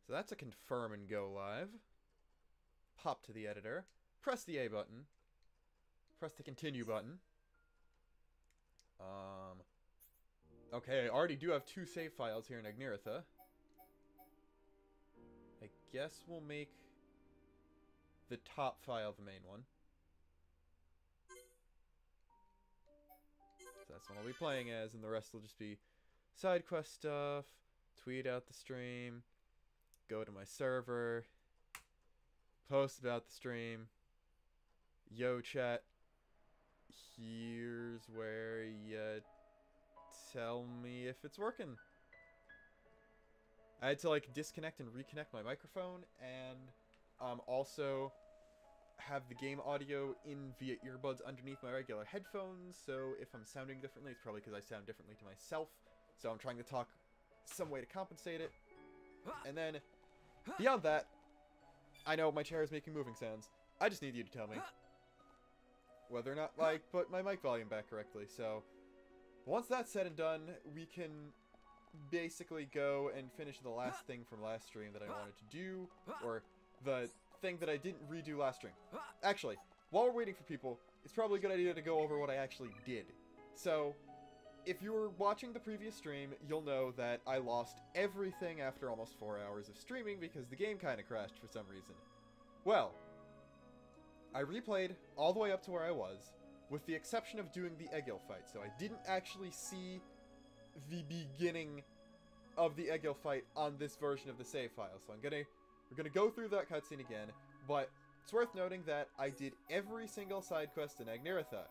So that's a confirm and go live. Pop to the editor. Press the A button. Press the continue button. Okay, I already do have 2 save files here in Agniratha. I guess we'll make the top file the main one. So that's what I'll be playing as, and the rest will just be side quest stuff, tweet out the stream, go to my server, post about the stream, yo chat, here's where you tell me if it's working. I had to like disconnect and reconnect my microphone, and also have the game audio in via earbuds underneath my regular headphones, so if I'm sounding differently, it's probably because I sound differently to myself, so I'm trying to talk some way to compensate it. And then, beyond that, I know my chair is making moving sounds. I just need you to tell me whether or not I put my mic volume back correctly. So, once that's said and done, we can basically go and finish the last thing from last stream that I wanted to do, or the thing that I didn't redo last stream. Actually, while we're waiting for people, it's probably a good idea to go over what I actually did. So, if you were watching the previous stream, you'll know that I lost everything after almost 4 hours of streaming because the game kind of crashed for some reason. Well, I replayed all the way up to where I was, with the exception of doing the Egil fight, so I didn't actually see the beginning of the Egil fight on this version of the save file, so we're gonna go through that cutscene again, but it's worth noting that I did every single side quest in Agniratha.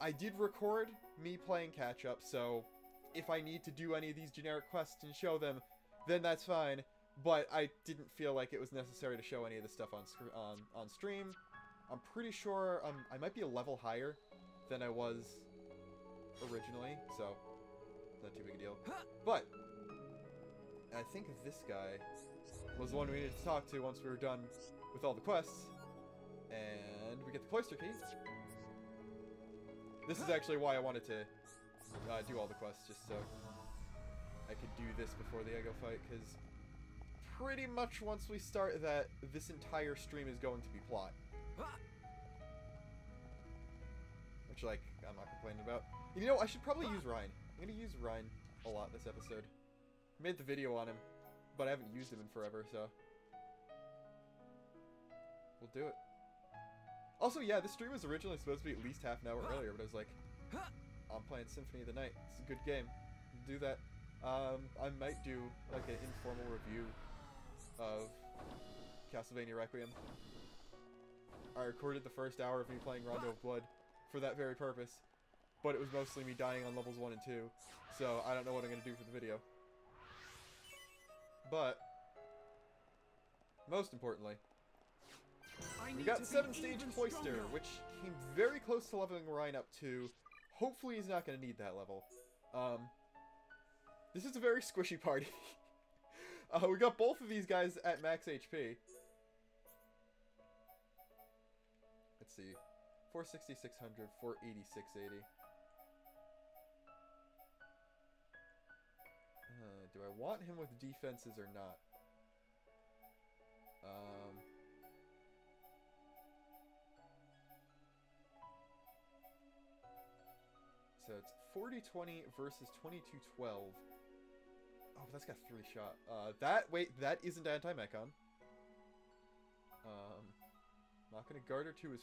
I did record me playing catch-up, so if I need to do any of these generic quests and show them, then that's fine, but I didn't feel like it was necessary to show any of this stuff on stream. I'm pretty sure I might be a level higher than I was originally, so not too big a deal. But I think this guy was the one we needed to talk to once we were done with all the quests. And we get the cloister key. This is actually why I wanted to do all the quests, just so I could do this before the Egil fight, because pretty much once we start that, this entire stream is going to be plot. Which, like, I'm not complaining about. You know, I should probably use Ryan. I'm going to use Ryan a lot this episode. I made the video on him, but I haven't used him in forever, so we'll do it. Also, yeah, this stream was originally supposed to be at least half an hour earlier, but I was like, I'm playing Symphony of the Night. It's a good game. Do that. I might do, like, an informal review of Castlevania Requiem. I recorded the first hour of me playing Rondo of Blood for that very purpose, but it was mostly me dying on levels 1 and 2, so I don't know what I'm going to do for the video. But, most importantly, we got 7-stage Cloister, which came very close to leveling Ryan up to. Hopefully he's not going to need that level. This is a very squishy party. We got both of these guys at max HP. Let's see. 460, 600, 480, 680. Do I want him with defenses or not? So it's 40-20 versus 22-12. Oh, but that's got 3 shot. Wait, that isn't anti-mechon. Not gonna guard her to his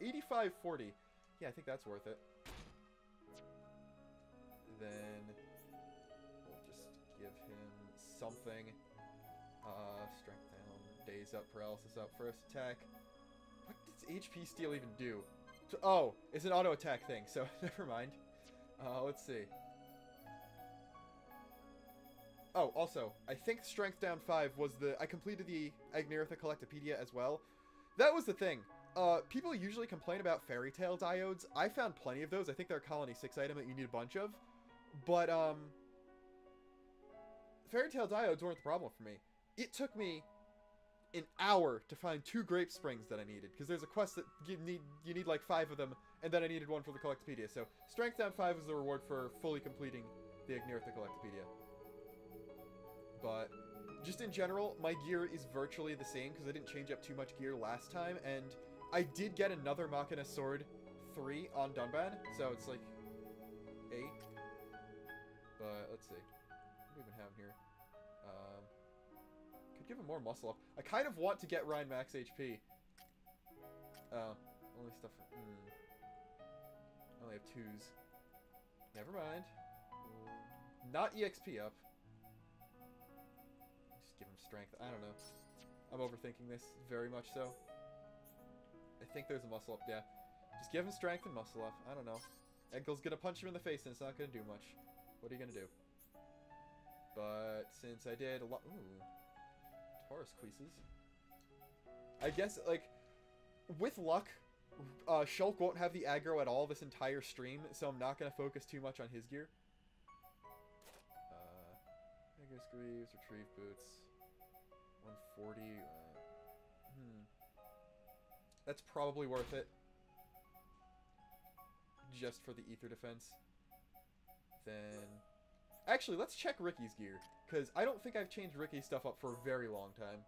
85-40. Yeah, I think that's worth it. Then we'll just give him something. Strength down, daze up, paralysis up, first attack. What does HP steal even do? Oh, it's an auto attack thing, so never mind. Let's see. Oh, also, I think Strength Down 5 was I completed the Agniratha Collectopedia as well. That was the thing. People usually complain about Fairy Tale diodes. I found plenty of those. I think they're a Colony 6 item that you need a bunch of. But, Fairy Tale diodes weren't the problem for me. It took me an hour to find 2 Grape Springs that I needed, because there's a quest that you need like 5 of them, and then I needed 1 for the Collectopedia. So, Strength Down 5 was the reward for fully completing the Agniratha Collectopedia. But just in general, my gear is virtually the same because I didn't change up too much gear last time, and I did get another Machina Sword 3 on Dunban, so it's like 8. But let's see. What do we even have here? Could give him more muscle up. I kind of want to get Ryan max HP. Only stuff. I only have 2s. Never mind. Not EXP up. Just give him strength. I don't know. I'm overthinking this very much so. I think there's a muscle up. Yeah. Just give him strength and muscle up. I don't know. Egil's gonna punch him in the face and it's not gonna do much. What are you gonna do? But since I did a lot... Ooh. Taurus Queases. I guess, like, with luck, Shulk won't have the aggro at all this entire stream, so I'm not going to focus too much on his gear. Aegis Greaves, Retrieve Boots, 140. That's probably worth it. Just for the Ether Defense. Then... Actually, let's check Ricky's gear, because I don't think I've changed Ricky's stuff up for a very long time.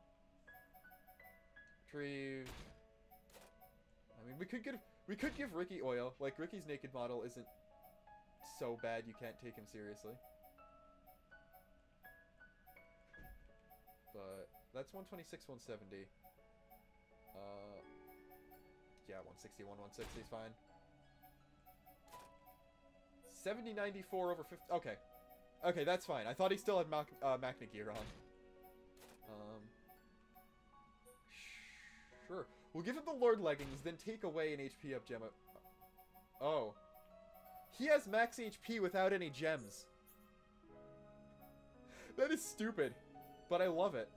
Retrieve... I mean, we could give Ricky oil. Like, Ricky's naked model isn't so bad you can't take him seriously. But that's 126, 170. Yeah, 161, 160 is fine. 70, 94 over 50. Okay. Okay, that's fine. I thought he still had Machina gear on. Sure. We'll give him the Lord Leggings, then take away an HP up gem. Oh. He has max HP without any gems. That is stupid. But I love it.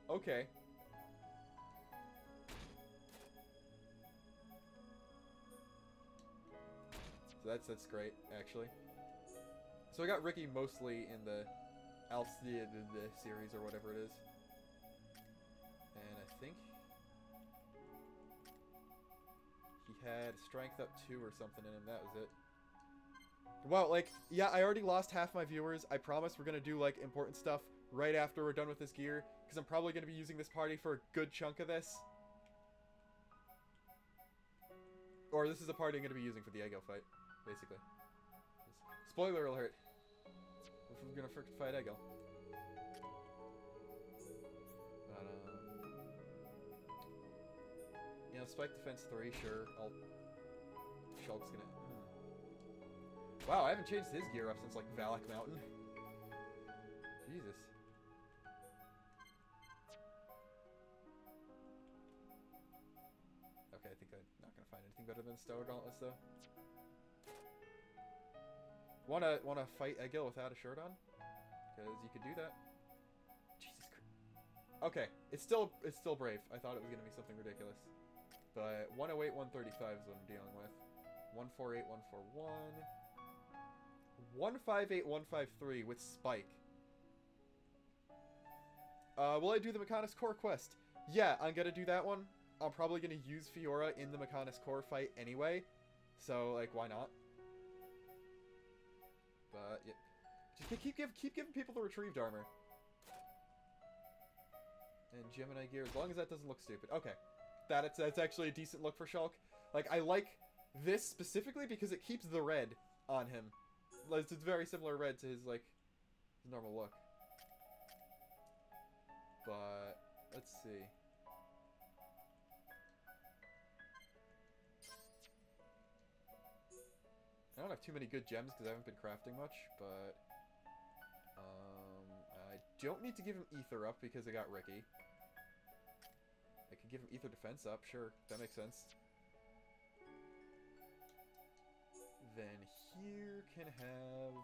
Okay. So that's great, actually. So I got Ricky mostly in the the series or whatever it is. And I think he had strength up 2 or something in him. That was it. Well, like, yeah, I already lost half my viewers. I promise we're going to do, like, important stuff right after we're done with this gear, because I'm probably going to be using this party for a good chunk of this. Or this is a party I'm going to be using for the Egil fight, basically. Spoiler alert. We're going to freaking fight Egil. You know, Spike Defense 3, sure. Shulk's gonna... Wow, I haven't changed his gear up since, like, Valak Mountain. Jesus. Okay, I think I'm not gonna find anything better than Stellar Gauntlets, though. Wanna fight Egil without a shirt on? Because you could do that. Jesus Christ. Okay, it's still brave. I thought it was gonna be something ridiculous. But 108, 135 is what I'm dealing with. 148, 141. 158, 153 with Spike. Will I do the Mechonis Core quest? Yeah, I'm gonna do that one. I'm probably gonna use Fiora in the Mechonis Core fight anyway. So, like, why not? But, yeah. Just keep giving people the retrieved armor. And Gemini gear, as long as that doesn't look stupid. Okay. That's actually a decent look for Shulk. Like, I like this specifically because it keeps the red on him. It's very similar red to his, like, his normal look. But, let's see. I don't have too many good gems because I haven't been crafting much, but... I don't need to give him Ether up because I got Ricky. I could give him Ether Defense up, sure, that makes sense. Then here can have...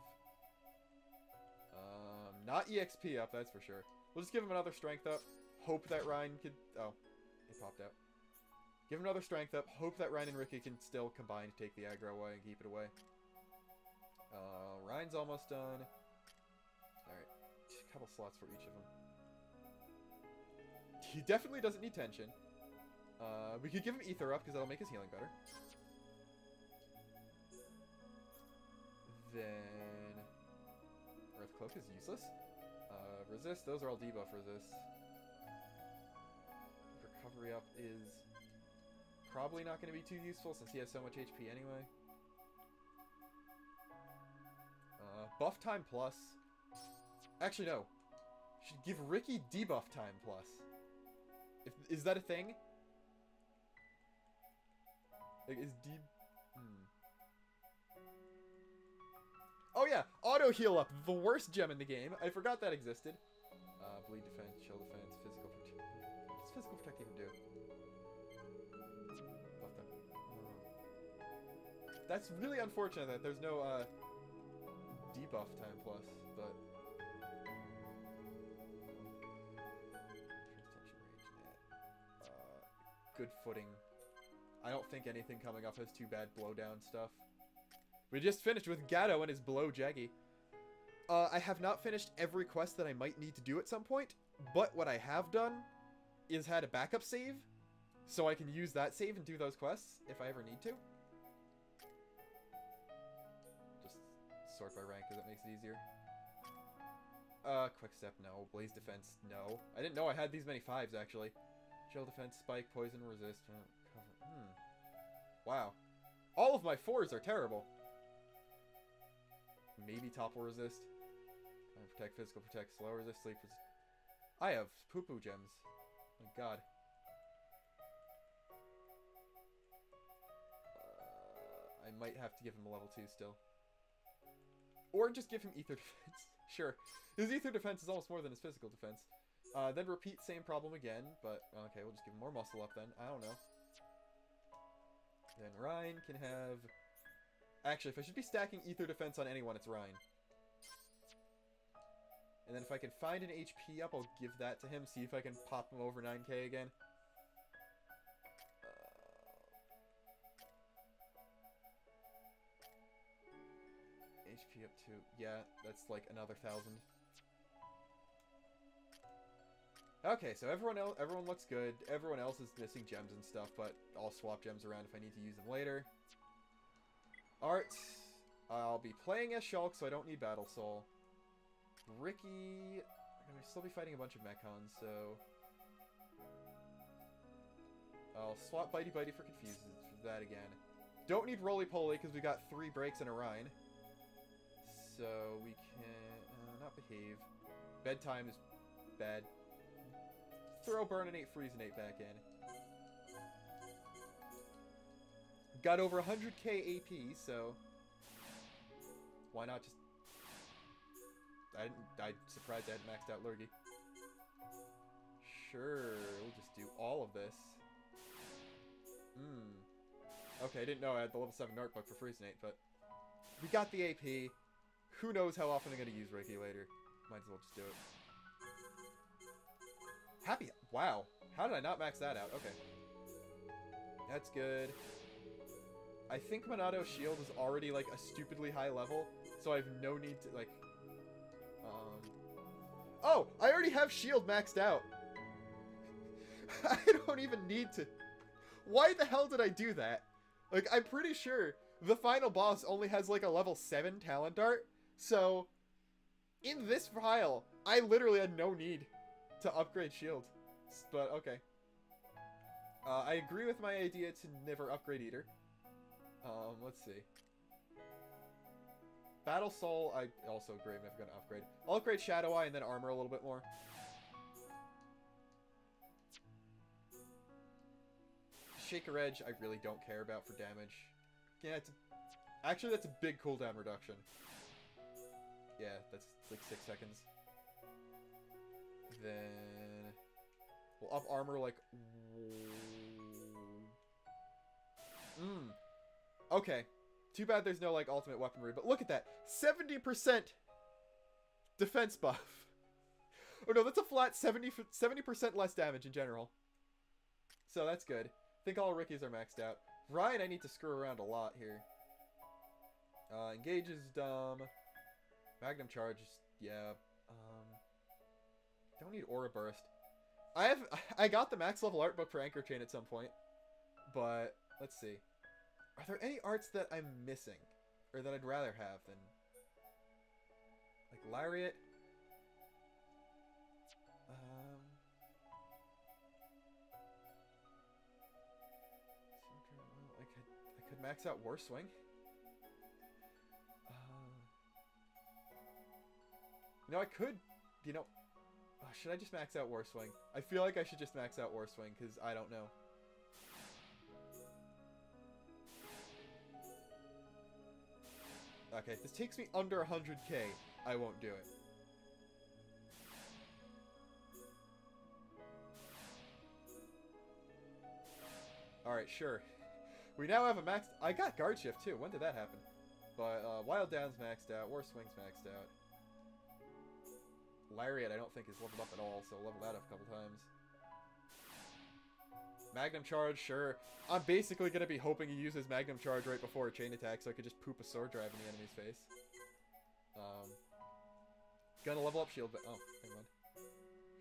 not EXP up, that's for sure. We'll just give him another Strength up. Hope that Ryan could... Oh, it popped out. Give him another Strength up. Hope that Ryan and Ricky can still combine to take the aggro away and keep it away. Ryan's almost done. Alright. A couple slots for each of them. He definitely doesn't need tension. We could give him Ether up because that'll make his healing better. Then... Earth Cloak is useless. Resist, those are all debuff resists. Recovery up is probably not going to be too useful since he has so much HP anyway. Buff time plus. Actually, no. Should give Ricky debuff time plus. Is that a thing? Like, is Oh yeah, auto heal up, the worst gem in the game. I forgot that existed. Bleed defense, chill defense, physical protect. What does physical protect even do? Buff them. That's really unfortunate that there's no debuff time plus, but good footing. I don't think anything coming up has too bad blowdown stuff. We just finished with Gatto and his blow Jaggy. I have not finished every quest that I might need to do at some point, but what I have done is had a backup save, so I can use that save and do those quests if I ever need to. Just sort by rank because it makes it easier. Quick step, no. Blaze defense, no. I didn't know I had these many 5s, actually. Chill defense, spike, poison, resist. Wow. All of my 4s are terrible. Maybe topple resist. Protect, physical protect, slow resist, sleep resist. I have poo-poo gems. My god. I might have to give him a level 2 still. Or just give him ether defense. Sure. His ether defense is almost more than his physical defense. Then repeat same problem again, but okay, we'll just give him more muscle up then. I don't know. Then Ryan can have... Actually, if I should be stacking ether defense on anyone, it's Ryan. And then if I can find an HP up, I'll give that to him. See if I can pop him over 9k again. HP up to... Yeah, that's like another 1,000. Okay, so everyone looks good. Everyone else is missing gems and stuff, but I'll swap gems around if I need to use them later. Art. I'll be playing as Shulk, so I don't need Battle Soul. Ricky... I'm going to still be fighting a bunch of Mechons, so... I'll swap Bitey Bitey for Confuse for that again. Don't need Roly Poly, because we got 3 breaks in a Rhine. So we can... not behave. Bedtime is bad. Throw Burn and 8 Freeze and 8 back in. Got over 100k AP, so... Why not just... I'm surprised I hadn't maxed out Lurgy. Sure, we'll just do all of this. Okay, I didn't know I had the level 7 art book for Freeze and 8, but... We got the AP. Who knows how often I'm going to use Reiki later. Might as well just do it. Happy. Wow. How did I not max that out? Okay. That's good. I think Monado shield is already like a stupidly high level, so I have no need to like... Oh! I already have shield maxed out! I don't even need to... Why the hell did I do that? Like, I'm pretty sure the final boss only has like a level 7 talent art, so... In this file, I literally had no need to upgrade shield. But, okay. I agree with my idea to never upgrade Eater. Let's see. Battle Soul, I also agree I'm never going to upgrade. I'll upgrade Shadow Eye and then armor a little bit more. Shaker Edge, I really don't care about for damage. Yeah, actually, that's a big cooldown reduction. Yeah, that's like 6 seconds. Then... We'll up armor like... Okay. Too bad there's no, like, ultimate weaponry. But look at that. 70% defense buff. Oh, no, that's a flat 70% less damage in general. So that's good. I think all Rickies are maxed out. Ryan, I need to screw around a lot here. Engage is dumb. Magnum Charge is... Yeah. Don't need Aura Burst. I got the max level art book for Anchor Chain at some point. But, let's see. Are there any arts that I'm missing? Or that I'd rather have than... Like, Lariat? max out War Swing. You know, I could, you know, should I just max out War Swing? I feel like I should just max out War Swing, because I don't know. Okay, if this takes me under 100k, I won't do it. Alright, sure. We now have a max... I got Guard Shift, too. When did that happen? But, Wild Down's maxed out. War Swing's maxed out. Lariat, I don't think, is leveled up at all, so level that up a couple times. Magnum Charge, sure. I'm basically going to be hoping he uses Magnum Charge right before a chain attack, so I could just poop a Sword Drive in the enemy's face. Gonna level up Shield, but... Oh, hang on.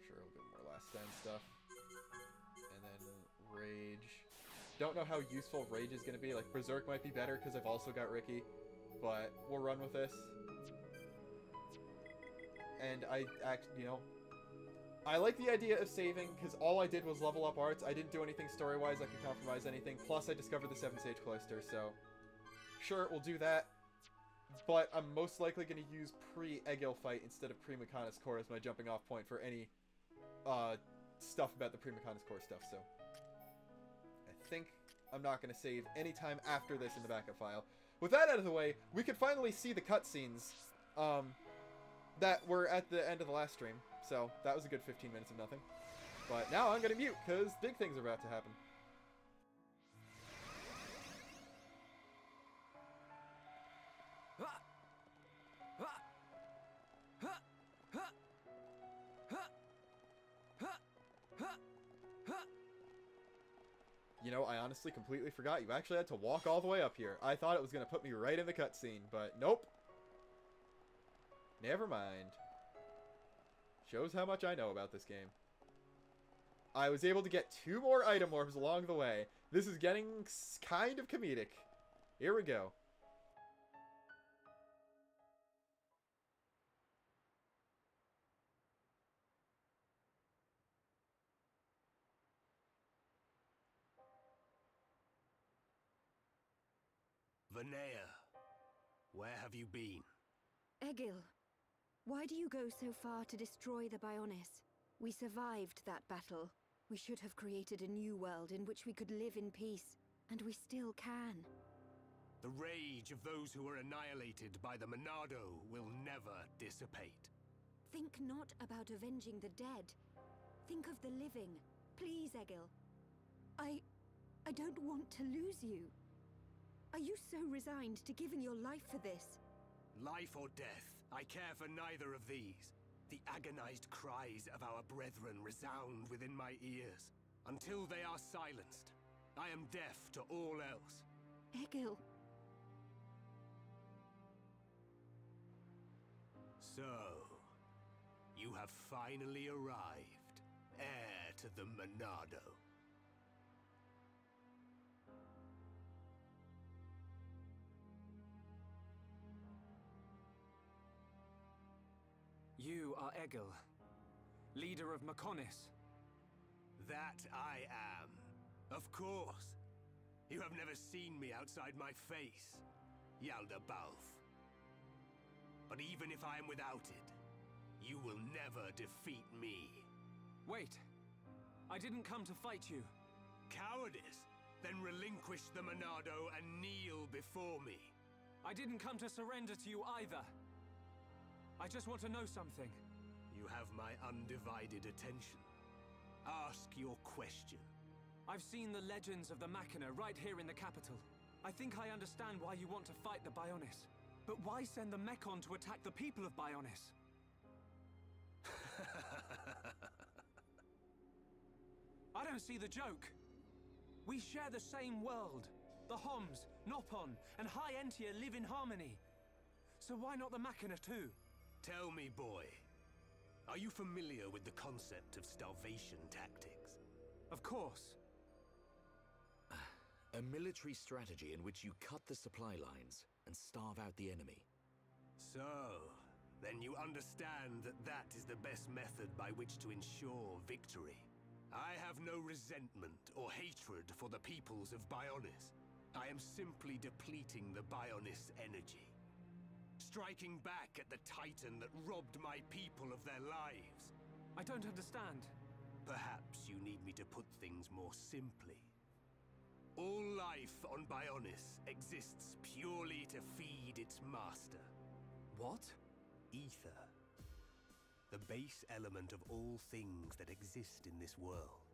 Sure, we'll do more Last Stand stuff. And then Rage. Don't know how useful Rage is going to be. Like, Berserk might be better, because I've also got Ricky. But we'll run with this. And you know, I like the idea of saving, because all I did was level up arts. I didn't do anything story-wise that could compromise anything. Plus, I discovered the 7-stage Cloister, so... Sure, we'll do that. But I'm most likely going to use pre-Egil fight instead of pre-Mechonis core as my jumping off point for any stuff about the pre-Mechonis core stuff, so... I think I'm not going to save any time after this in the backup file. With that out of the way, we could finally see the cutscenes that were at the end of the last stream. So that was a good 15 minutes of nothing. But now I'm going to mute, because big things are about to happen. You know, I honestly completely forgot you actually had to walk all the way up here. I thought it was going to put me right in the cutscene, but nope. Never mind. Shows how much I know about this game. I was able to get 2 more item orbs along the way. This is getting kind of comedic. Here we go. Vanea, where have you been? Egil, why do you go so far to destroy the Bionis? We survived that battle. We should have created a new world in which we could live in peace, and we still can. The rage of those who were annihilated by the Monado will never dissipate. Think not about avenging the dead. Think of the living. Please, Egil. I don't want to lose you. Are you so resigned to giving your life for this? Life or death, I care for neither of these. The agonized cries of our brethren resound within my ears. Until they are silenced, I am deaf to all else. Egil. So, you have finally arrived, heir to the Monado. You are Egil, leader of Mechonis. That I am. Of course. You have never seen me outside my face, Yaldabaoth. But even if I am without it, you will never defeat me. Wait, I didn't come to fight you. Cowardice? Then relinquish the Monado and kneel before me. I didn't come to surrender to you either. I just want to know something. You have my undivided attention. Ask your question. I've seen the legends of the Machina right here in the capital. I think I understand why you want to fight the Bionis. But why send the Mechon to attack the people of Bionis? I don't see the joke. We share the same world. The Homs, Nopon, and High Entia live in harmony. So why not the Machina too? Tell me, boy, are you familiar with the concept of starvation tactics? Of course. A military strategy in which you cut the supply lines and starve out the enemy. So, then you understand that that is the best method by which to ensure victory. I have no resentment or hatred for the peoples of Bionis. I am simply depleting the Bionis energy. Striking back at the Titan that robbed my people of their lives. I don't understand. Perhaps you need me to put things more simply. All life on Bionis exists purely to feed its master. What? Ether. The base element of all things that exist in this world.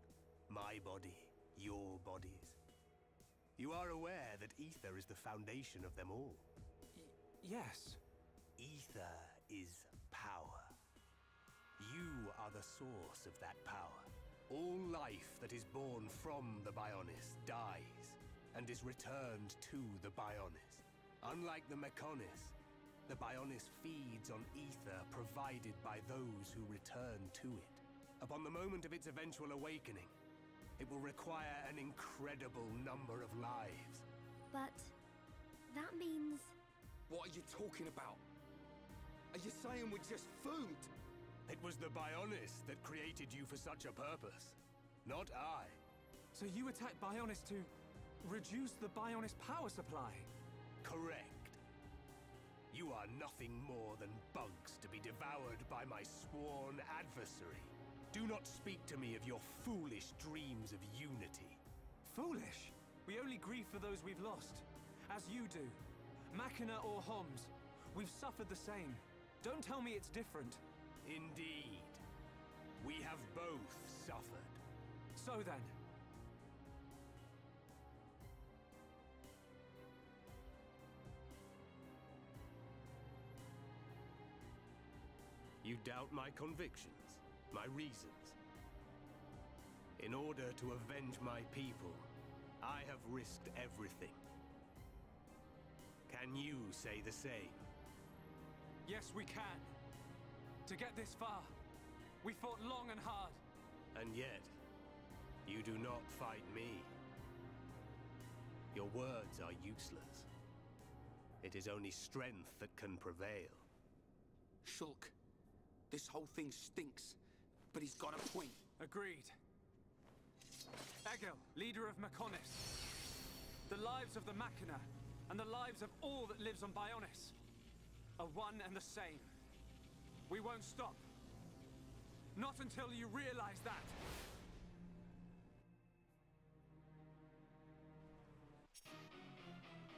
My body, your bodies. You are aware that ether is the foundation of them all. Yes. Ether is power. You are the source of that power. All life that is born from the Bionis dies and is returned to the Bionis. Unlike the Mechonis, the Bionis feeds on ether provided by those who return to it. Upon the moment of its eventual awakening, it will require an incredible number of lives. But that means... What are you talking about? Are you saying we're just food? It was the Bionis that created you for such a purpose, not I. So you attacked Bionis to reduce the Bionis power supply? Correct. You are nothing more than bugs to be devoured by my sworn adversary. Do not speak to me of your foolish dreams of unity. Foolish? We only grieve for those we've lost, as you do. Machina or Homs, we've suffered the same. Don't tell me it's different. Indeed. We have both suffered. So then. You doubt my convictions, my reasons. In order to avenge my people, I have risked everything. Can you say the same? Yes, we can. To get this far, we fought long and hard. And yet, you do not fight me. Your words are useless. It is only strength that can prevail. Shulk, this whole thing stinks, but he's got a point. Agreed. Egil, leader of Mechonis. The lives of the Machina, and the lives of all that lives on Bionis, are one and the same. We won't stop. Not until you realize that.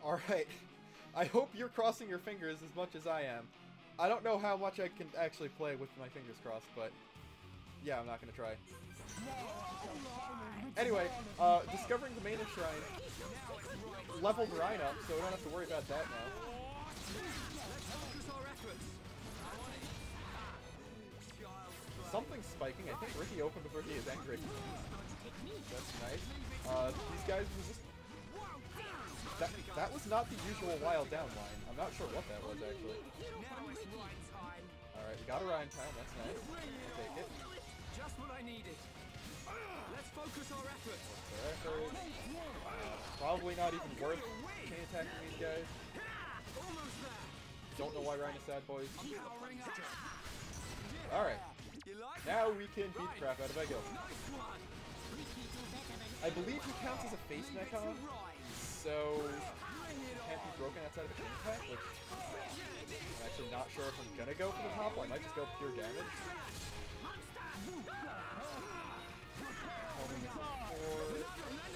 Alright. I hope you're crossing your fingers as much as I am. I don't know how much I can actually play with my fingers crossed, but yeah, I'm not gonna try. Anyway, discovering the Mana Shrine leveled Rhine up, so we don't have to worry about that now. Something's spiking. I think Ricky opened before he is angry. That's nice. These guys resist. That was not the usual wild down line. I'm not sure what that was actually. Alright, we got a Rhine time. That's nice. I'll take it. Just what I needed. Let's focus our efforts. Probably not even worth chain attacking these guys. Don't know why Rhine is sad, boys. Alright. Now we can beat the crap out of Egil. I believe he counts as a face Mechon, so can't be broken outside of a chain attack, which I'm actually not sure if I'm gonna go for the top one. I might just go pure damage.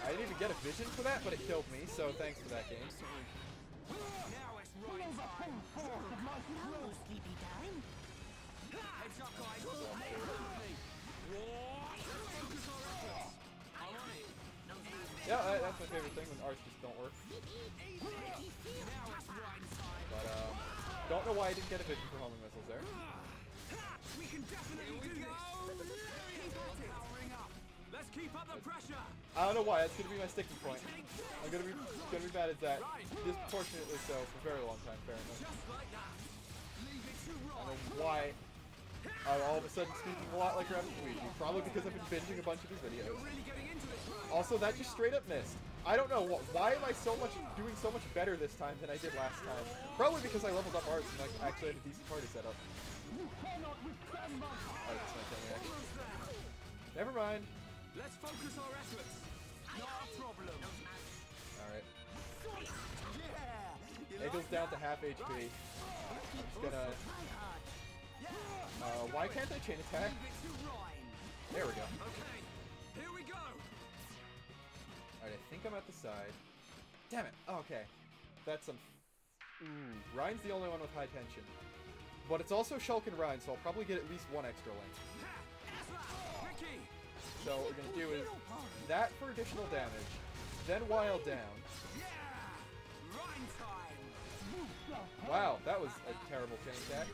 I didn't even get a vision for that, but it killed me, so thanks for that game. Yeah, that's my favorite thing when arts just don't work. But, don't know why I didn't get a vision for homing missiles there. We can definitely do this. Let's keep up the pressure. I don't know why, that's gonna be my sticking point. I'm gonna be mad at that. Disproportionately so for a very long time, apparently. I don't know why all of a sudden speaking a lot like Rabbit Luigi. Probably because I've been binging a bunch of his videos. Also, that just straight up missed. I don't know, why am I doing so much better this time than I did last time? Probably because I leveled up arts and I actually had a decent party set up. Oh, that's not killing me, actually. Never mind. Let's focus our efforts. No problem. Alright. down to half HP. I'm just gonna... why can't I chain attack? There we go. Okay, here we go. Alright, I think I'm at the side. Damn it! Oh, okay. That's some... Ooh, Ryan's the only one with high tension. But it's also Shulk and Ryan, so I'll probably get at least one extra link. So what we're gonna do is that for additional damage, then Wild down. Wow, that was a terrible chain attack.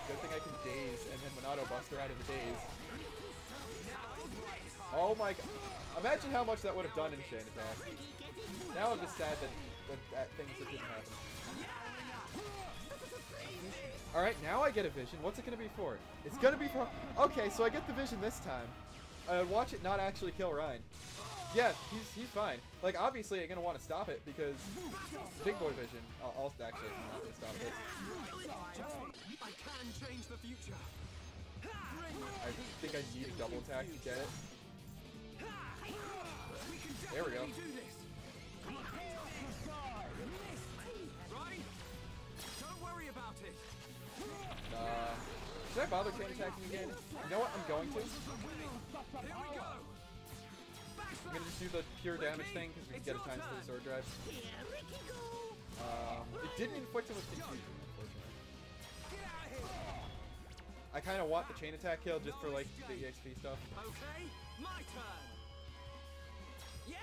Good thing I can daze and then Monado Buster out of the daze. Oh my god. Imagine how much that would have done in chain attack. Now I'm just sad that things that didn't happen. Alright, now I get a vision. What's it going to be for? It's going to be for... Okay, so I get the vision this time. Watch it not actually kill Ryan. Yeah, he's fine. Like, obviously I'm going to want to stop it because big boy vision. I'll actually I'm not going to stop it. I can change the future. I think I need a double attack to get it. There we go. Right? Don't worry about it. Should I bother chain attacking again? You know what? I'm going to. Here we go. I'm gonna just do the pure damage thing because we can get a times 3 sword drive. It didn't inflict him with confusion, unfortunately. I kind of want the chain attack kill just for like the EXP stuff. Okay, my turn. Yeah.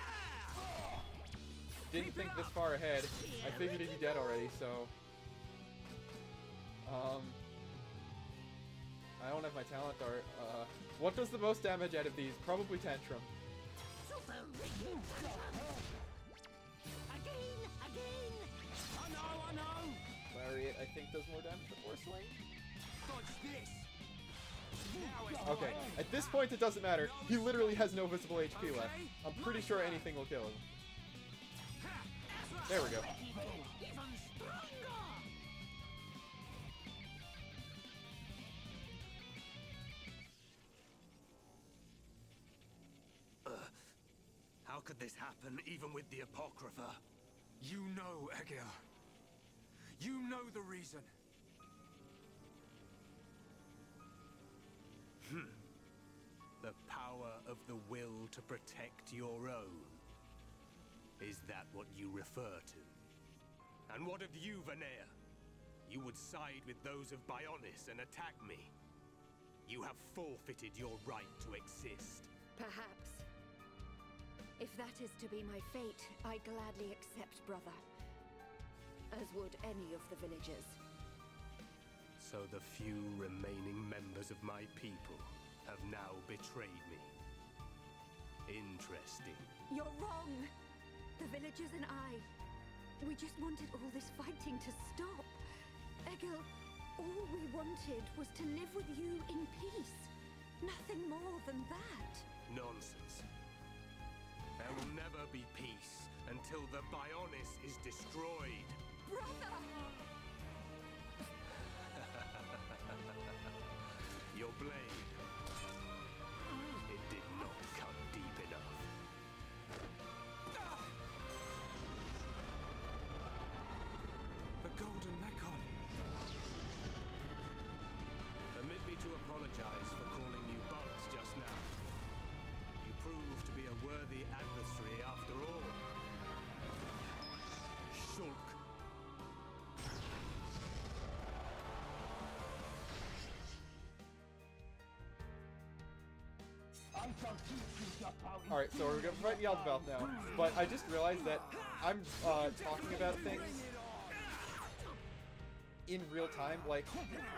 Didn't think this far ahead. I figured he'd be dead already, so I don't have my talent art. What does the most damage out of these? Probably Tantrum. I know. Lariat, I think, does more damage before Swing. Dodge this. Okay, at this point it doesn't matter. He literally has no visible HP left. I'm pretty sure anything will kill him. There we go. How could this happen, even with the Apocrypha? You know, Egil. You know the reason. The power of the will to protect your own. Is that what you refer to? And what of you, Vanea? You would side with those of Bionis and attack me. You have forfeited your right to exist. Perhaps. If that is to be my fate, I gladly accept, brother. As would any of the villagers. So the few remaining members of my people have now betrayed me. Interesting. You're wrong! The villagers and I, we just wanted all this fighting to stop. Egil, all we wanted was to live with you in peace. Nothing more than that. Nonsense. There will never be peace until the Bionis is destroyed. Brother! Your blade. It did not cut deep enough. The golden Mechon. Permit me to apologize for calling you bugs just now. You prove to be a worthy adversary after all. Shulk. Alright, so we're gonna fight Yaldabaoth now, but I just realized that I'm talking about things in real time. Like,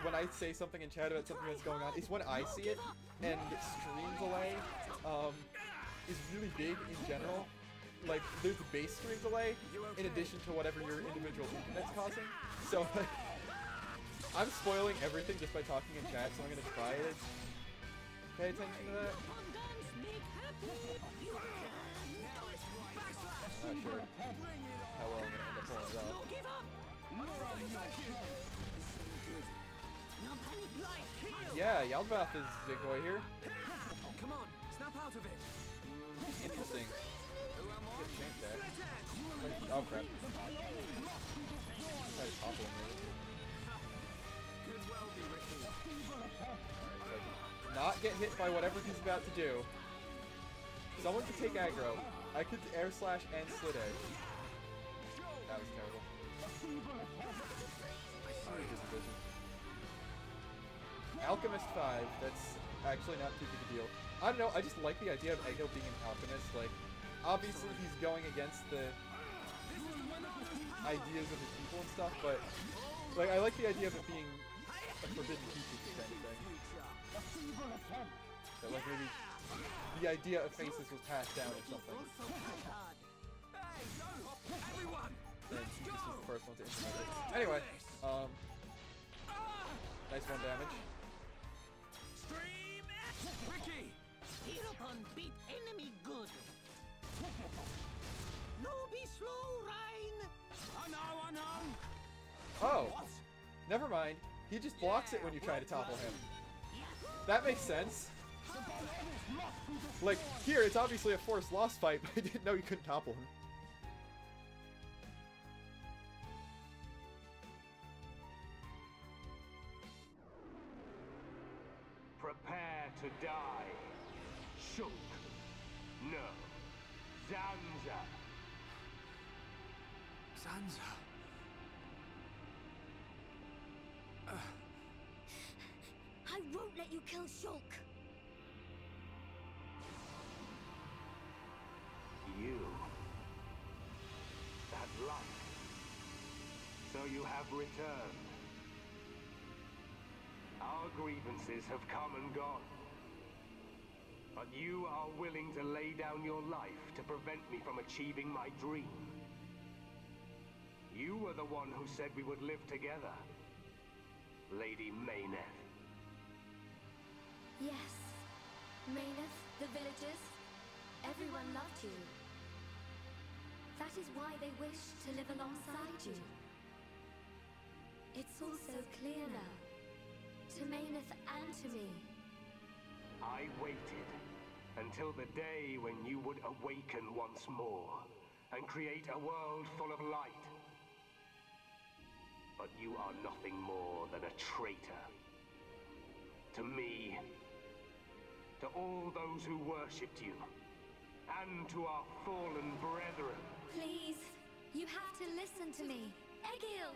when I say something in chat about something that's going on, it's when I see it, and stream delay is really big in general. Like, there's a base stream delay in addition to whatever your individual internet's causing. So, like, I'm spoiling everything just by talking in chat, so I'm gonna try to pay attention to that. I'm not sure how well I'm gonna end up pulling it off. Yeah, Yaldabaoth is big boy here. Come on, snap out of it. Interesting. Good chance there. Oh crap. hit by whatever he's about to do. Someone could take aggro. I could air slash and slit edge. That was terrible. Alchemist 5, that's actually not too big a deal. I don't know, I just like the idea of Egil being an alchemist. Like, obviously he's going against the ideas of his people and stuff, but like I like the idea of it being a forbidden teaching kind of thing. That like maybe the idea of faces was passed down or something. And he just was the first one to implement it. Anyway, nice 1 damage. Here upon beat enemy good. No be slow, Rhine. I know. Oh, never mind. He just blocks it when you try to topple him. That makes sense. Like, here, it's obviously a forced loss fight, but I didn't know you couldn't topple him. Prepare to die. Shulk. No. Zanza. Zanza. I won't let you kill Shulk. You. That light. So you have returned. Our grievances have come and gone. But you are willing to lay down your life to prevent me from achieving my dream. You were the one who said we would live together, Lady Meyneth. Yes. Meyneth, the villagers, everyone loved you. That is why they wish to live alongside you. It's all so clear now. To Meyneth and to me. I waited until the day when you would awaken once more and create a world full of light. But you are nothing more than a traitor. To me, to all those who worshipped you, and to our fallen brethren. Please, you have to listen to me. Egil!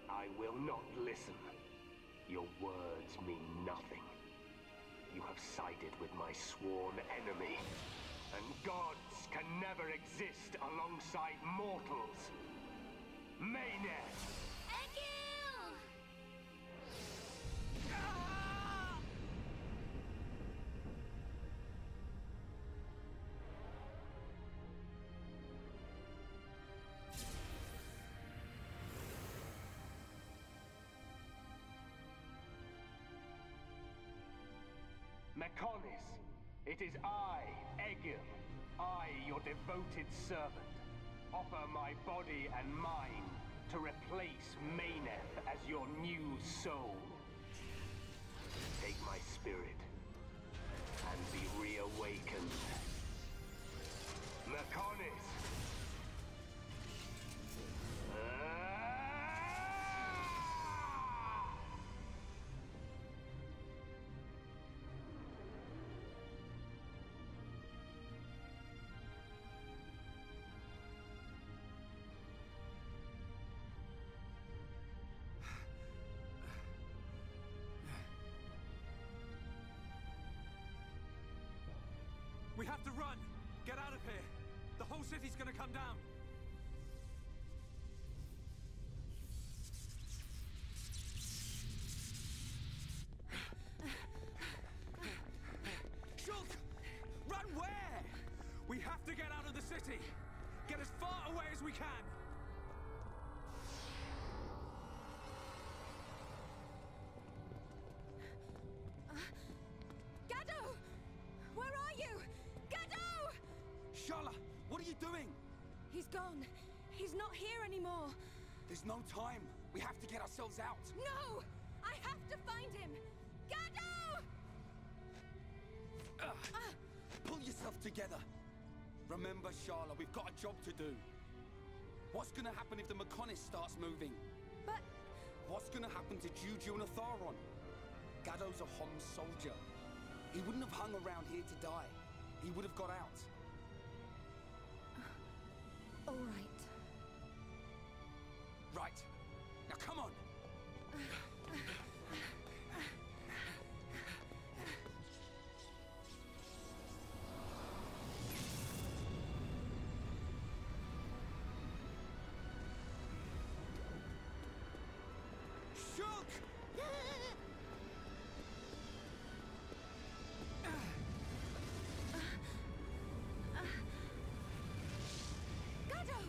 I will not listen. Your words mean nothing. You have sided with my sworn enemy, and gods can never exist alongside mortals. Meyneth! Egil! Mechonis, it is I, Egil, I, your devoted servant, offer my body and mind to replace Meyneth as your new soul. Take my spirit and be reawakened. Mechonis! We have to run! Get out of here! The whole city's gonna come down! Shulk! Run where? We have to get out of the city! Get as far away as we can! What are you doing? He's gone. He's not here anymore. There's no time. We have to get ourselves out. No! I have to find him! Gado! Pull yourself together. Remember, Sharla, we've got a job to do. What's gonna happen if the Mechonis starts moving? But... What's gonna happen to Juju and Atharon? Gado's a Hom soldier. He wouldn't have hung around here to die. He would have got out. All right. Right. Now come on. Shook! Gado!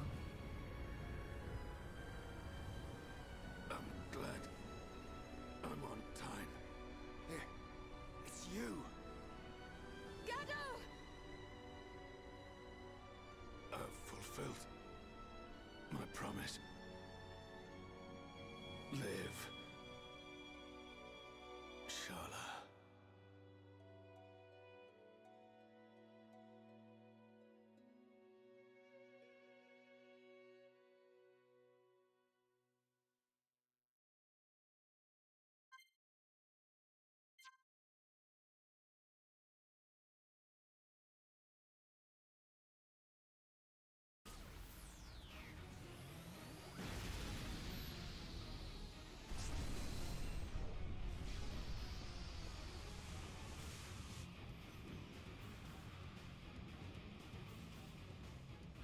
I'm glad I'm on time. Here, it's you. Gado! I've fulfilled my promise. Live. Shala.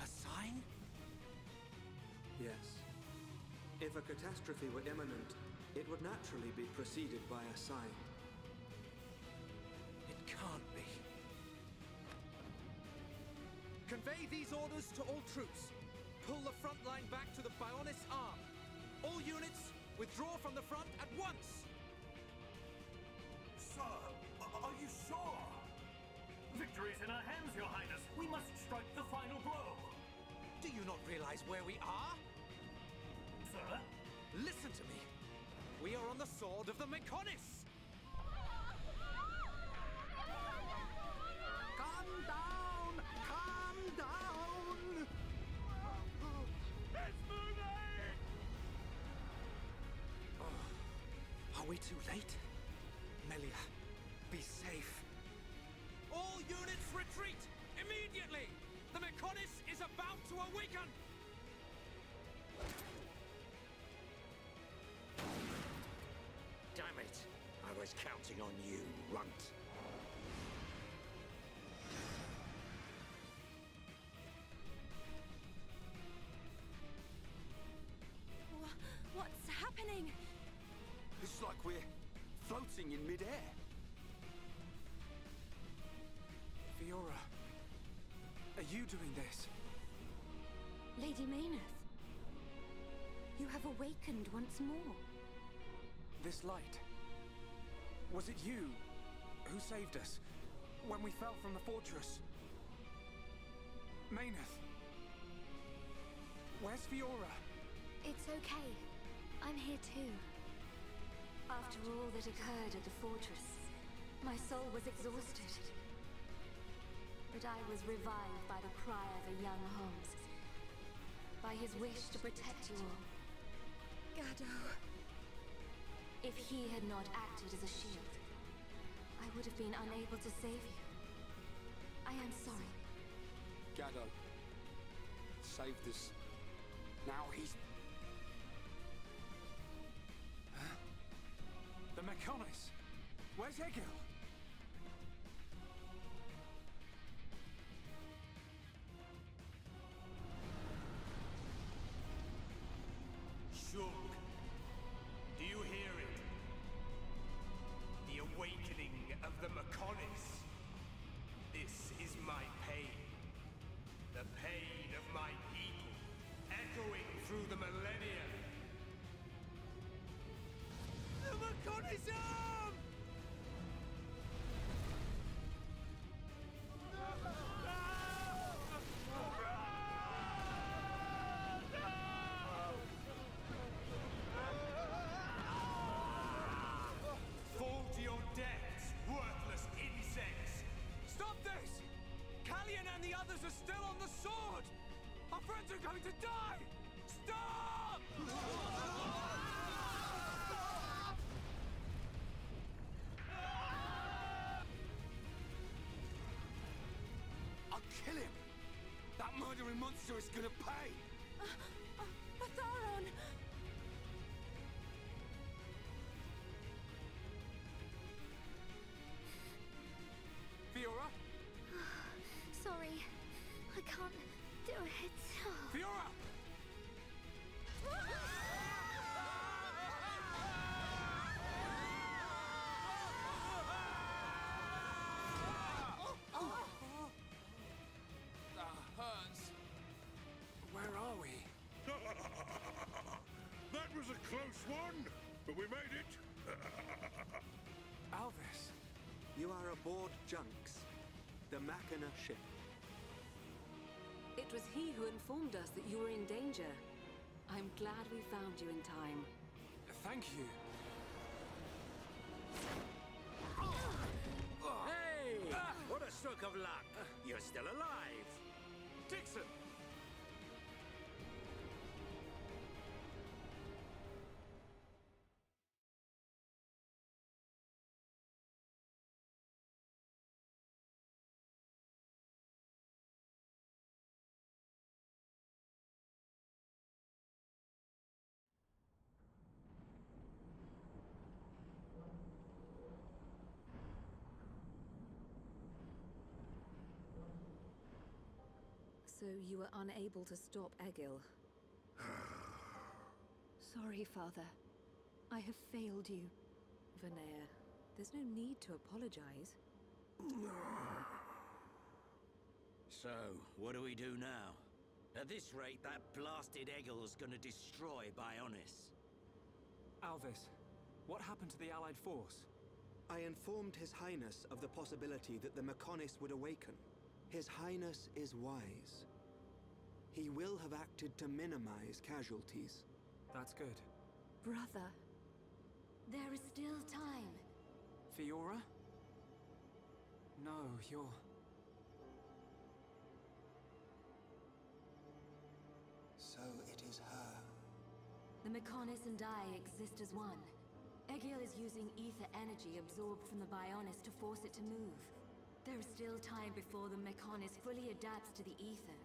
A sign? Yes. If a catastrophe were imminent, it would naturally be preceded by a sign. It can't be. Convey these orders to all troops. Pull the front line back to the Bionis arm. All units, withdraw from the front at once! Sir, are you sure? Victory's in our hands, Your Highness. We must strike the final blow. Do you not realize where we are? Sir? Listen to me. We are on the sword of the Mechonis! Calm down! Calm down! It's moving! Are we too late? Melia, be safe. All units retreat! Immediately! The Mechonis is about to awaken! Damn it! I was counting on you, runt. What's happening? It's like we're floating in midair. Fiora, are you doing this? Lady Mayneth, you have awakened once more. This light? Was it you who saved us when we fell from the fortress? Mayneth, where's Fiora? It's okay. I'm here too. After all that occurred at the fortress, my soul was exhausted. But I was revived by the cry of a young Holmes, by his wish to protect you all. Gado. If he had not acted as a shield, I would have been unable to save you. I am sorry. Gado saved us. Now he's... The Mechonis! Where's Egil? Shook. Do you hear it? The awakening of the Mechonis. This is my pain. The pain of my people, echoing through the millennia. The Mechonis arm! Fall to your deaths, worthless insects! Stop this! Callian and the others are still on the sword! Our friends are going to die! Stop! Kill him! That murdering monster is gonna pay! Atharon! Fiora? Sorry, I can't do it. Fiora! That hurts. Where are we? That was a close one, but we made it. Alvis. You are aboard Junks, the Machina ship. It was he who informed us that you were in danger. I'm glad we found you in time. Thank you. Hey! What a stroke of luck! You're still alive! Dixon! So you were unable to stop Egil. Sorry, Father. I have failed you. Vanea, there's no need to apologize. So, what do we do now? At this rate, that blasted Egil's gonna destroy Bionis. Alvis, what happened to the Allied force? I informed His Highness of the possibility that the Mechonis would awaken. His Highness is wise. He will have acted to minimize casualties. That's good. Brother. There is still time. Fiora? No, you're... So it is her. The Mechonis and I exist as one. Egil is using ether energy absorbed from the Bionis to force it to move. There is still time before the Mechonis fully adapts to the ether.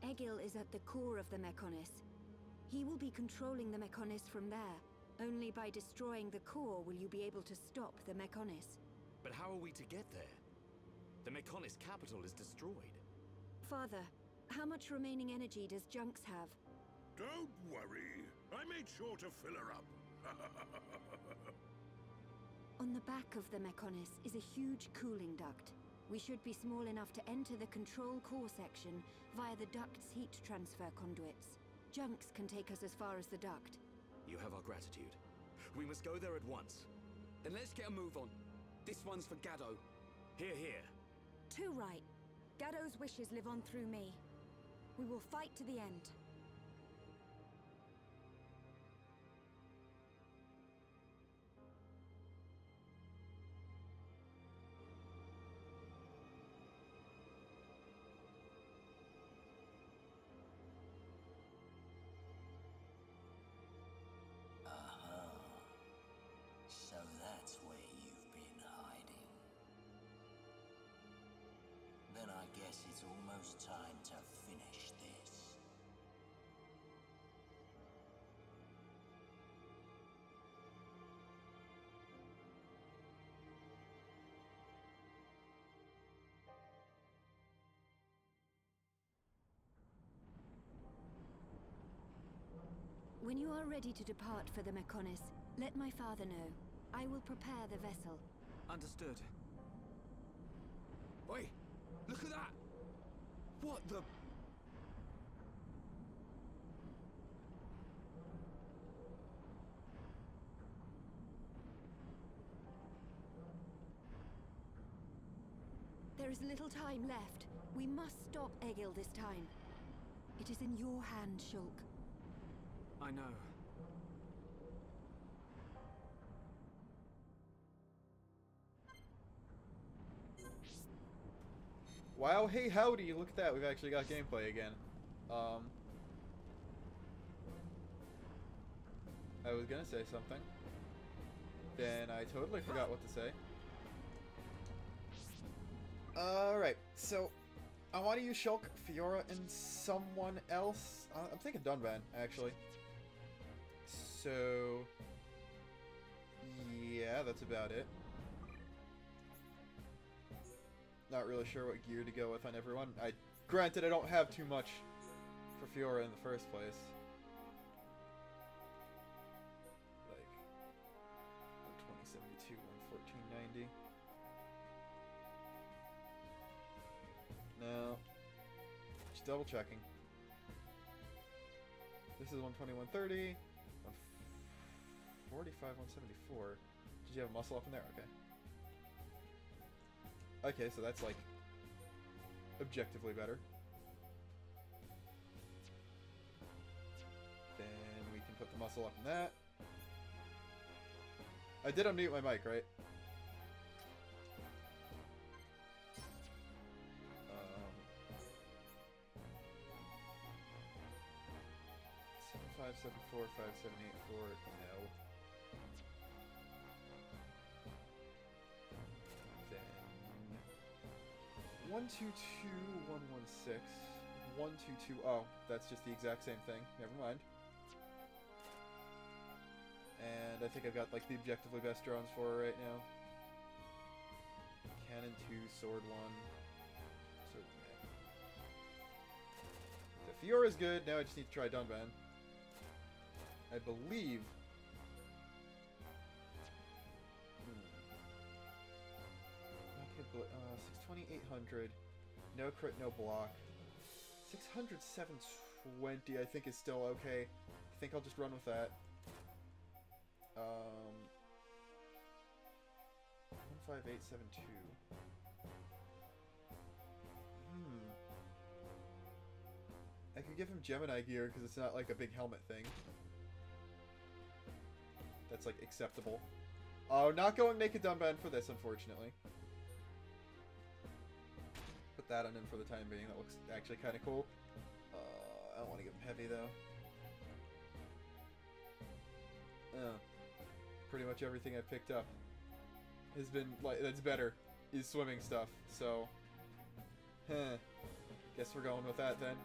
Egil is at the core of the Mechonis. He will be controlling the Mechonis from there. Only by destroying the core will you be able to stop the Mechonis. But how are we to get there? The Mechonis capital is destroyed. Father, how much remaining energy does Junks have? Don't worry. I made sure to fill her up. On the back of the Mechonis is a huge cooling duct. We should be small enough to enter the control core section via the duct's heat transfer conduits. Junks can take us as far as the duct. You have our gratitude. We must go there at once. Then let's get a move on. This one's for Gaddo. Hear, hear. Too right. Gaddo's wishes live on through me. We will fight to the end. So that's where you've been hiding. Then I guess it's almost time to finish this. When you are ready to depart for the Mechonis, let my father know. I will prepare the vessel. Understood. Oi! Look at that! What the... There is little time left. We must stop Egil this time. It is in your hand, Shulk. I know. Wow, hey howdy, look at that, we've actually got gameplay again. I was gonna say something. Then I totally forgot what to say. Alright, so I want to use Shulk, Fiora, and someone else. I'm thinking Dunban, actually. So, yeah, that's about it. Not really sure what gear to go with on everyone. Granted, I don't have too much for Fiora in the first place. Like, 2072, 11490. No. Just double checking. This is 120, 130, 145, 174. Did you have a muscle up in there? Okay. Okay, so that's like objectively better. Then we can put the muscle up in that. I did unmute my mic, right? 574, 5784, no. Then 122, 116, 122. Oh, that's just the exact same thing. Never mind. And I think I've got like the objectively best drones for her right now. Cannon 2, Sword 1. So yeah. The Fiora's good. Now I just need to try Dunban. I believe. 620, 800. No crit, no block. 600, 720 I think is still okay. I think I'll just run with that. 15872. I could give him Gemini gear because it's not like a big helmet thing. That's like acceptable. Oh, not going naked Dunban for this, unfortunately. Put that on him for the time being. That looks actually kind of cool. I don't want to give him heavy though. Pretty much everything I've picked up has been like that's better is swimming stuff. So, guess we're going with that then.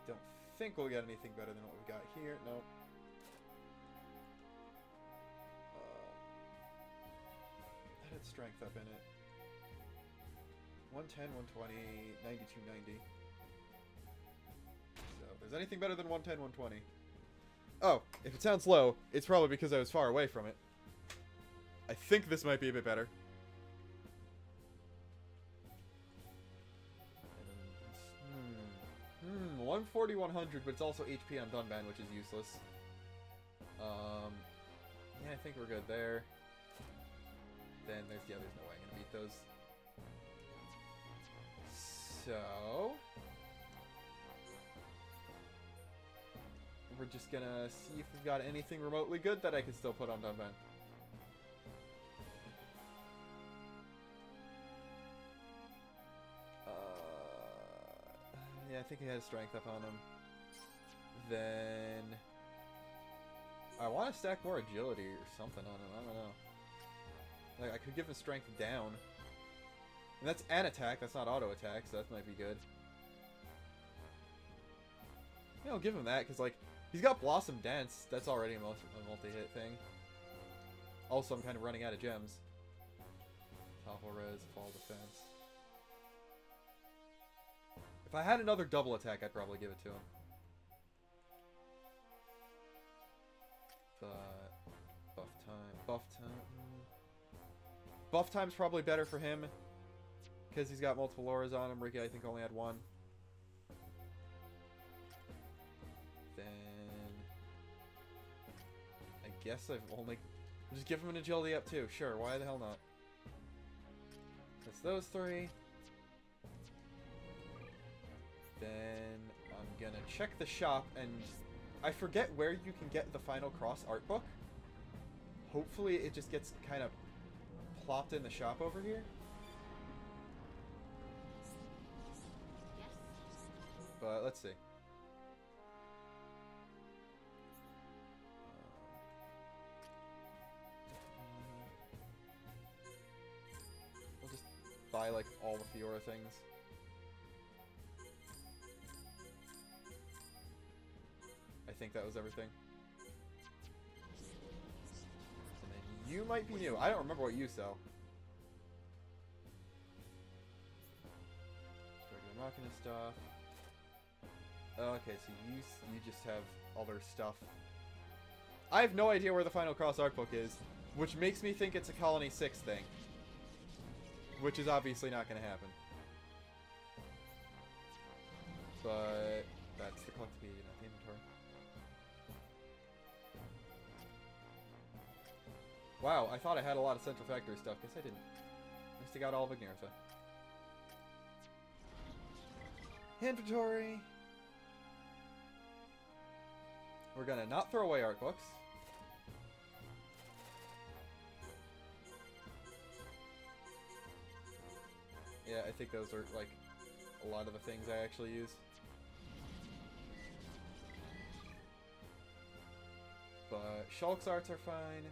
Don't think we'll get anything better than what we've got here. Nope. That had strength up in it. 110, 120, 92, 90. So if there's anything better than 110, 120. Oh, if it sounds low, it's probably because I was far away from it. I think this might be a bit better. 140, 100, but it's also HP on Dunban, which is useless. Yeah, I think we're good there. Then there's, yeah, there's no way I'm gonna beat those. So we're just gonna see if we've got anything remotely good that I can still put on Dunban. Yeah, I think he has strength up on him. Then I want to stack more agility or something on him. I don't know. Like I could give him strength down. And that's an attack, that's not auto attack, so that might be good. Yeah, I'll give him that, because, like, he's got Blossom Dance. That's already a multi-hit thing. Also, I'm kind of running out of gems. Topple Res, Fall Defense. If I had another double attack, I'd probably give it to him. But buff time. Buff time's probably better for him. Because he's got multiple auras on him. Ricky, I think, only had one. Then I guess I've only... Just give him an agility up too. Sure, why the hell not? That's those three. Then I'm gonna check the shop, and I forget where you can get the Final Cross art book. Hopefully it just gets kind of plopped in the shop over here. But let's see. buy, like, all the Fiora things. I think that was everything. And then you might be new. I don't remember what you sell. Regular Mechonis stuff. Okay, so you just have other stuff. I have no idea where the final cross art book is, which makes me think it's a Colony 6 thing. Which is obviously not going to happen. But that's the collectibility, not the inventory. Wow, I thought I had a lot of Central Factory stuff. Guess I didn't. I must have got all of Igniritha. Inventory. We're gonna not throw away art books. Yeah, I think those are, like, a lot of the things I actually use. But Shulk's arts are fine.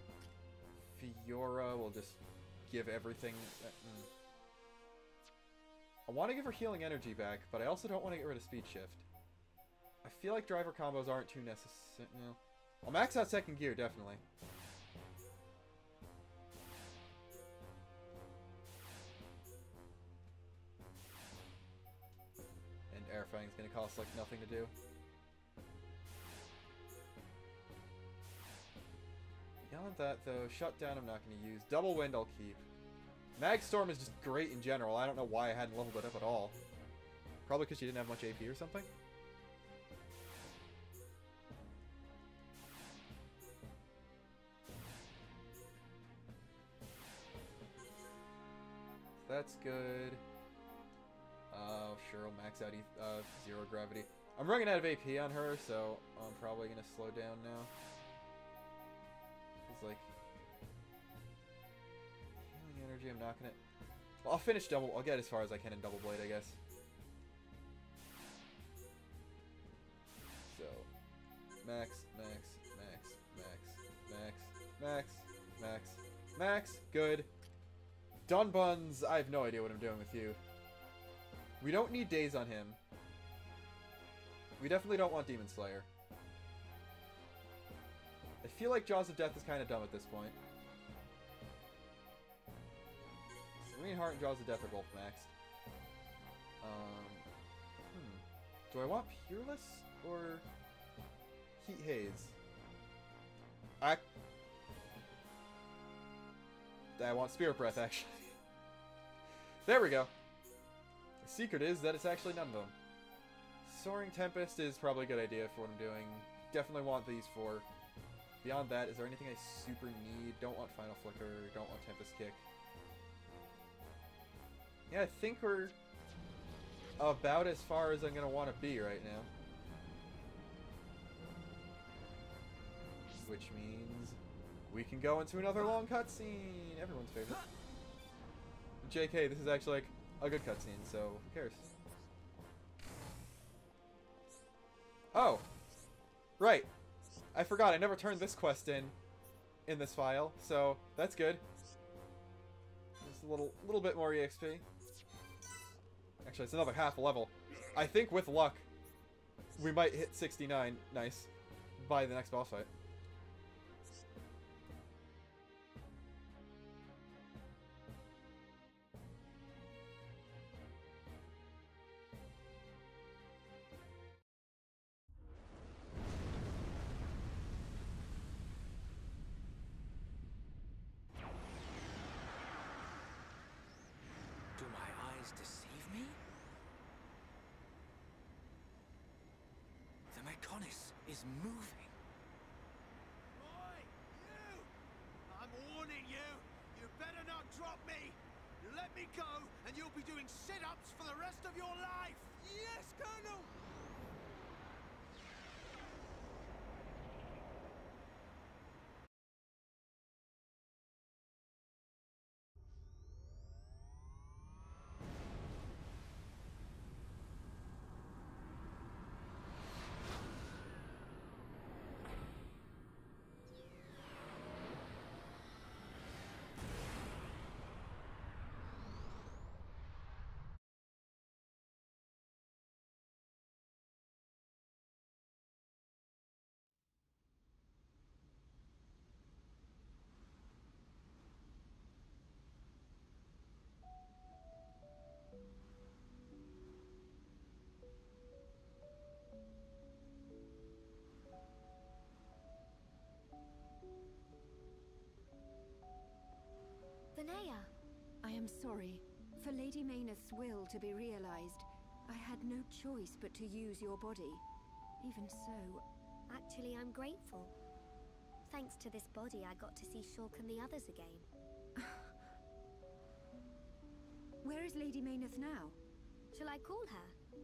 Fiora will just give everything. I want to give her healing energy back, but I also don't want to get rid of speed shift. I feel like driver combos aren't too necessary. No. I'll max out second gear, definitely. And airfang's gonna cost like nothing to do. Beyond that, though, shutdown I'm not gonna use. Double wind I'll keep. Magstorm is just great in general. I don't know why I hadn't leveled it up at all. Probably because she didn't have much AP or something. That's good. Sure, I'll max out zero gravity. I'm running out of AP on her, so I'm probably gonna slow down now. It's like healing energy. I'm not gonna. Well, I'll finish double. I'll get as far as I can in double blade, I guess. So max, max, max, max, max, max, max, max. Good. Dun Buns, I have no idea what I'm doing with you. We don't need days on him. We definitely don't want Demon Slayer. I feel like Jaws of Death is kind of dumb at this point. Serene Heart and Jaws of Death are both maxed. Do I want Peerless or Heat Haze? I want Spirit Breath, actually. There we go. The secret is that it's actually none of them. Soaring Tempest is probably a good idea for what I'm doing. Definitely want these four. Beyond that, is there anything I super need? Don't want Final Flicker. Don't want Tempest Kick. Yeah, I think we're about as far as I'm going to want to be right now. Which means we can go into another long cutscene. Everyone's favorite. JK, this is actually like a good cutscene, so who cares? Oh, right. I forgot. I never turned this quest in this file, so that's good. Just a little bit more EXP. Actually, it's another half a level. I think with luck, we might hit 69. Nice. By the next boss fight. Do my eyes deceive me? The Mechonis is moving. Oi, you! I'm warning you! You better not drop me! You let me go, and you'll be doing sit-ups for the rest of your life! Yes, Colonel! sorry. For Lady Mayneth's will to be realized, I had no choice but to use your body. Even so... Actually, I'm grateful. Thanks to this body, I got to see Shulk and the others again. Where is Lady Mayneth now? Shall I call her?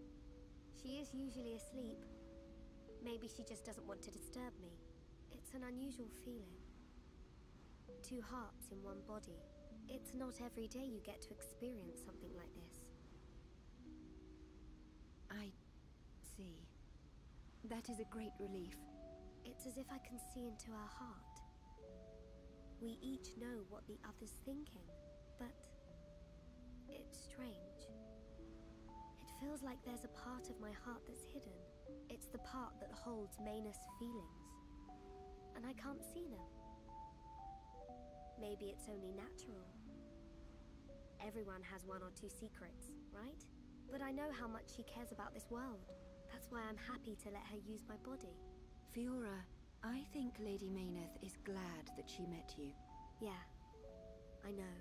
She is usually asleep. Maybe she just doesn't want to disturb me. It's an unusual feeling. 2 hearts in one body. It's not every day you get to experience something like this. I see. That is a great relief. It's as if I can see into her heart. We each know what the other's thinking, but it's strange. It feels like there's a part of my heart that's hidden. It's the part that holds Mayneth's feelings. And I can't see them. Maybe it's only natural. Everyone has 1 or 2 secrets, right? But I know how much she cares about this world. That's why I'm happy to let her use my body. Fiora, I think Lady Mayneth is glad that she met you. Yeah, I know.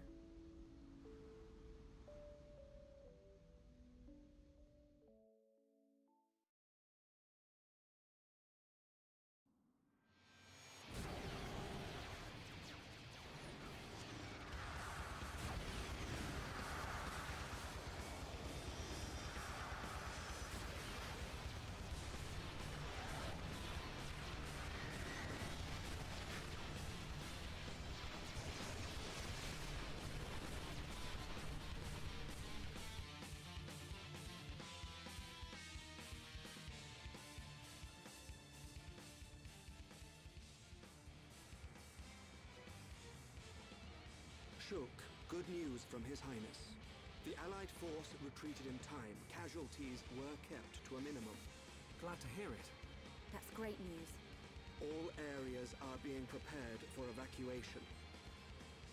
Shulk, good news from His Highness. The Allied force retreated in time. Casualties were kept to a minimum. Glad to hear it. That's great news. All areas are being prepared for evacuation.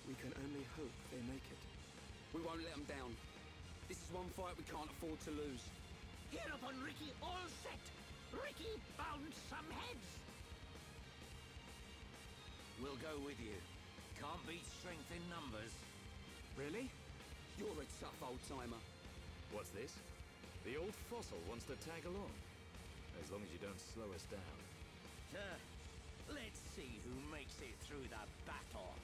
We can only hope they make it. We won't let them down. This is one fight we can't afford to lose. Here upon Ricky, all set! Ricky, bounce some heads! We'll go with you. Can't beat strength in numbers. Really? You're a tough old-timer. What's this? The old fossil wants to tag along. As long as you don't slow us down. Let's see who makes it through the battle.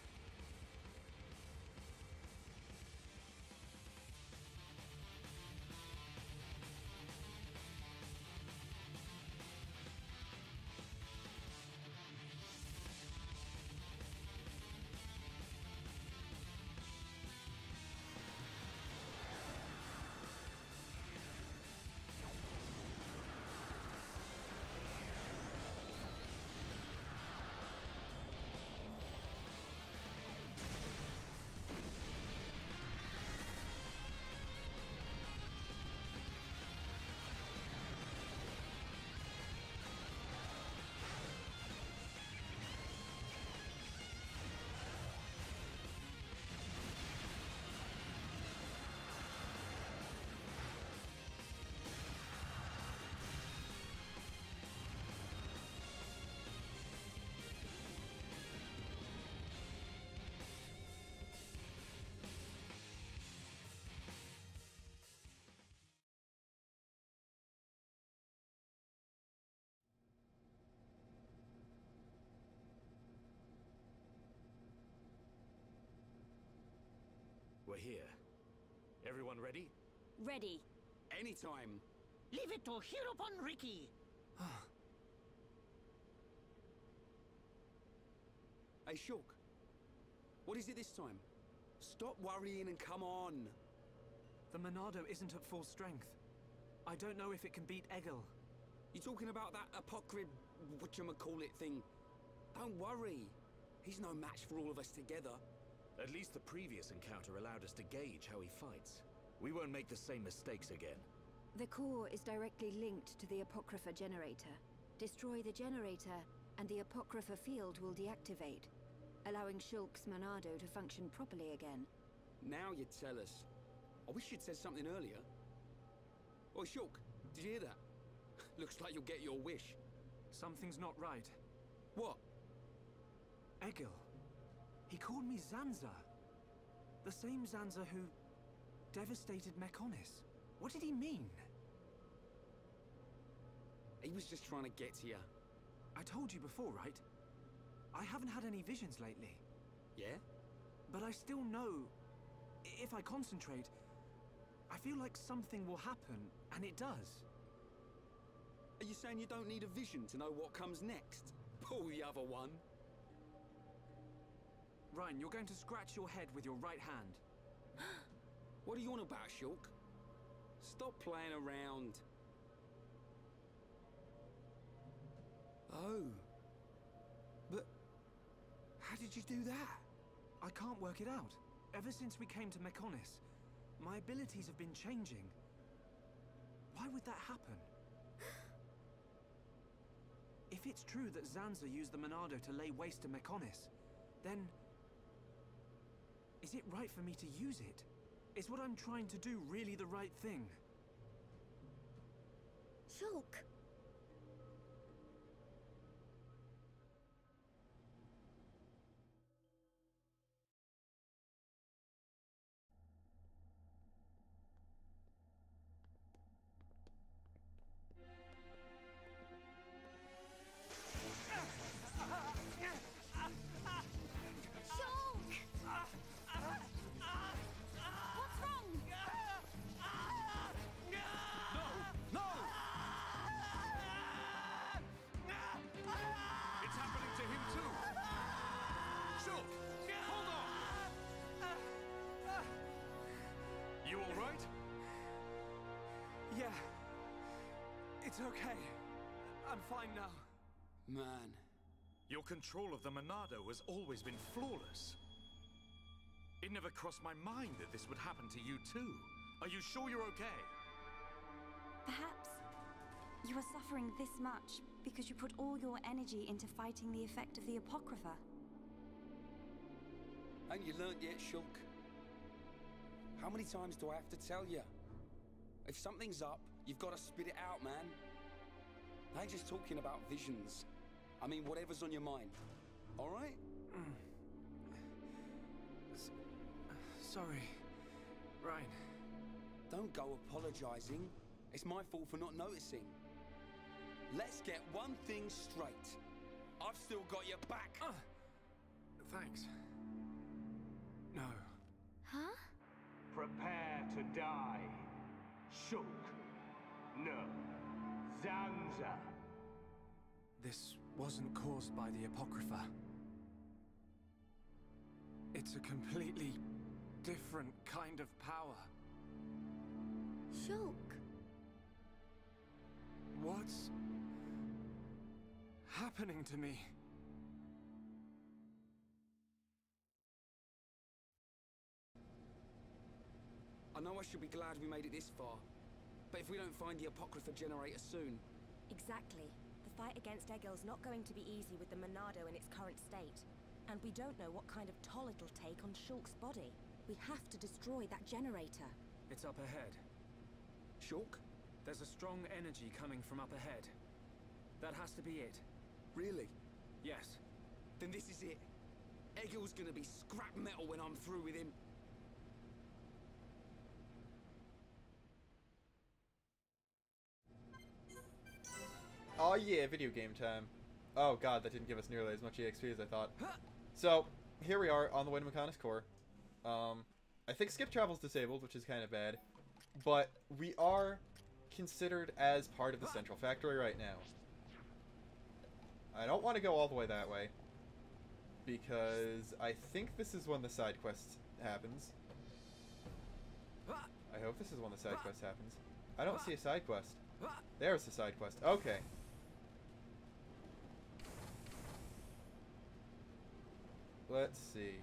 We're here. Everyone ready? Ready. Anytime. Leave it to here upon Ricky. Hey, Shulk. What is it this time? Stop worrying and come on. The Monado isn't at full strength. I don't know if it can beat Egil. You talking about that apocryph whatchamacallit thing? Don't worry. He's no match for all of us together. At least the previous encounter allowed us to gauge how he fights. We won't make the same mistakes again. The core is directly linked to the Apocrypha generator. Destroy the generator, and the Apocrypha field will deactivate, allowing Shulk's Monado to function properly again. Now you tell us. I wish you'd said something earlier. Oi, Shulk, did you hear that? Looks like you'll get your wish. Something's not right. What? Egil. He called me Zanza. The same Zanza who devastated Mechonis. What did he mean? He was just trying to get to you. I told you before, right? I haven't had any visions lately. Yeah? But I still know, if I concentrate, I feel like something will happen, and it does. Are you saying you don't need a vision to know what comes next? Pull the other one. Ryan, you're going to scratch your head with your right hand. What are you on about, Shulk? Stop playing around. Oh. But how did you do that? I can't work it out. Ever since we came to Mechonis, my abilities have been changing. Why would that happen? If it's true that Zanza used the Monado to lay waste to Mechonis, then is it right for me to use it? Is what I'm trying to do really the right thing? Shulk! Yeah. It's okay. I'm fine now. Man. Your control of the Monado has always been flawless. It never crossed my mind that this would happen to you too. Are you sure you're okay? Perhaps you are suffering this much because you put all your energy into fighting the effect of the Apocrypha. Ain't you learnt yet, Shulk? How many times do I have to tell you? If something's up, you've got to spit it out, man. I ain't just talking about visions. I mean, whatever's on your mind. All right? Sorry, Ryan. Don't go apologizing. It's my fault for not noticing. Let's get one thing straight. I've still got your back. Thanks. No. Huh? Prepare to die. Shulk. No. Zanza. This wasn't caused by the Apocrypha. It's a completely different kind of power. Shulk. What's happening to me? I know I should be glad we made it this far, but if we don't find the Apocrypha generator soon... Exactly. The fight against Egil's not going to be easy with the Monado in its current state. And we don't know what kind of toll it'll take on Shulk's body. We have to destroy that generator. It's up ahead. Shulk? There's a strong energy coming from up ahead. That has to be it. Really? Yes. Then this is it. Egil's gonna be scrap metal when I'm through with him. Oh yeah, video game time. Oh god, that didn't give us nearly as much EXP as I thought. So, here we are on the way to Mechonis Core. I think skip travel's disabled, which is kind of bad. But we are considered as part of the central factory right now. I don't want to go all the way that way, because I think this is when the side quest happens. I hope this is when the side quest happens. I don't see a side quest. There's the side quest. Okay. Let's see.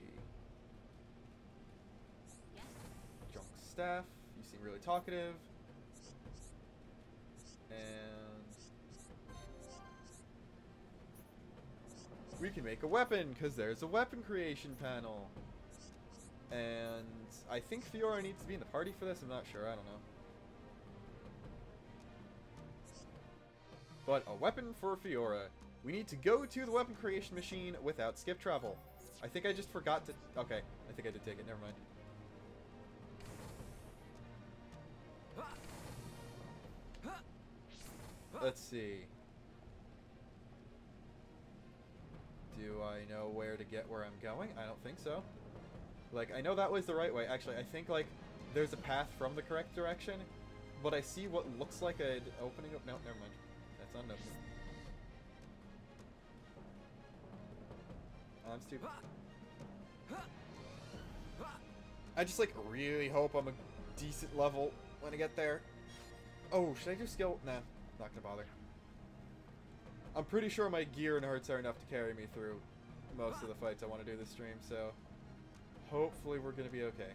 Junk staff. You seem really talkative. And we can make a weapon, because there's a weapon creation panel. And I think Fiora needs to be in the party for this. I'm not sure. I don't know. But a weapon for Fiora. We need to go to the weapon creation machine without skip travel. I think I just forgot to... Okay, I think I did take it. Never mind. let's see. Do I know where to get where I'm going? I don't think so. Like, I know that was the right way. Actually, I think, like, there's a path from the correct direction, but I see what looks like an opening up. No, never mind. That's not an opening. I'm stupid. I just, like, really hope I'm a decent level when I get there. Oh, should I do skill? Nah, not gonna bother. I'm pretty sure my gear and hearts are enough to carry me through most of the fights I want to do this stream, so hopefully we're gonna be okay.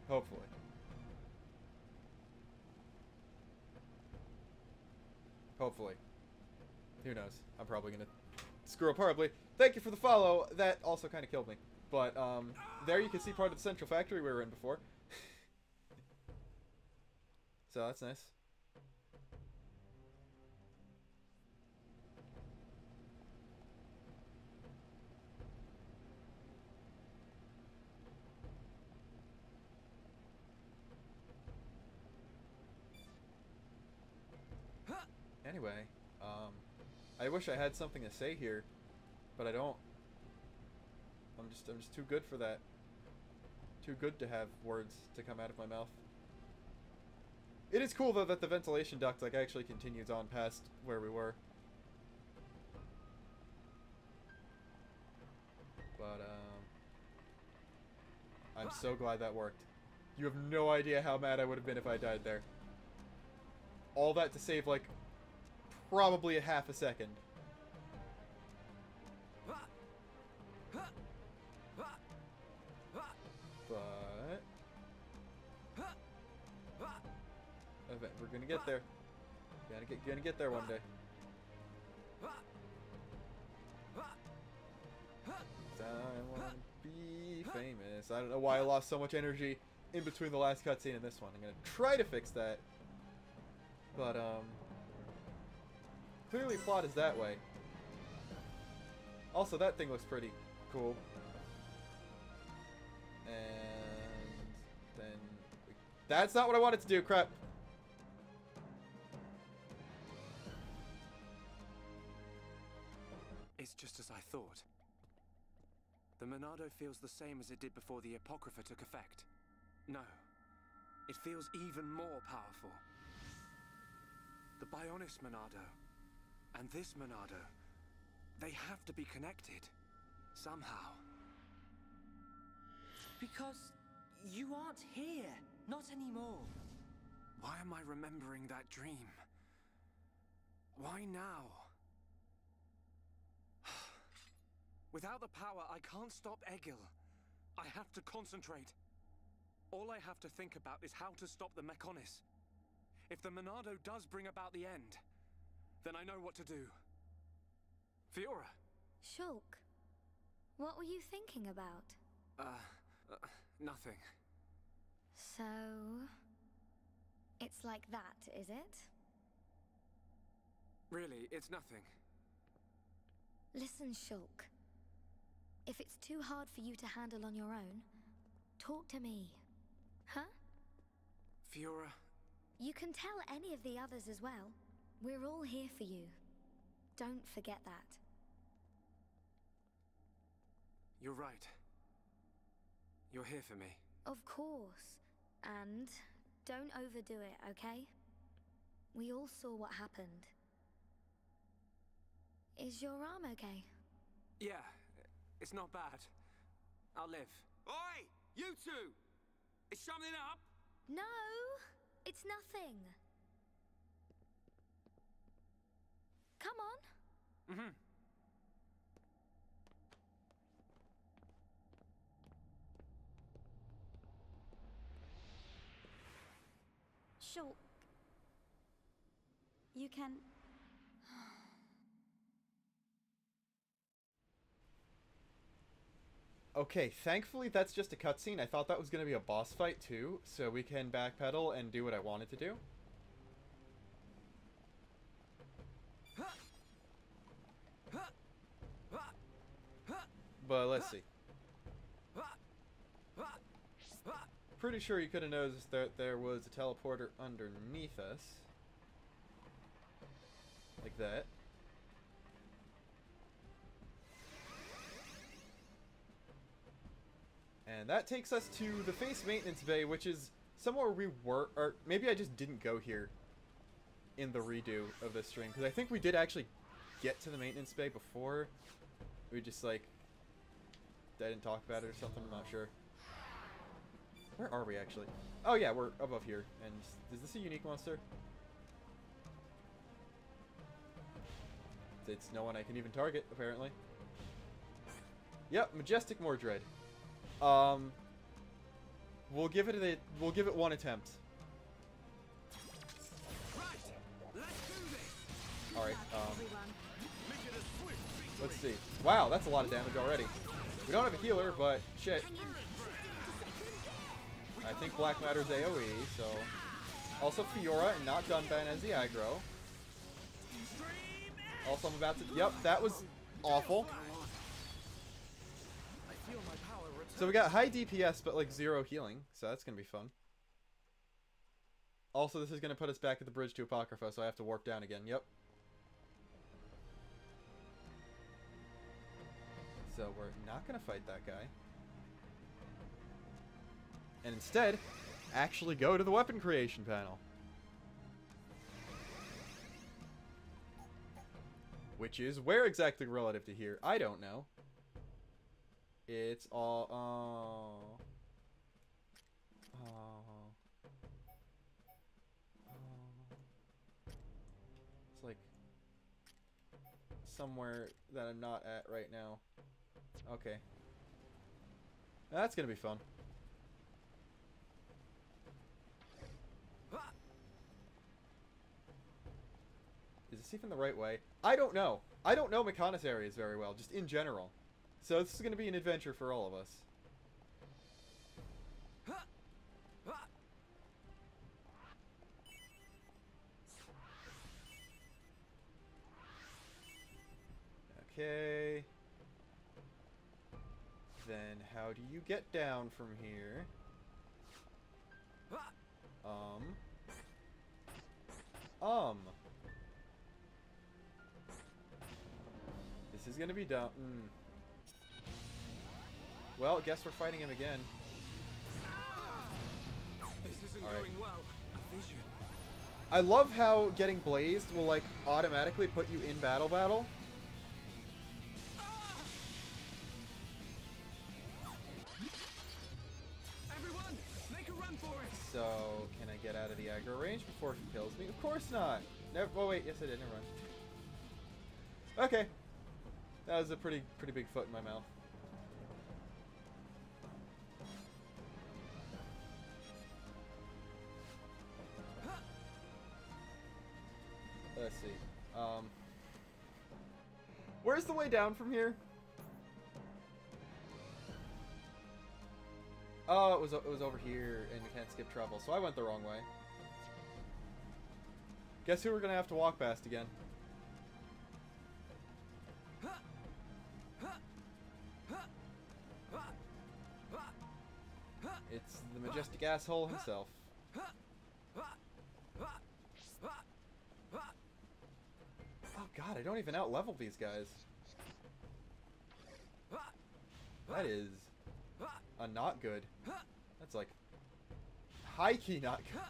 Hopefully. Hopefully. Who knows? I'm probably gonna screw up horribly. Thank you for the follow. That also kind of killed me. But, there you can see part of the central factory we were in before. So that's nice. Anyway, I wish I had something to say here, but I don't. I'm just too good for that. Too good to have words to come out of my mouth. It is cool though that the ventilation duct like actually continues on past where we were. But I'm so glad that worked. You have no idea how mad I would have been if I died there. All that to save like probably a half a second. But we're gonna get there. Gonna get there one day. I wanna be famous. I don't know why I lost so much energy in between the last cutscene and this one. I'm gonna try to fix that. But clearly plot is that way. Also, that thing looks pretty cool. And then that's not what I wanted to do. Crap. It's just as I thought. The Monado feels the same as it did before the Apocrypha took effect. No, it feels even more powerful. The Bionis Monado and this Monado, they have to be connected somehow. Because you aren't here, not anymore. Why am I remembering that dream? Why now? Without the power, I can't stop Egil. I have to concentrate. All I have to think about is how to stop the Mechonis. If the Monado does bring about the end, then I know what to do. Fiora! Shulk, what were you thinking about? Nothing. So... it's like that, is it? Really, it's nothing. Listen, Shulk. If it's too hard for you to handle on your own, talk to me. Huh? Fiora... You can tell any of the others as well. We're all here for you. Don't forget that. You're right. You're here for me. Of course. And don't overdo it, okay? We all saw what happened. Is your arm okay? Yeah, it's not bad. I'll live. Oi! You two! Is something up? No! It's nothing. Come on. Mm-hmm. Shulk. You can... Okay, thankfully that's just a cutscene. I thought that was going to be a boss fight too, so we can backpedal and do what I wanted to do. But let's see. Pretty sure you could have noticed that there was a teleporter underneath us. Like that. And that takes us to the face maintenance bay, which is somewhere we were, or maybe I just didn't go here in the redo of this stream, because I think we did actually get to the maintenance bay before. We just, like, didn't talk about it or something, I'm not sure. Where are we, actually? Oh, yeah, we're above here. And is this a unique monster? It's no one I can even target, apparently. Yep, Majestic Mordred. We'll give it one attempt. Alright, let's see. Wow, that's a lot of damage already. We don't have a healer, but shit. I think Black Matter's AoE, so... Also Fiora and not Dunban as the aggro. Also, I'm about to... Yep, that was awful. So we got high DPS, but like 0 healing, so that's going to be fun. Also, this is going to put us back at the bridge to Apocrypha, so I have to warp down again. Yep. So we're not going to fight that guy. And instead, actually go to the weapon creation panel. Which is where exactly relative to here? I don't know. It's all... It's like... somewhere that I'm not at right now. Okay. That's gonna be fun. Is this even the right way? I don't know. I don't know Mechonis areas very well, just in general. So this is going to be an adventure for all of us. Okay. Then how do you get down from here? This is gonna be dumb. Well, guess we're fighting him again. This isn't going well. A vision. I love how getting blazed will like automatically put you in battle. Everyone, make a run for it. So, can I get out of the aggro range before he kills me? Of course not. Never. Oh wait, yes I did. Never mind. Okay, that was a pretty big foot in my mouth. Let's see. Where's the way down from here? Oh, it was over here, and you can't skip travel, so I went the wrong way. Guess who we're gonna have to walk past again? It's the majestic asshole himself. Oh god, I don't even out-level these guys. That is... not good. That's like... high-key not good.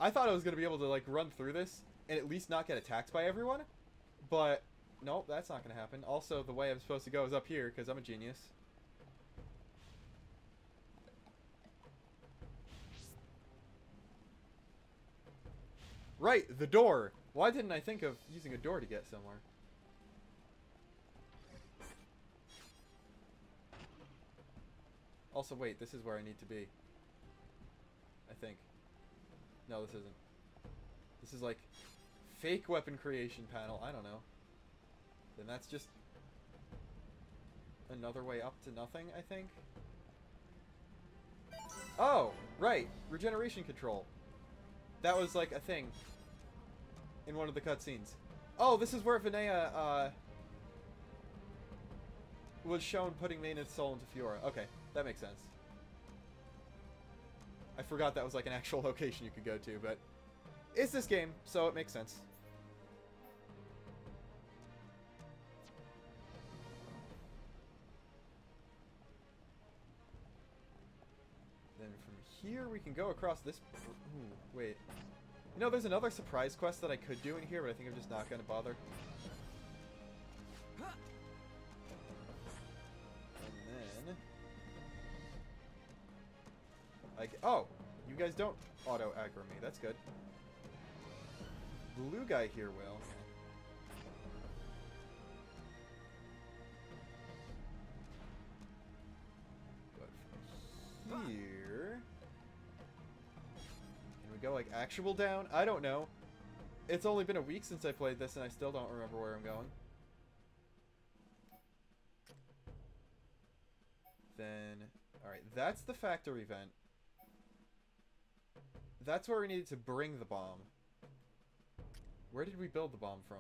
I thought I was going to be able to like run through this and at least not get attacked by everyone. But, nope, that's not going to happen. Also, the way I'm supposed to go is up here because I'm a genius. Right, the door! Why didn't I think of using a door to get somewhere? Also, wait, this is where I need to be. I think. No, this isn't. This is like fake weapon creation panel. I don't know. Then that's just another way up to nothing, I think. Oh, right. Regeneration control. That was like a thing in one of the cutscenes. Oh, this is where Vinaya was shown putting Maynard's soul into Fiora. Okay, that makes sense. I forgot that was like an actual location you could go to, but it's this game, so it makes sense. here we can go across this... Ooh, wait. You know, there's another surprise quest that I could do in here, but I think I'm just not going to bother. And then... oh! You guys don't auto-aggro me. That's good. Blue guy here will. But from here... Can we go, like, actual down? I don't know. It's only been a week since I played this, and I still don't remember where I'm going. Then... Alright, that's the factory vent. That's where we needed to bring the bomb. Where did we build the bomb from?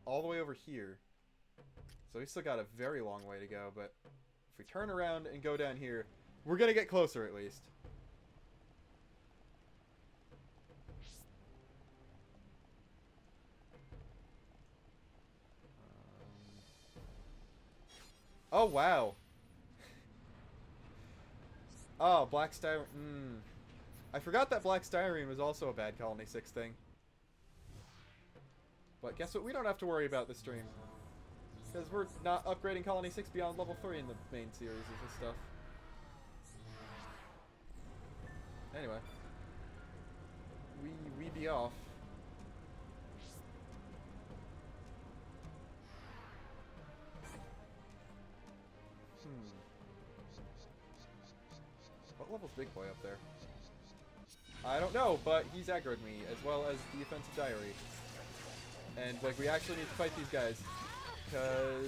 All the way over here. So we still got a very long way to go, but if we turn around and go down here, we're gonna get closer at least. Oh, wow. Oh, black styrene. I forgot that black styrene was also a bad Colony 6 thing. But guess what? We don't have to worry about this stream. Because we're not upgrading Colony 6 beyond level 3 in the main series and stuff. Anyway. We be off. What level's Big Boy up there? I don't know, but he's aggroed me, as well as the offensive diary. And, like, we actually need to fight these guys. Because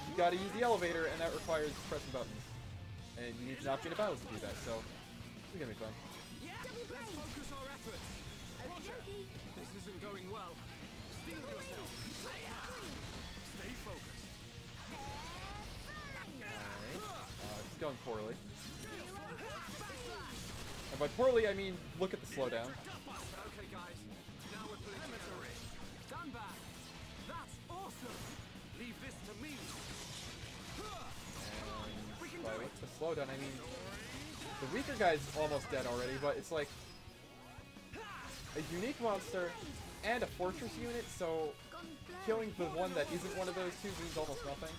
you gotta use the elevator, and that requires pressing buttons. And you need to not be in a battle to do that, so it's gonna be fun. Let's focus our efforts. Roger. This isn't going well. Steel yourself. Stay focused. Alright. It's going poorly. And by poorly, I mean, look at the slowdown. Okay, guys. Now we're putting together. Stand back. That's awesome. Leave this to me. And by what's the slowdown, I mean, the weaker guy's almost dead already, but it's like a unique monster and a fortress unit, so killing the one that isn't one of those two means almost nothing.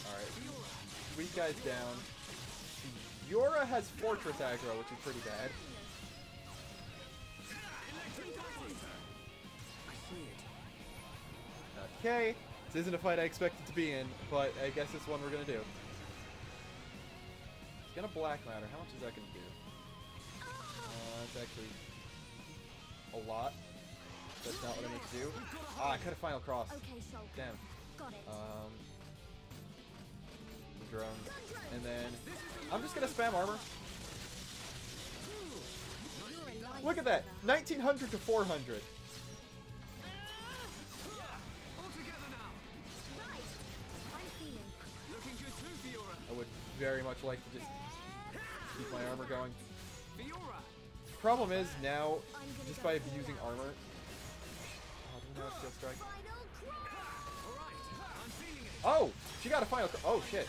Alright, weak guy's down. Yora has fortress aggro, which is pretty bad. Okay, this isn't a fight I expected to be in, but I guess it's one we're gonna do. It's gonna black matter. How much is that gonna do? It's actually a lot. That's not what I meant to do. Ah, I cut a final cross. Damn. The drone. And then I'm just gonna spam armor. Look at that! 1900 to 400. I would very much like to just keep my armor going. Problem is, now, just by using armor... Oh, do we now Steel Strike? Oh! She got a final... Oh, shit.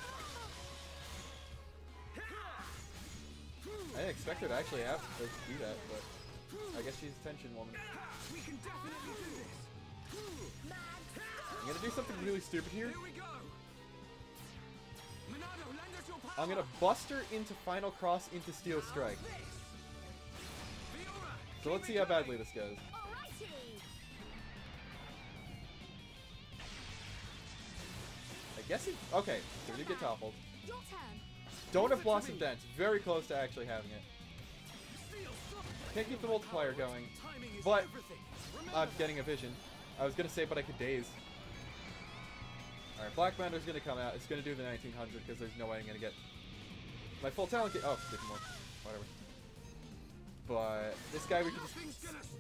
I didn't expect her to actually have to do that, but... I guess she's a tension woman. I'm gonna do something really stupid here. I'm gonna bust her into Final Cross into Steel Strike. So let's see how badly this goes. I guess it... Okay, so we did get toppled. Don't have Blossom Dance. Very close to actually having it. Can't keep the multiplier going, but I'm getting a vision. I was gonna say, but I could daze. Alright, Black Mander's gonna come out. It's gonna do the 1900 because there's no way I'm gonna get my full talent. Oh, different more. Whatever. But this guy we can just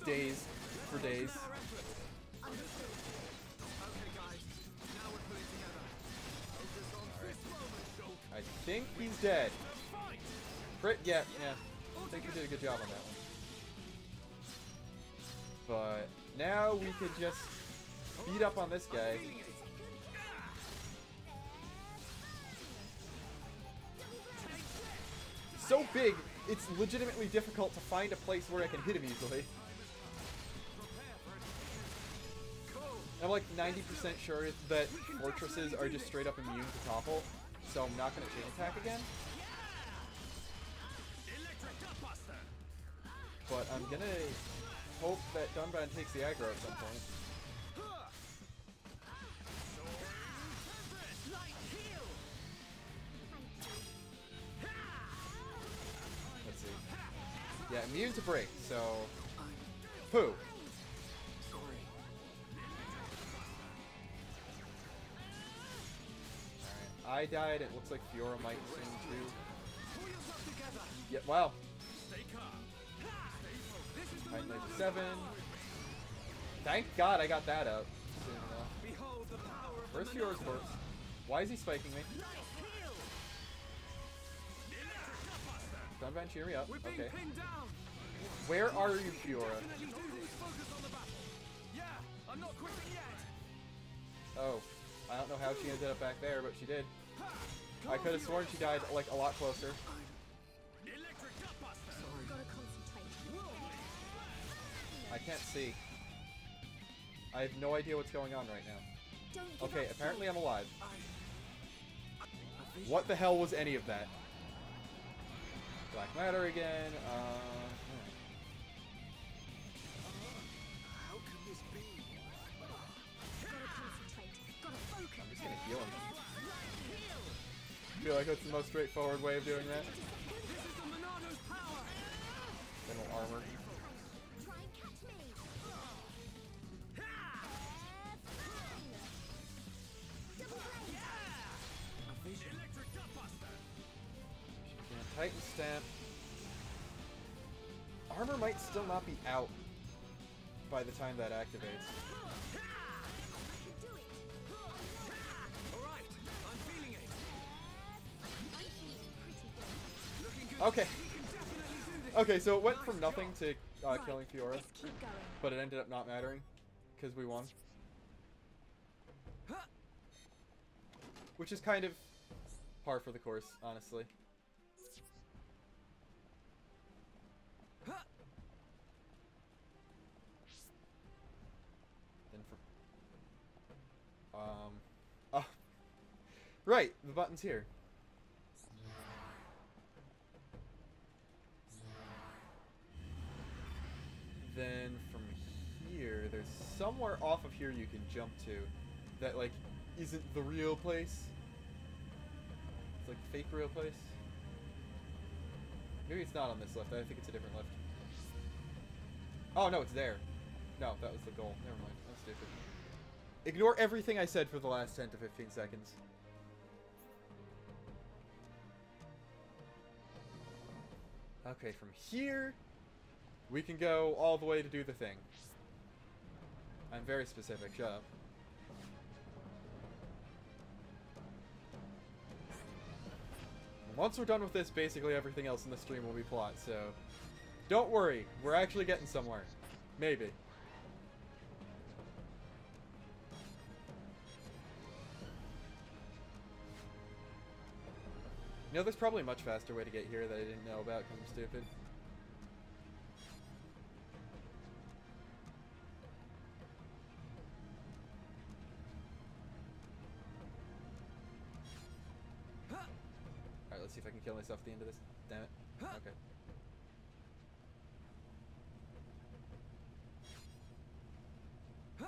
daze for days. I think he's dead. Crit? Yeah. I think we did a good job on that one. But now we could just beat up on this guy. So big, it's legitimately difficult to find a place where I can hit him easily. I'm like 90% sure that fortresses are just straight up immune to topple, so I'm not going to chain attack again. But I'm going to hope that Dunban takes the aggro at some point. Let's see. Yeah, immune to break, so... Pooh! I died. It looks like Fiora might soon too. Yeah, wow. Height 97. Thank God I got that up soon enough. Where's Fiora's corpse? Why is he spiking me? Dunban, cheer me up. Okay. Where are you, Fiora? Oh. I don't know how she ended up back there, but she did. I could have sworn she died, like, a lot closer. I can't see. I have no idea what's going on right now. Okay, apparently I'm alive. What the hell was any of that? Black matter again, I'm just gonna heal him. I feel like that's the most straightforward way of doing that. General armor. Titan stamp. Armor might still not be out by the time that activates. Okay. Okay, so it went from nothing to killing Fiora, but it ended up not mattering because we won. Which is kind of par for the course, honestly. Then for oh, right, the button's here. Then from here, there's somewhere off of here you can jump to that, like, isn't the real place. It's like a fake real place. Maybe it's not on this lift. I think it's a different lift. Oh, no, it's there. No, that was the goal. Never mind. That's stupid. Ignore everything I said for the last 10 to 15 seconds. Okay, from here... we can go all the way to do the thing. I'm very specific, shut up. Once we're done with this, basically everything else in the stream will be plot, so... don't worry, we're actually getting somewhere. Maybe. You know, there's probably a much faster way to get here that I didn't know about because I'm stupid. Let's see if I can kill myself at the end of this. Damn it. Okay. Oh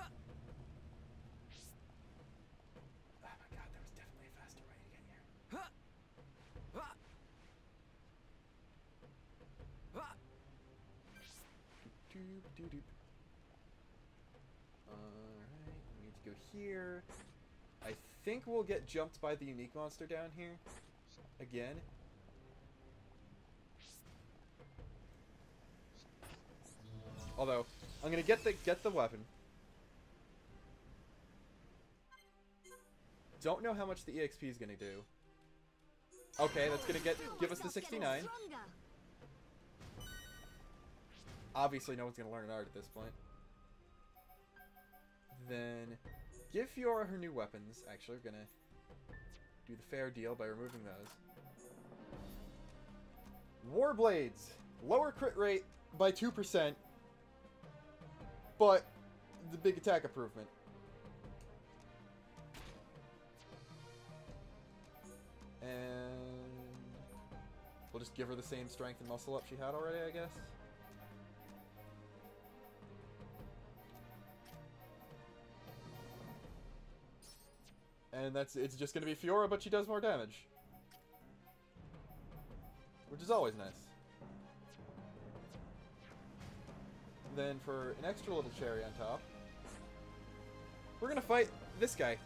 my god, there was definitely a faster way to get here. Alright, we need to go here. I think we'll get jumped by the unique monster down here. Again. Although, I'm gonna get the weapon. Don't know how much the EXP is gonna do. Okay, that's gonna give us the 69. Obviously, no one's gonna learn an art at this point. Then give Fiora her new weapons. Actually, we're gonna do the fair deal by removing those. Warblades. Lower crit rate by 2%, but the big attack improvement. And we'll just give her the same strength and muscle up she had already, I guess. And it's just gonna be Fiora, but she does more damage. Which is always nice. Then for an extra little cherry on top, we're gonna fight this guy.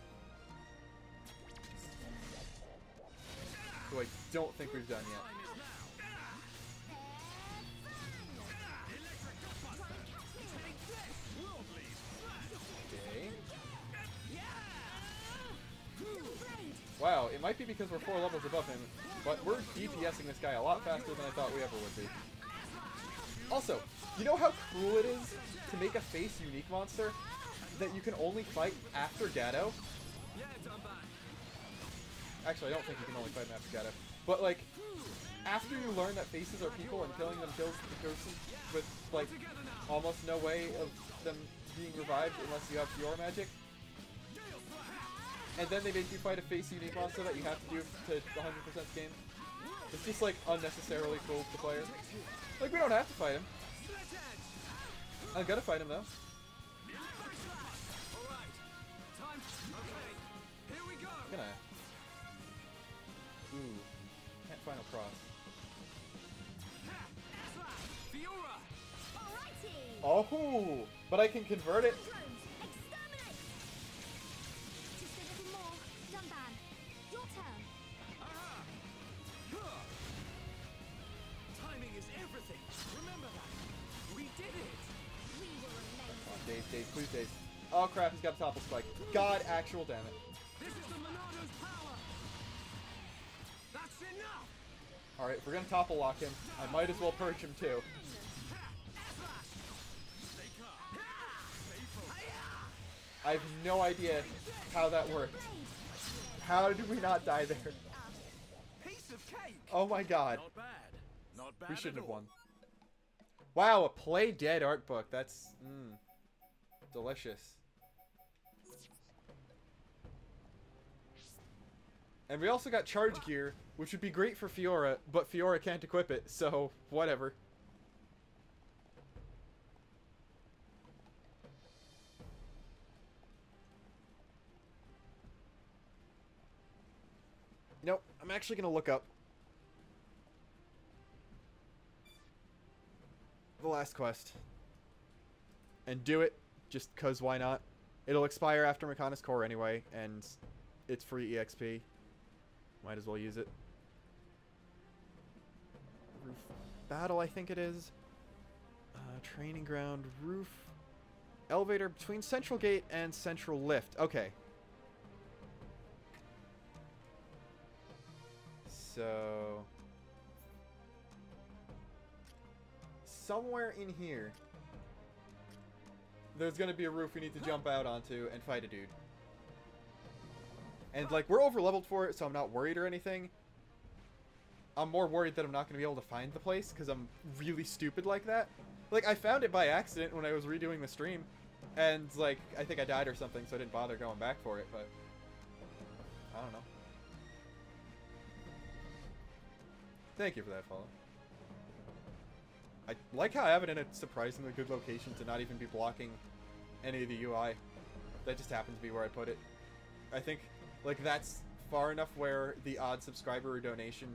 Who I don't think we've done yet. Okay. Wow, it might be because we're 4 levels above him, but we're DPSing this guy a lot faster than I thought we ever would be. Also, you know how cool it is to make a face unique monster that you can only fight after Gato? Actually, I don't think you can only fight him after Gato. But, like, after you learn that faces are people and killing them kills the person with, like, almost no way of them being revived unless you have Fiora magic. And then they make you fight a face unique monster that you have to do to 100% game. It's just, like, unnecessarily cool to players. Like, we don't have to fight him. I'm gonna fight him, though. Gonna. Ooh. Can't final cross. Oh! But I can convert it. Days, please days. Oh crap, he's got a topple spike. God, actual damn it. This is the Monado's power. That's enough. Alright, if we're gonna topple lock him, I might as well purge him too. I have no idea how that worked. How did we not die there? Piece of cake. Oh my god. Not bad. Not bad. We shouldn't have won. Wow, a play dead art book. That's delicious. And we also got charge gear, which would be great for Fiora, but Fiora can't equip it, so whatever. Nope, I'm actually gonna look up the last quest and do it just cause why not. It'll expire after Mechonis Core anyway, and it's free EXP. Might as well use it. Roof battle, I think it is. Training ground, roof, elevator between Central Gate and Central Lift. Okay. So somewhere in here there's gonna be a roof we need to jump out onto and fight a dude. And like, we're over leveled for it, so I'm not worried or anything. I'm more worried that I'm not gonna be able to find the place because I'm really stupid like that. Like, I found it by accident when I was redoing the stream, and like, I think I died or something, so I didn't bother going back for it, but I don't know. Thank you for that follow. I like how I have it in a surprisingly good location to not even be blocking any of the UI. That just happens to be where I put it. I think, like, that's far enough where the odd subscriber or donation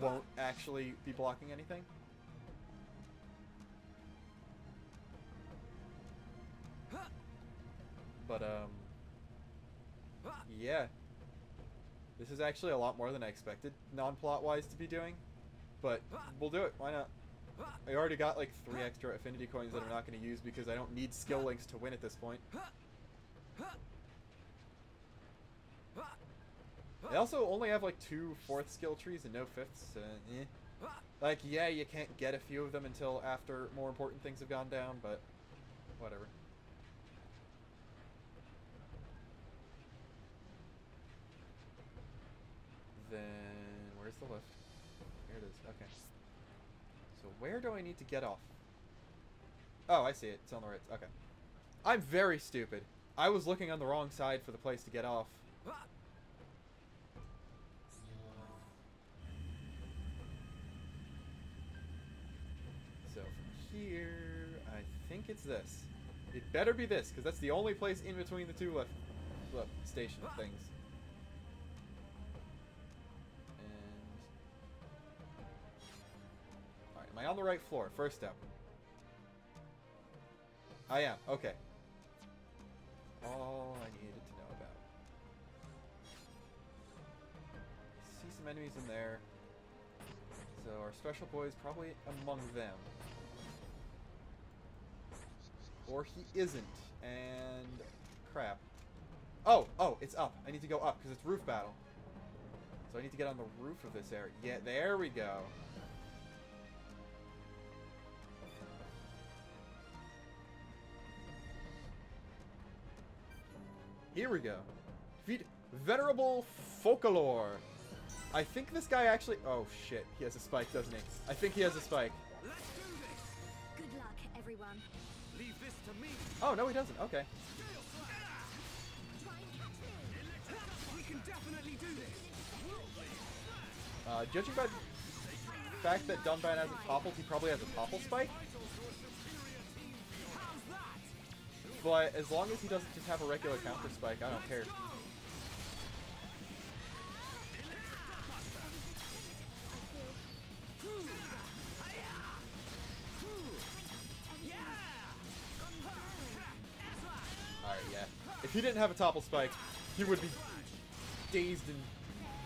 won't actually be blocking anything. But, yeah. This is actually a lot more than I expected, non-plot-wise, to be doing. But we'll do it. Why not? I already got like 3 extra affinity coins that I'm not going to use because I don't need skill links to win at this point. I also only have like 2 4th skill trees and no 5ths. Like, yeah, you can't get a few of them until after more important things have gone down, but whatever. the lift? Here it is. Okay. So where do I need to get off? Oh, I see it. It's on the right. Okay. I'm very stupid. I was looking on the wrong side for the place to get off. So from here, I think it's this. It better be this, because that's the only place in between the two lift station things. Alright, am I on the right floor? First step. I am. Okay. All I needed to know about. See some enemies in there. So our special boy is probably among them. Or he isn't. And crap. Oh, it's up. I need to go up because it's roof battle. So I need to get on the roof of this area. Yeah, there we go. Here we go. Defeat Venerable Folklore. I think this guy actually... Oh, shit. He has a spike, doesn't he? I think he has a spike. Let's do this. Good luck, everyone. Leave this to me. Oh, no, he doesn't. Okay. We can definitely do this. Judging by the fact that Dunban hasn't toppled, he probably has a topple spike. But as long as he doesn't just have a regular counter spike, I don't care. Alright, yeah. If he didn't have a topple spike, he would be dazed and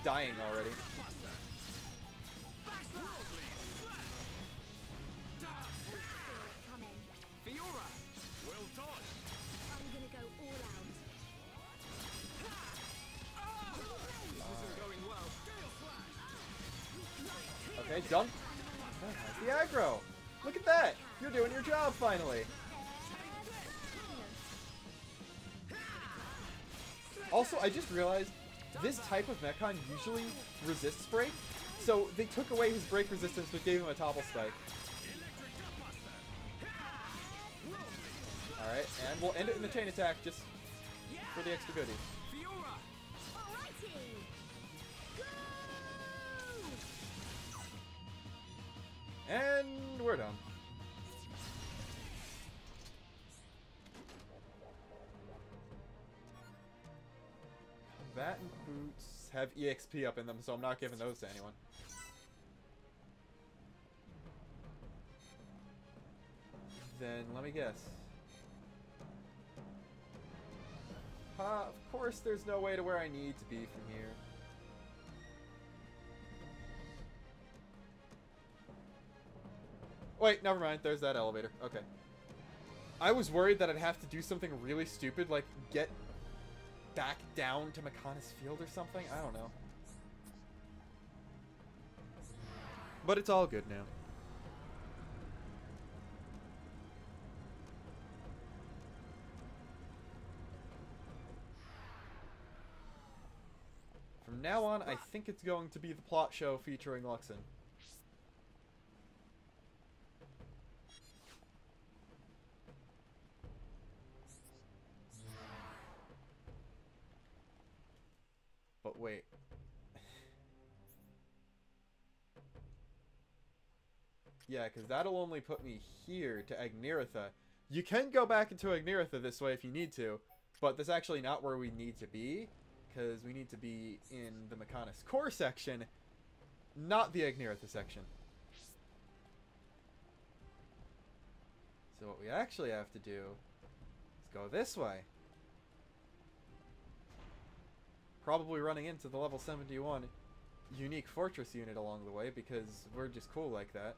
dying already. Okay, done. Oh, nice. The aggro. Look at that. You're doing your job finally. Also, I just realized this type of Mechon usually resists break, so they took away his break resistance but gave him a topple spike. Alright, and we'll end it in the chain attack just for the extra goodies. And we're done. That and boots have EXP up in them, so I'm not giving those to anyone. Then let me guess. Of course there's no way to where I need to be from here. Wait, never mind. There's that elevator. Okay. I was worried that I'd have to do something really stupid, like get back down to Mechonis Field or something. I don't know. But it's all good now. From now on, I think it's going to be the plot show featuring Luxin. But wait. Yeah, because that'll only put me here to Agniratha. You can go back into Agniratha this way if you need to, but that's actually not where we need to be, because we need to be in the Mechonis core section, not the Agniratha section. So what we actually have to do is go this way. Probably running into the level 71 unique fortress unit along the way, because we're just cool like that.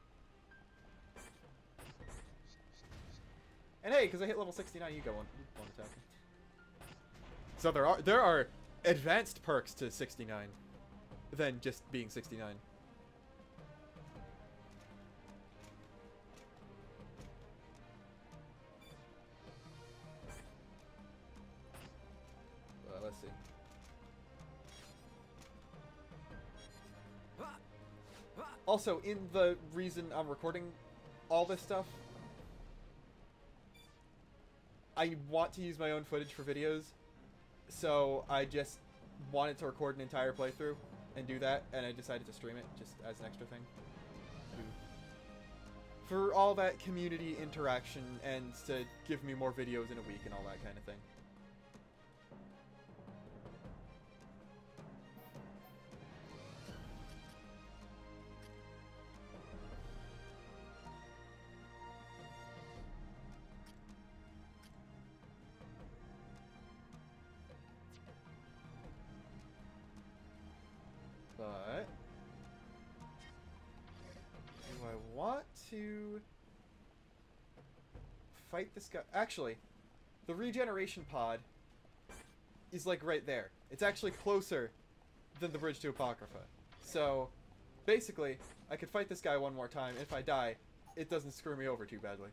And hey, because I hit level 69, you go one attack. So there are advanced perks to 69 than just being 69. Let's see. Also, in the reason I'm recording all this stuff, I want to use my own footage for videos, so I just wanted to record an entire playthrough and do that, and I decided to stream it just as an extra thing. For all that community interaction and to give me more videos in a week and all that kind of thing. But do I want to fight this guy? Actually, the regeneration pod is like right there. It's actually closer than the bridge to Apocrypha. So basically, I could fight this guy one more time. If I die, it doesn't screw me over too badly.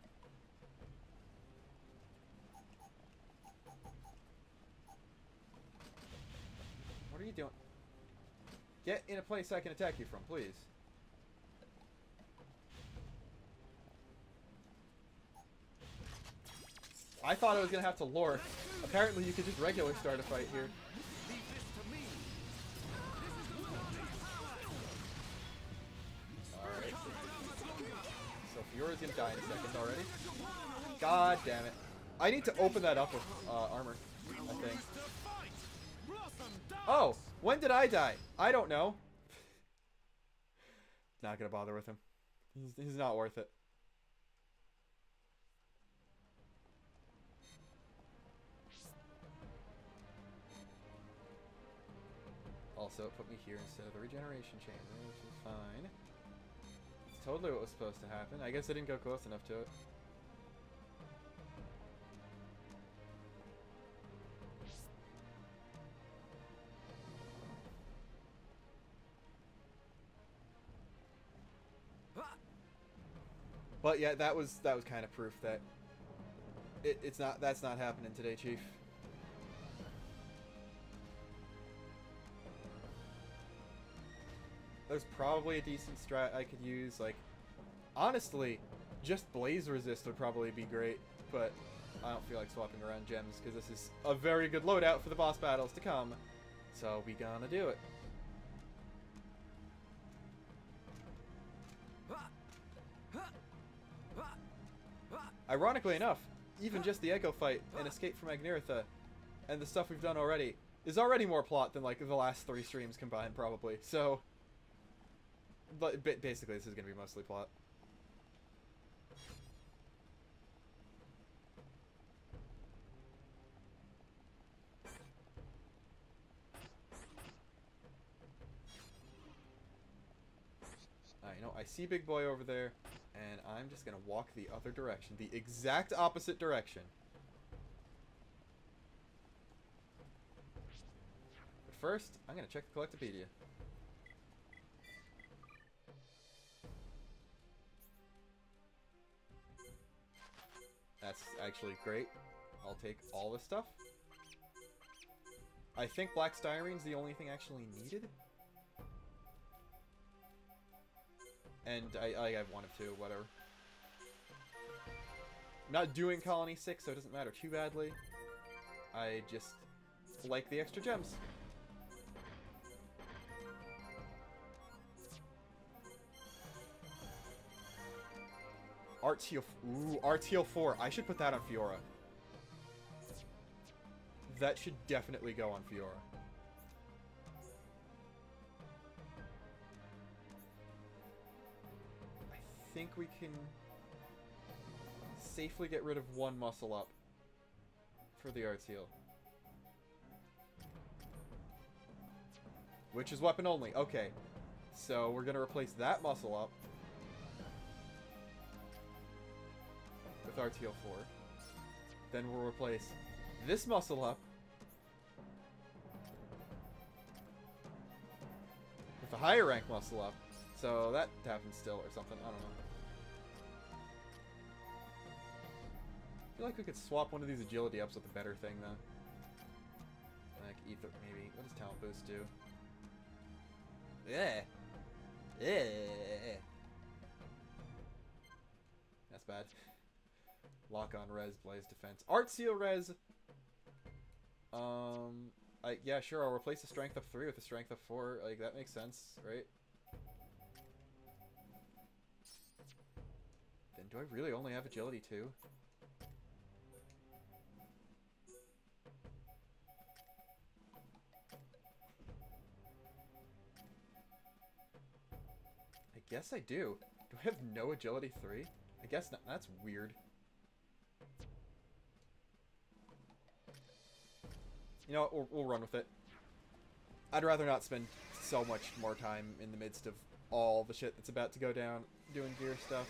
What are you doing? Get in a place I can attack you from, please. I thought I was going to have to lure. Apparently you could just regular start a fight here. Alright. So Fiora's going to die in a second already. God damn it. I need to open that up with armor, I think. Oh! When did I die? I don't know. Not gonna bother with him. He's not worth it. Also, it put me here instead of the regeneration chamber, which is fine. It's totally what was supposed to happen. I guess I didn't go close enough to it. But yeah, that was kind of proof that that's not happening today, Chief. There's probably a decent strat I could use. Like, honestly, just Blaze Resist would probably be great, but I don't feel like swapping around gems because this is a very good loadout for the boss battles to come. So we gonna do it. Ironically enough, even just the Echo fight and Escape from Agniratha and the stuff we've done already is already more plot than like the last 3 streams combined probably. So, but basically this is going to be mostly plot. You know, I see Big Boy over there. And I'm just going to walk the other direction. The exact opposite direction. But first, I'm going to check the Collectopedia. That's actually great. I'll take all this stuff. I think Black Styrene's the only thing actually needed. And I have one of 2, whatever. Not doing Colony 6, so it doesn't matter too badly. I just like the extra gems. RTO, ooh, RTO 4. I should put that on Fiora. That should definitely go on Fiora. I think we can safely get rid of 1 muscle up for the Arteal. Which is weapon only. Okay. So we're going to replace that muscle up with Arteal 4. Then we'll replace this muscle up with a higher rank muscle up. So that happens still or something. I don't know. I feel like we could swap one of these agility ups with a better thing, though. Like, ether, maybe. What does talent boost do? Yeah. Yeah. Lock on res, blaze defense. Art seal res. Yeah, sure, I'll replace the strength of 3 with the strength of 4. Like, that makes sense, right? Then do I really only have agility 2? I guess I do. Do I have no agility 3? I guess not. That's weird. You know what? We'll run with it. I'd rather not spend so much more time in the midst of all the shit that's about to go down doing gear stuff.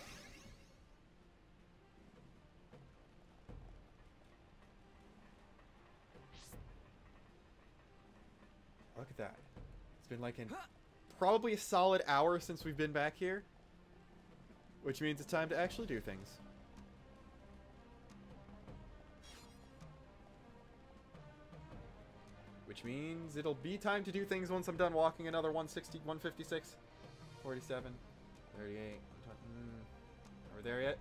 Look at that. It's been like probably a solid hour since we've been back here. Which means it's time to actually do things. Which means it'll be time to do things once I'm done walking another 160, 156, 47, 38. Are we there yet?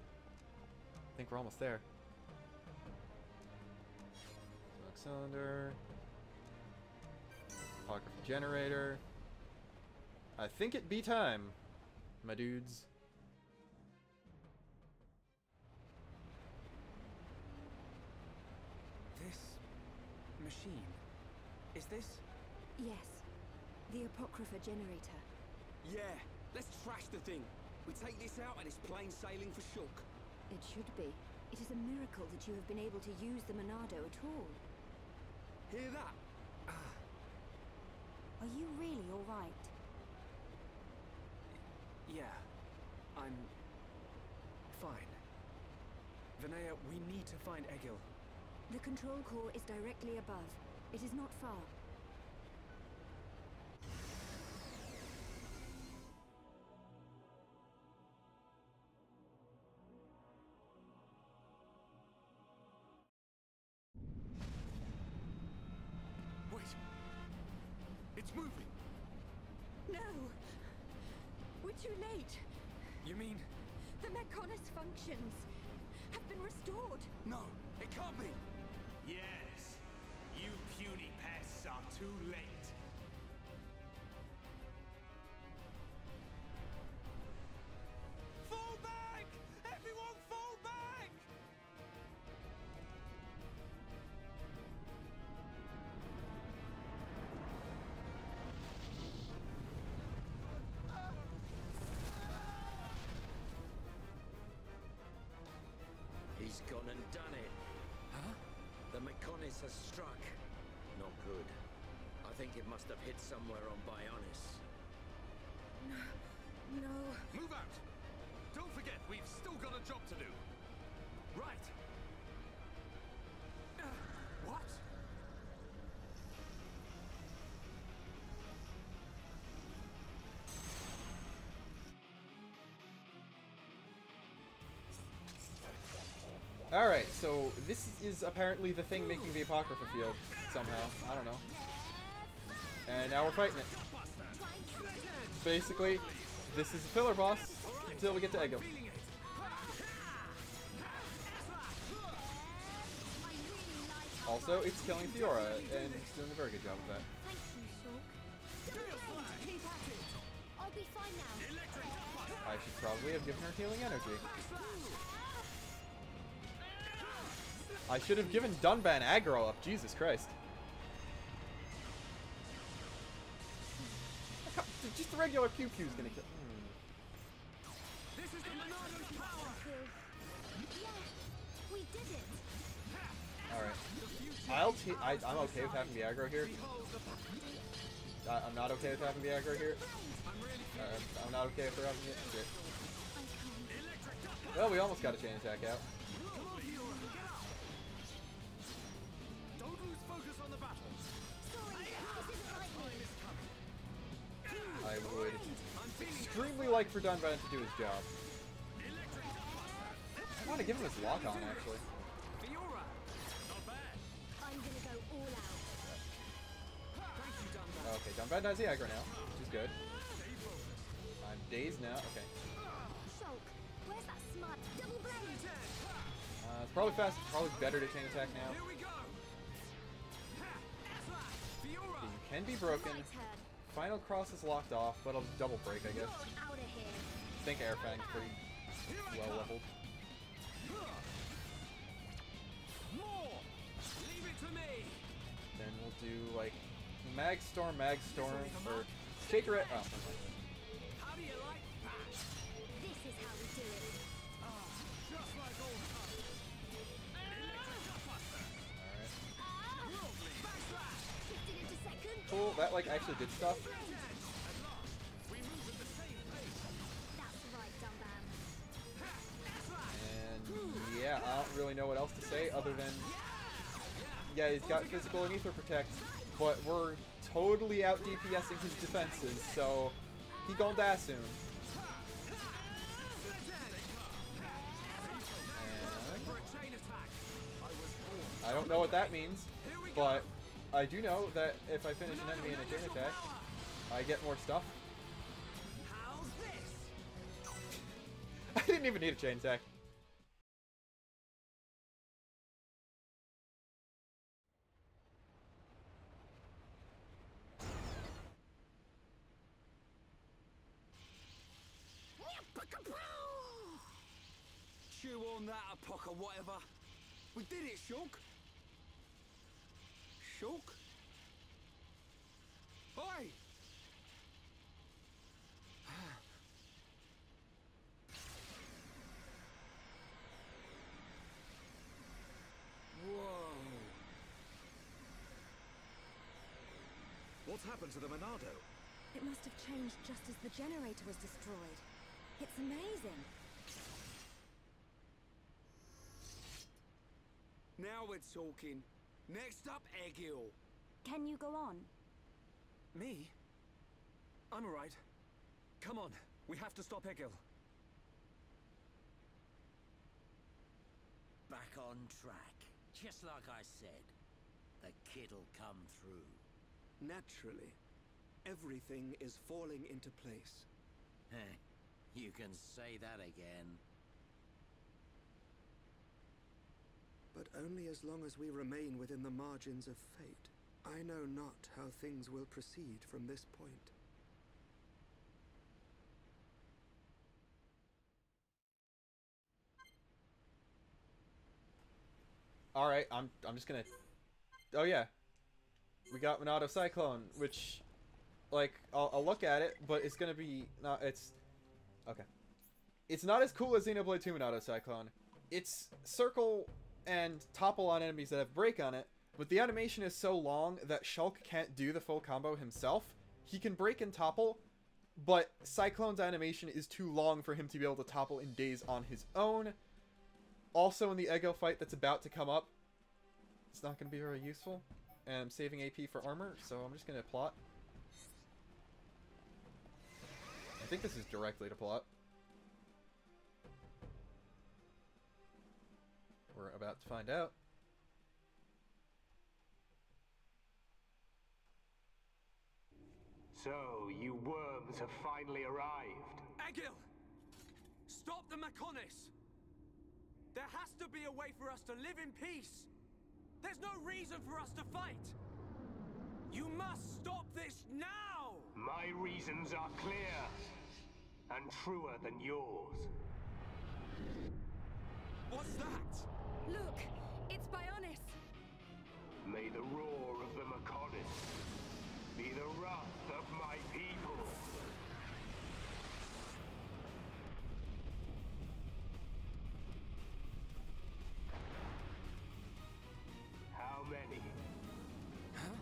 I think we're almost there. Select cylinder. Holography generator. I think it be time, my dudes. This machine. Is this? Yes. The Apocrypha generator. Yeah, let's trash the thing. We take this out and it's plain sailing for Shulk. It should be. It is a miracle that you have been able to use the Monado at all. Hear that? Are you really all right? Yeah, I'm fine. Vinaya, we need to find Egil. The control core is directly above. It is not far. Wait! It's moving! No! We're too late! You mean? The Mechonis functions have been restored! No, it can't be! Yes, you puny pests are too late. Fall back! Everyone fall back! He's gone and done it. Huh? The Mechonis has struck. Not good. I think it must have hit somewhere on Bionis. No. Move out! Don't forget, we've still got a job to do. Right! What? Alright, so this is apparently the thing making the Apocrypha field, somehow. I don't know. And now we're fighting it. Basically, this is a filler boss until we get to Egil. Also, it's killing Fiora, and it's doing a very good job of that. I'll be fine now. I should probably have given her healing energy. I should have given Dunban aggro up, Jesus Christ. Just the regular pew pew's gonna kill. This is the Monado's power! Yeah, we did it. Alright. I'm okay with having the aggro here. I'm not okay with having the aggro here. I'm not okay with her having it. Shit. Well, we almost got a chain attack out. Don't lose focus on the battle. I would extremely like for Dunban to do his job. I want to give him his lock on, actually. Fiora! Not bad. I'm gonna go all out. Thank you, Dunban. Okay, Dunban has the aggro now, which is good. I'm dazed now. Okay. Shulk, where's that smart double blade? It's probably fast. Probably better to chain attack now. Here we go. You can be broken. Final cross is locked off, but I'll double break, I guess. I think Air Fang's pretty well leveled. Leave it to me. Then we'll do like Mag Storm, or Shaker. Oh, How do you like that? This is how we do it. Just like old times. Cool. That like actually did stuff. And yeah, I don't really know what else to say other than yeah, he's got physical and ether protect, but we're totally out DPSing his defenses, so he gonna die soon. And I don't know what that means, but I do know that if I finish an enemy in a chain attack, I get more stuff. I didn't even need a chain attack. Chew on that, Apoca, whatever. We did it, Shulk. Shulk? Oi! Whoa. What's happened to the Monado? It must have changed just as the generator was destroyed. It's amazing. Now we're talking. Next up, Egil. Can you go on? Me? I'm alright. Come on, we have to stop Egil. Back on track. Just like I said. The kid'll come through. Naturally. Everything is falling into place. Heh. You can say that again. But only as long as we remain within the margins of fate. I know not how things will proceed from this point. All right, I'm just gonna. Oh yeah, we got Monado Cyclone, which, like, I'll look at it, but it's gonna be not. It's okay. It's not as cool as Xenoblade 2 Monado Cyclone. It's circle and topple on enemies that have break on it, but the animation is so long that Shulk can't do the full combo himself. He can break and topple, but Cyclone's animation is too long for him to be able to topple in days on his own. Also, in the Egil fight that's about to come up, it's not going to be very useful. And I'm saving AP for armor, so I'm just going to plot. I think this is directly to plot. We're about to find out. So, you worms have finally arrived. Egil! Stop the Mechonis! There has to be a way for us to live in peace! There's no reason for us to fight! You must stop this now! My reasons are clear, and truer than yours. What's that? Look! It's Bionis! May the roar of the Mechonis be the wrath of my people! How many? Huh?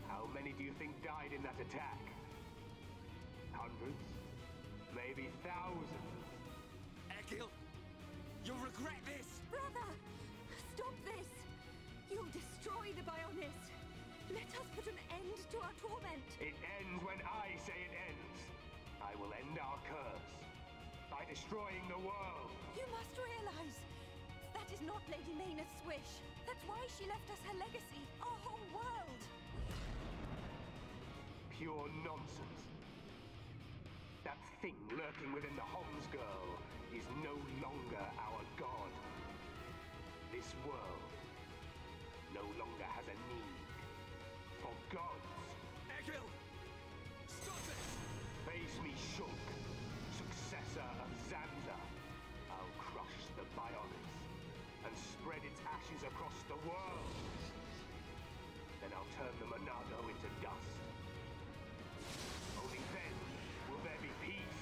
How many do you think died in that attack? Hundreds? Maybe thousands? Egil! You'll regret this! Brother! Stop this! You'll destroy the Bionis! Let us put an end to our torment! It ends when I say it ends. I will end our curse by destroying the world. You must realize that is not Lady Maynard's wish. That's why she left us her legacy, our whole world. Pure nonsense. That thing lurking within the Homs girl is no longer our god. This world no longer has a need for gods. Egil! Stop it! Face me, Shulk, successor of Zanza. I'll crush the Bionis and spread its ashes across the world. Then I'll turn the Monado into dust. Only then will there be peace.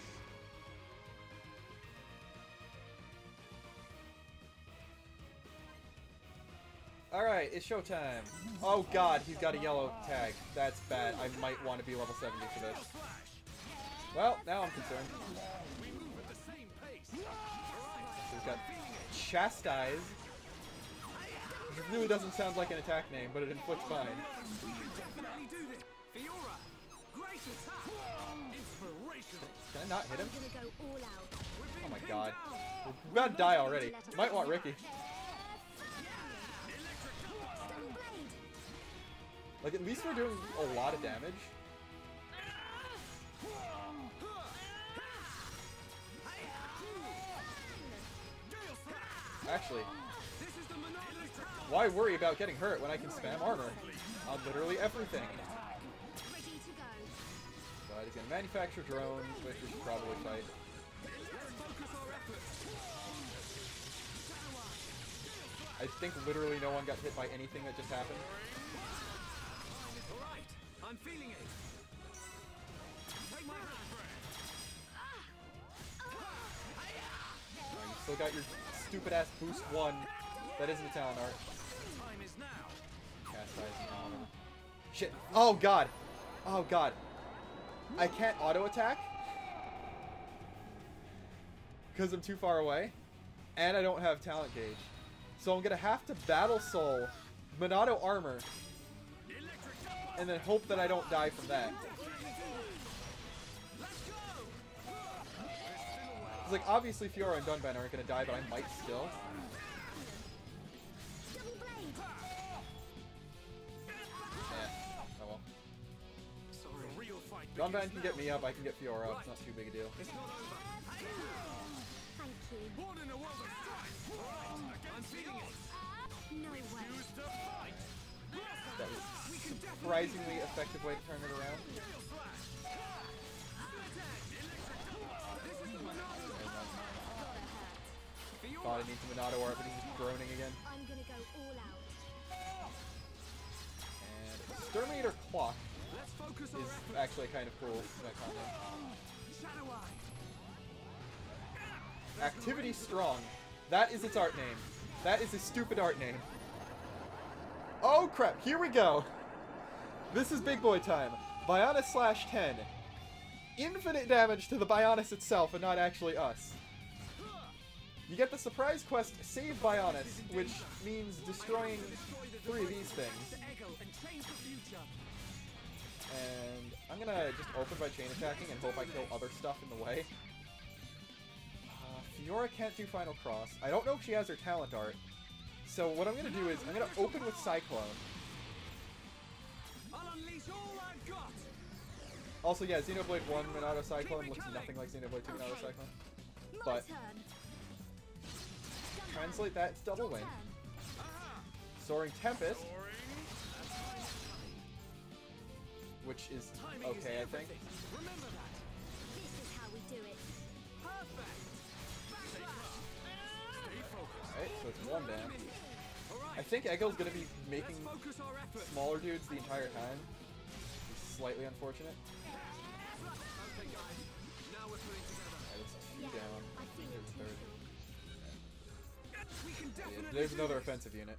Alright, it's showtime. Oh god, he's got a yellow tag. That's bad. I might want to be level 70 for this. Well, now I'm concerned. So he's got Chastise. It really doesn't sound like an attack name, but it inflicts fine. Can I not hit him? Oh my god. We're about to die already. Might want Ricky. Like, at least we're doing a lot of damage. Actually, why worry about getting hurt when I can spam armor on literally everything? But he's gonna manufacture drones, which we should probably fight. I think literally no one got hit by anything that just happened. I'm feeling it. Take my hand. You still got your stupid ass boost 1. That isn't a talent art. Time is now. Chastise now. Shit. Oh god. Oh god. I can't auto attack because I'm too far away, and I don't have talent gauge. So I'm gonna have to battle soul Monado armor and then hope that I don't die from that. It's like, obviously Fiora and Dunban aren't gonna die, but I might still. Oh well. Dunban can get me up, I can get Fiora up. It's not too big a deal. That was a surprisingly effective way to turn it around. Thought I need some Monado art, but he's just droning again. I'm gonna go all out. And Exterminator Clock is actually kind of cool. Activity Strong. That is its art name. That is a stupid art name. Oh crap, here we go. This is big boy time. Bionis /10. Infinite damage to the Bionis itself and not actually us. You get the surprise quest Save Bionis, which means destroying 3 of these things. And I'm gonna just open by chain attacking and hope I kill other stuff in the way. Fiora can't do Final Cross. I don't know if she has her talent art. So what I'm gonna do is, I'm gonna open with Cyclone. Also, yeah, Xenoblade 1 Monado Cyclone looks nothing like Xenoblade 2 Monado Cyclone. But translate that, it's double wing. Soaring Tempest. Which is okay, I think. Alright, so it's 1 down. I think Egil's gonna be making smaller dudes the entire time. It's slightly unfortunate. Alright, that's 2 down. Yeah, there's another offensive unit.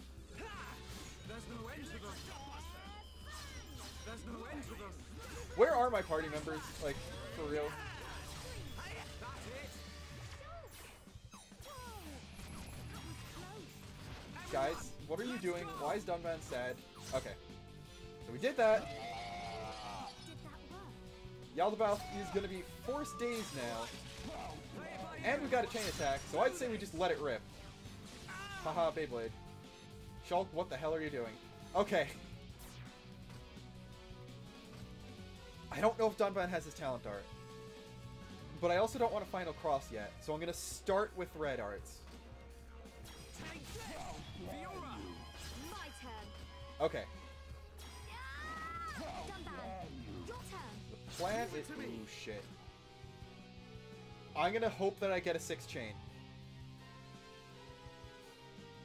Where are my party members? Like, for real? Guys, what are you doing? Why is Dunban sad? Okay. So we did that. Yaldabaoth is going to be Force Dazed now. And we've got a chain attack, so I'd say we just let it rip. Haha, Beyblade. Shulk, what the hell are you doing? Okay. I don't know if Dunban has his talent art. But I also don't want to Final Cross yet, so I'm going to start with red arts. Okay. Your turn. The plan is... Ooh, shit. I'm gonna hope that I get a 6 chain.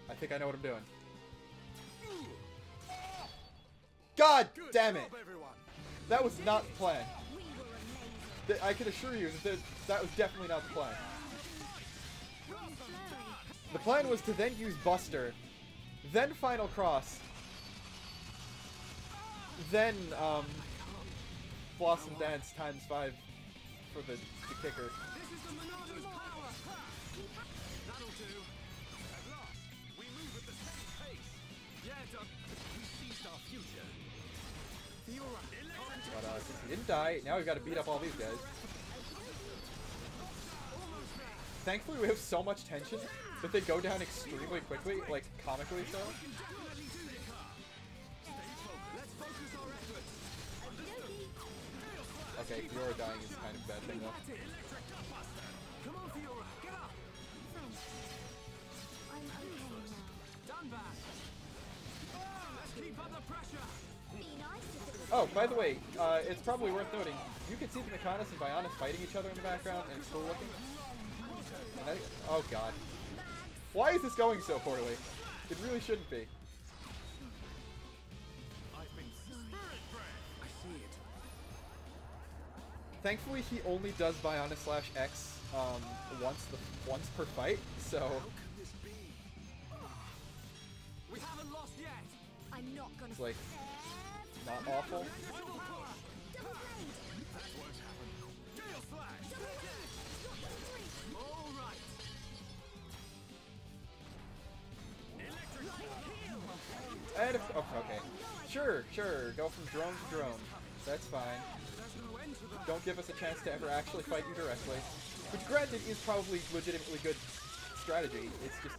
I think I know what I'm doing. God damn it! That was not the plan. I can assure you that that was definitely not the plan. The plan was to then use Buster, then Final Cross, then Blossom Dance times 5 for the kicker. This is the Monado's power! That'll do. At last, we move at the same pace. Yet, we seized our future. But since he didn't die, now we've got to beat up all these guys. Thankfully, we have so much tension that they go down extremely quickly, like comically so. Okay, Fiora dying is kind of a bad thing though. Come on, Fiora, get up! Thanks. I'm okay now. Done back! Let's keep up the pressure! Be nice if it was... Oh, by the way, it's probably worth noting, you can see the Mechonis and Bionis fighting each other in the background, and it's cool looking. And oh god. Why is this going so poorly? It really shouldn't be. Thankfully, he only does Bionis/X once per fight, so... We haven't lost yet! I'm not gonna... It's like, not awful. And if, oh, okay. Sure, go from drone to drone. That's fine. Don't give us a chance to ever actually fight you directly. Which, granted, is probably legitimately good strategy. It's just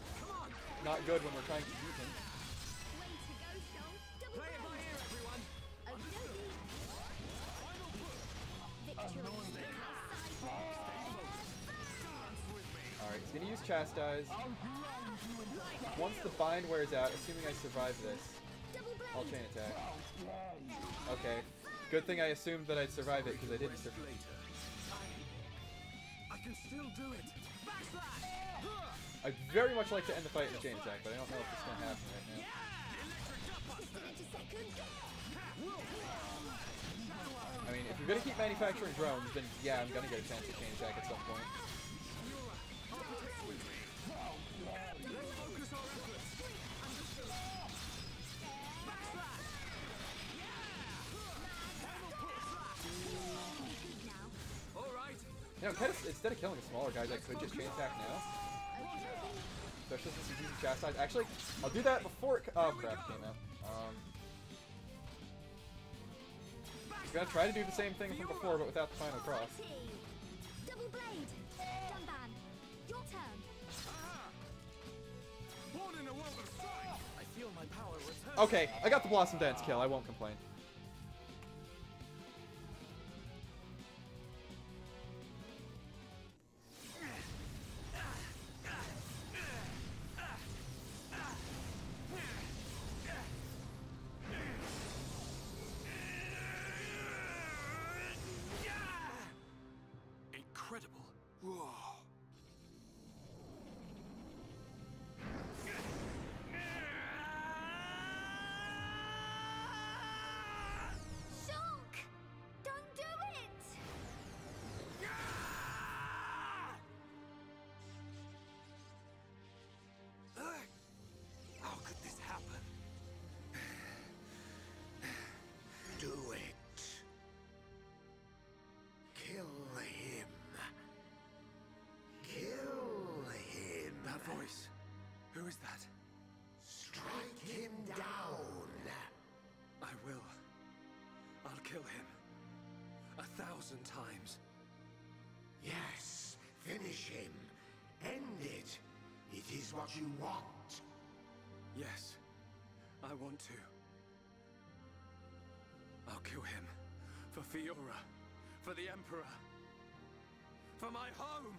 not good when we're trying to beat him. Play it by ear, everyone! Alright, he's gonna use Chastise. Once the bind wears out, assuming I survive this, I'll chain attack. Okay. Good thing I assumed that I'd survive it, because I didn't survive it. I can still do it! Backslash! I'd very much like to end the fight in a chain attack, but I don't know if it's gonna happen right now. I mean, if you're gonna keep manufacturing drones, then yeah, I'm gonna get a chance to chain attack at some point. You know, instead of killing the smaller guys, I could just chain attack now. Especially since he's using Chastise. Actually, I'll do that before it oh crap came out. I'm gonna try to do the same thing from before, but without the Final Cross. Double blade. Dunban. Your turn. Born in a world of strife. I feel my power return. Okay, I got the Blossom Dance kill. I won't complain. Incredible. Whoa. Shulk! Don't do it! How could this happen? Do it. Kill him. Kill him. That voice. Who is that? Strike him down. I will. I'll kill him. 1,000 times. Yes, finish him. End it. It is what you want. Yes, I want to. I'll kill him. For Fiora. For the Emperor. For my home!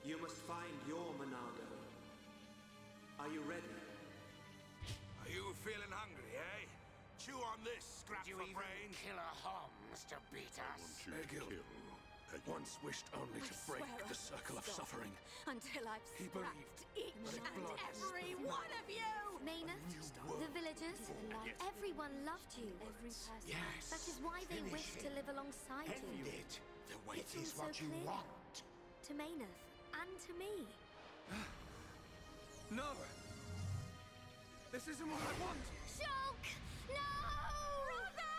You must find your Monado. Are you ready? Are you feeling hungry, eh? Chew on this, scrap for brain. Kill a Homs to beat us. Egil once wished only to break the circle of suffering. Until I've He believed each that and blood every one of you! Maynard, the villagers, everyone loved you. Every person. Yes. That is why they wished to live alongside End you. it. The weight It is seemed what so you clear. want. To Maynard, and to me. No! This isn't what I want! Shulk! No! Brother!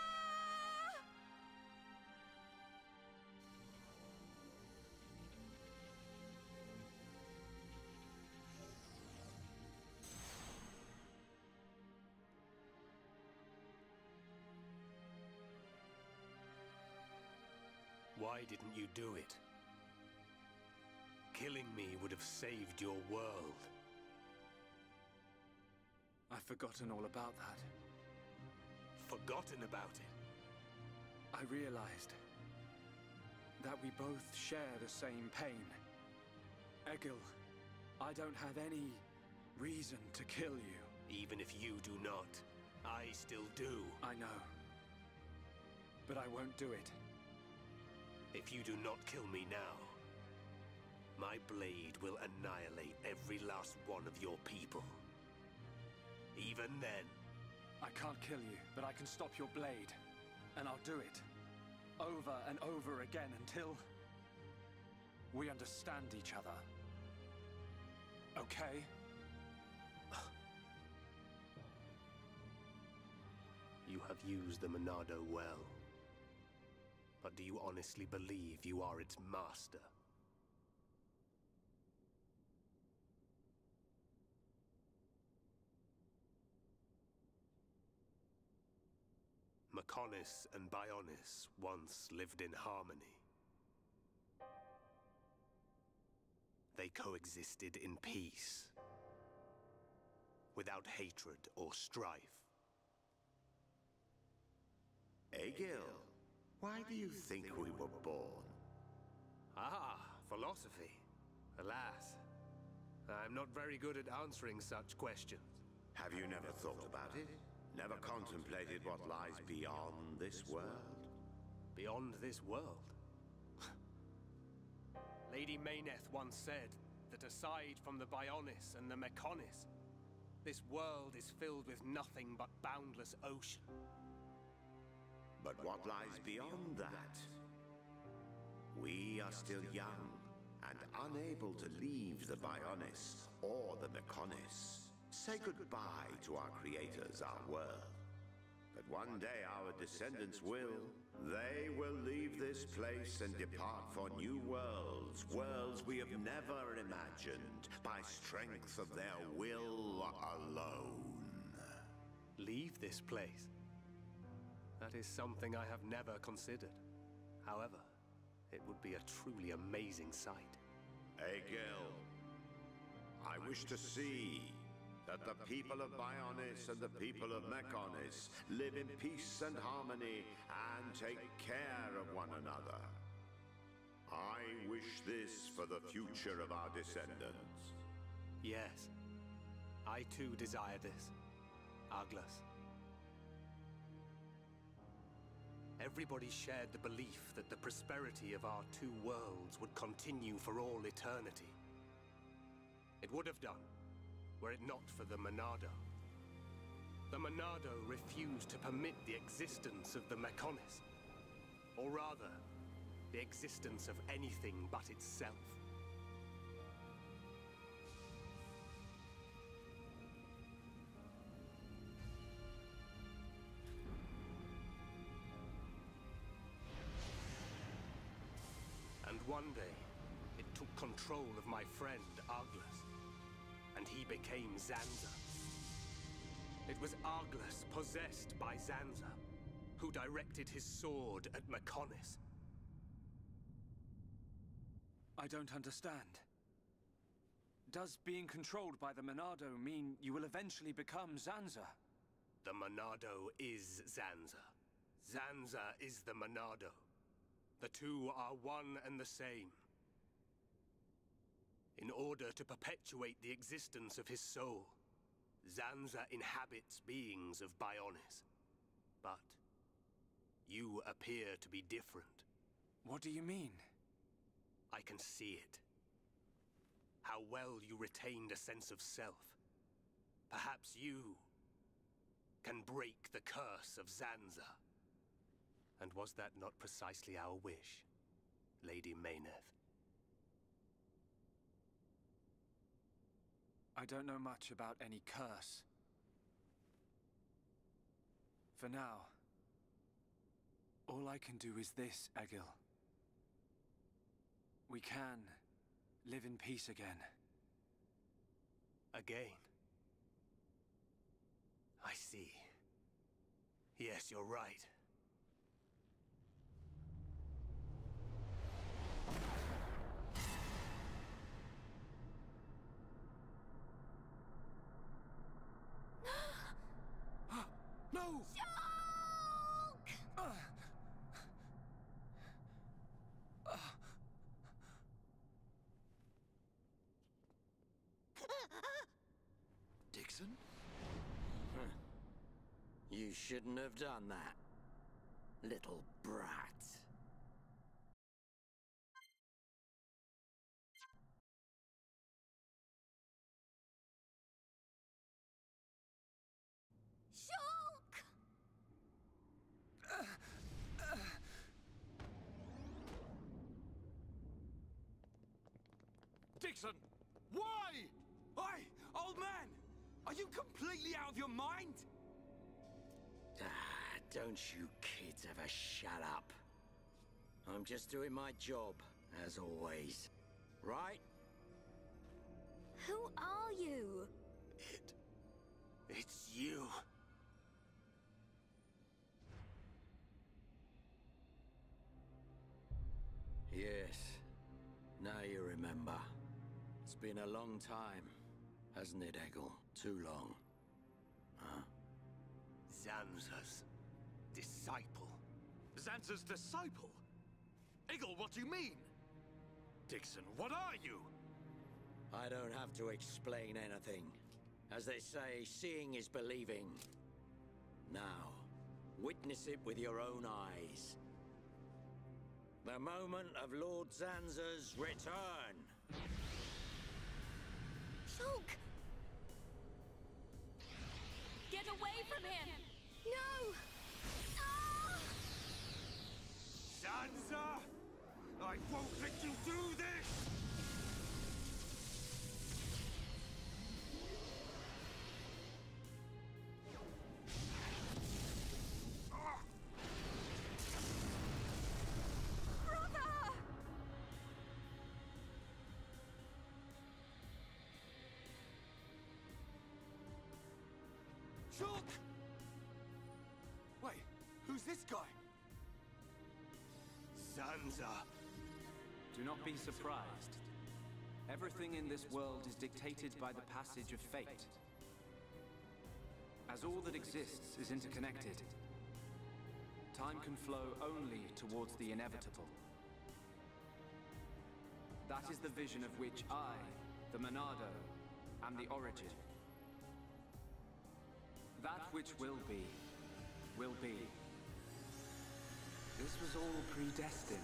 Why didn't you do it? Killing me would have saved your world. I've forgotten all about that. Forgotten about it? I realized that we both share the same pain. Egil, I don't have any reason to kill you. Even if you do not, I still do. I know. But I won't do it. If you do not kill me now, my blade will annihilate every last one of your people. Even then... I can't kill you, but I can stop your blade. And I'll do it. Over and over again until... we understand each other. Okay? You have used the Monado well. But do you honestly believe you are its master? Mechonis and Bionis once lived in harmony. They coexisted in peace, without hatred or strife. Egil, why do you think we were born? Ah, philosophy. Alas, I'm not very good at answering such questions. Have you never thought about it? Never contemplated what lies beyond this world? Beyond this world? Lady Meyneth once said that aside from the Bionis and the Mechonis, this world is filled with nothing but boundless ocean. But what lies beyond that? We are still young and unable to leave the Bionis or the Mechonis. Say goodbye to our creators, our world. But one day our descendants will. They will leave this place and depart for new worlds. Worlds we have never imagined, by strength of their will alone. Leave this place? That is something I have never considered. However, it would be a truly amazing sight. Egil, I wish to see that the people of Bionis and the people of Mechonis live in peace and harmony and take care of one another. I wish this for the future of our descendants. Yes, I too desire this, Aglas. Everybody shared the belief that the prosperity of our two worlds would continue for all eternity. It would have done, were it not for the Monado. The Monado refused to permit the existence of the Mechonis. Or rather, the existence of anything but itself. And one day, it took control of my friend, Aglas. And he became Zanza. It was Aglas possessed by Zanza, who directed his sword at Mechonis. I don't understand. Does being controlled by the Monado mean you will eventually become Zanza? The Monado is Zanza. Zanza is the Monado. The two are one and the same. In order to perpetuate the existence of his soul, Zanza inhabits beings of Bionis. But you appear to be different. What do you mean? I can see it. How well you retained a sense of self. Perhaps you can break the curse of Zanza. And was that not precisely our wish, Lady Mayneth? I don't know much about any curse. For now, all I can do is this, Egil. We can live in peace again. Again? I see. Yes, you're right. No! Dixon? You shouldn't have done that, little brat. Shulk! Dixon! Why? Oi, old man! Are you completely out of your mind? Don't you kids ever shut up. I'm just doing my job, as always. Right? Who are you? It's you. Yes. Now you remember. It's been a long time, hasn't it, Egil? Too long. Huh? Zanza's disciple. Zanza's disciple? Egil, what do you mean? Dixon, what are you? I don't have to explain anything. As they say, seeing is believing. Now, witness it with your own eyes. The moment of Lord Zanza's return. Shulk! Get away from him! No! Ah! Zanza! I won't let you do this! Shulk! Wait, who's this guy? Zanza! Do not be surprised. Everything in this world is dictated by the passage of fate. As all that exists is interconnected, time can flow only towards the inevitable. That is the vision of which I, the Monado, am the origin. That which will be, will be. This was all predestined.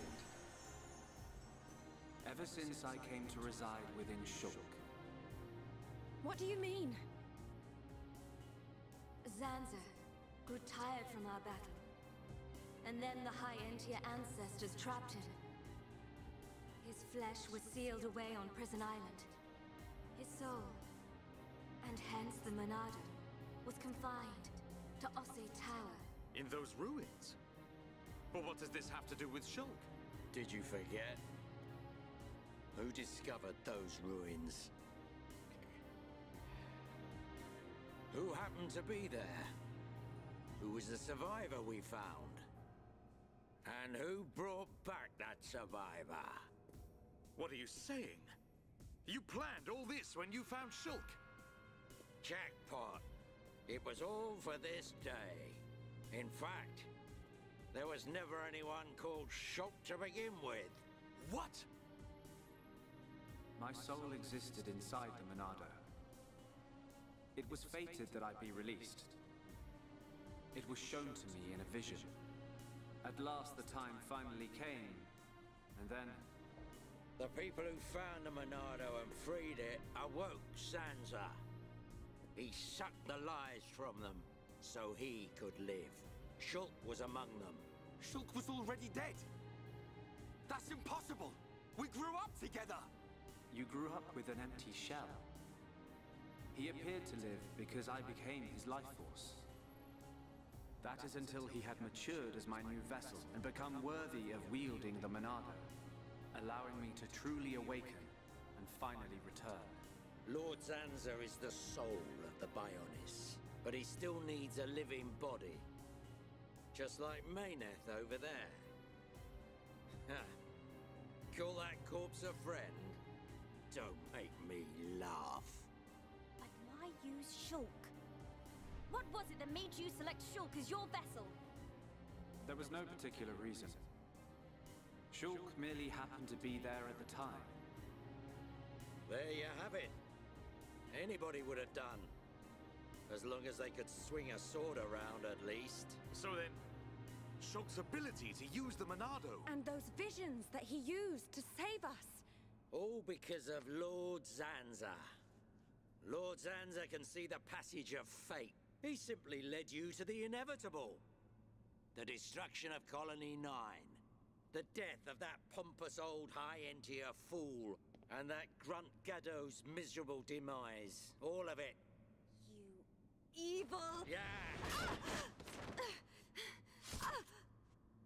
Ever since I came to reside within Shulk. What do you mean? Zanza grew tired from our battle. And then the High Entia ancestors trapped him. His flesh was sealed away on Prison Island. His soul, and hence the Monado, was confined to Osse Tower. In those ruins? But what does this have to do with Shulk? Did you forget? Who discovered those ruins? Who happened to be there? Who was the survivor we found? And who brought back that survivor? What are you saying? You planned all this when you found Shulk? Jackpot. It was all for this day. In fact, there was never anyone called Shulk to begin with. What? My soul existed inside the Monado. It was fated that I be released. It was shown to me in a vision. At last the time finally came, and then... The people who found the Monado and freed it awoke Zanza. He sucked the lives from them, so he could live. Shulk was among them. Shulk was already dead! That's impossible! We grew up together! You grew up with an empty shell. He appeared to live because I became his life force. That is until he had matured as my new vessel and become worthy of wielding the Monado, allowing me to truly awaken and finally return. Lord Zanza is the soul of the Bionis, but he still needs a living body. Just like Mechonis over there. Ha! Call that corpse a friend? Don't make me laugh. But why use Shulk? What was it that made you select Shulk as your vessel? There was no particular reason. Shulk merely happened to be there at the time. There you have it. Anybody would have done. As long as they could swing a sword around, at least. So then, Shulk's ability to use the Monado... And those visions that he used to save us. All because of Lord Zanza. Lord Zanza can see the passage of fate. He simply led you to the inevitable. The destruction of Colony 9. The death of that pompous old High Entia fool. And that grunt Gaddo's miserable demise. All of it. You evil... Yeah!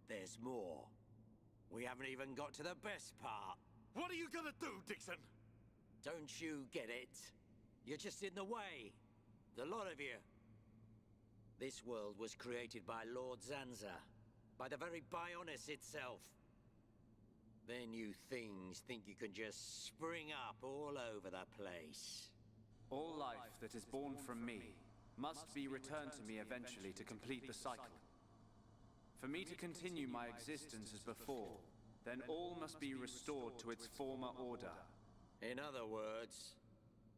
There's more. We haven't even got to the best part. What are you gonna do, Dixon? Don't you get it? You're just in the way. The lot of you. This world was created by Lord Zanza. By the very Bionis itself. Then you things think you can just spring up all over the place. All life that is born from me must be returned to me eventually to complete the cycle. For me to continue my existence as before, then all must be restored to its former order. In other words,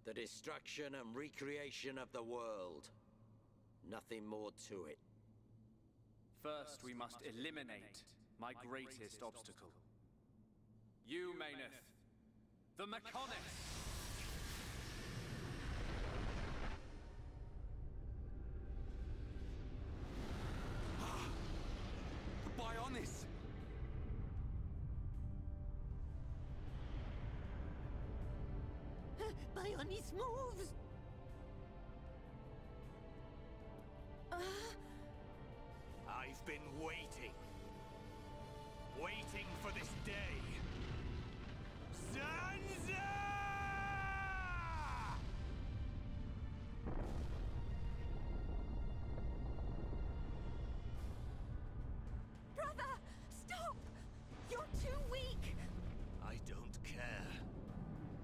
the destruction and recreation of the world. Nothing more to it. First, we must eliminate my greatest obstacle. You, Mechonis, the Mechonis! The Bionis! Bionis moves! I've been waiting. Waiting for this day. Zanza! Brother! Stop! You're too weak! I don't care.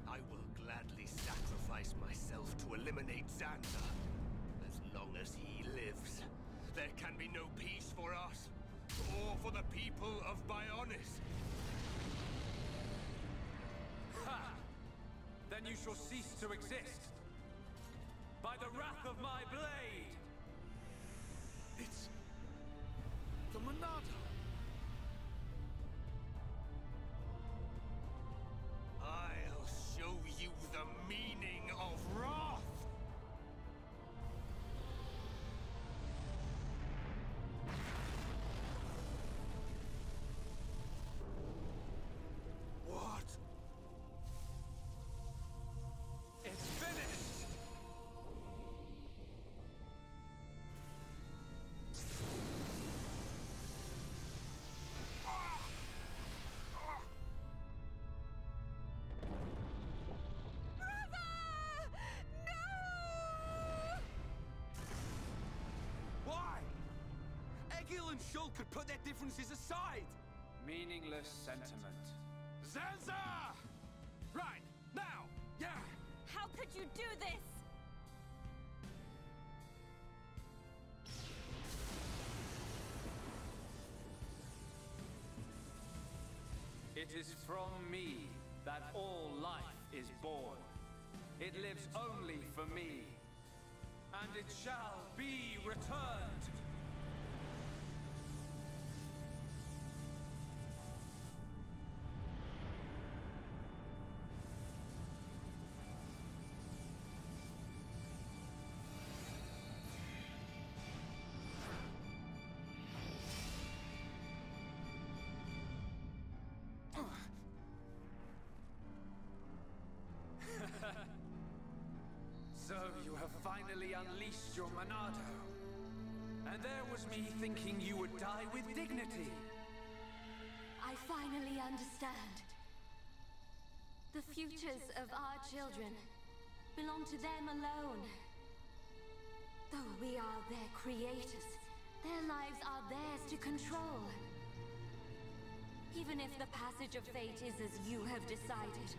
I will gladly sacrifice myself to eliminate Zanza. As long as he lives, there can be no peace for us, or for the people of Bionis. Ha! Then you shall cease to exist. By the wrath of my blade! It's... the Monado! I'll show you the meaning of wrath! What? It's finished! Why? Egil and Shulk could put their differences aside! Meaningless sentiment. Zanza! Right, now! Yeah! How could you do this? It is from me that all life is born. It lives only for me. and it shall be returned. So you have finally unleashed your Monado. And there was me thinking you would die with dignity. I finally understand. The futures of our children belong to them alone. Though we are their creators, their lives are theirs to control. Even if the passage of fate is as you have decided,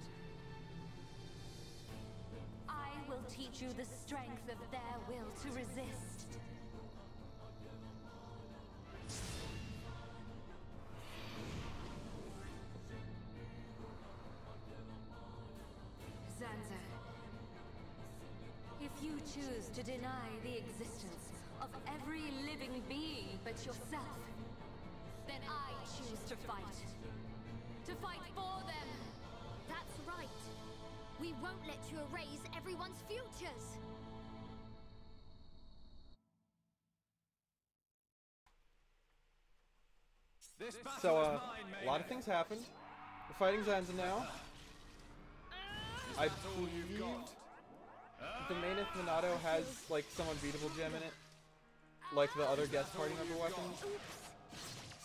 I will teach you the strength of their will to resist. Zanza, if you choose to deny the existence of every living being but yourself, then I choose to fight. To fight for them! That's right. We won't let you erase everyone's futures. So, a lot of things happened. We're fighting Zanza now. I believe the main Monado has, like, some unbeatable gem in it. Like the other guest party member weapons.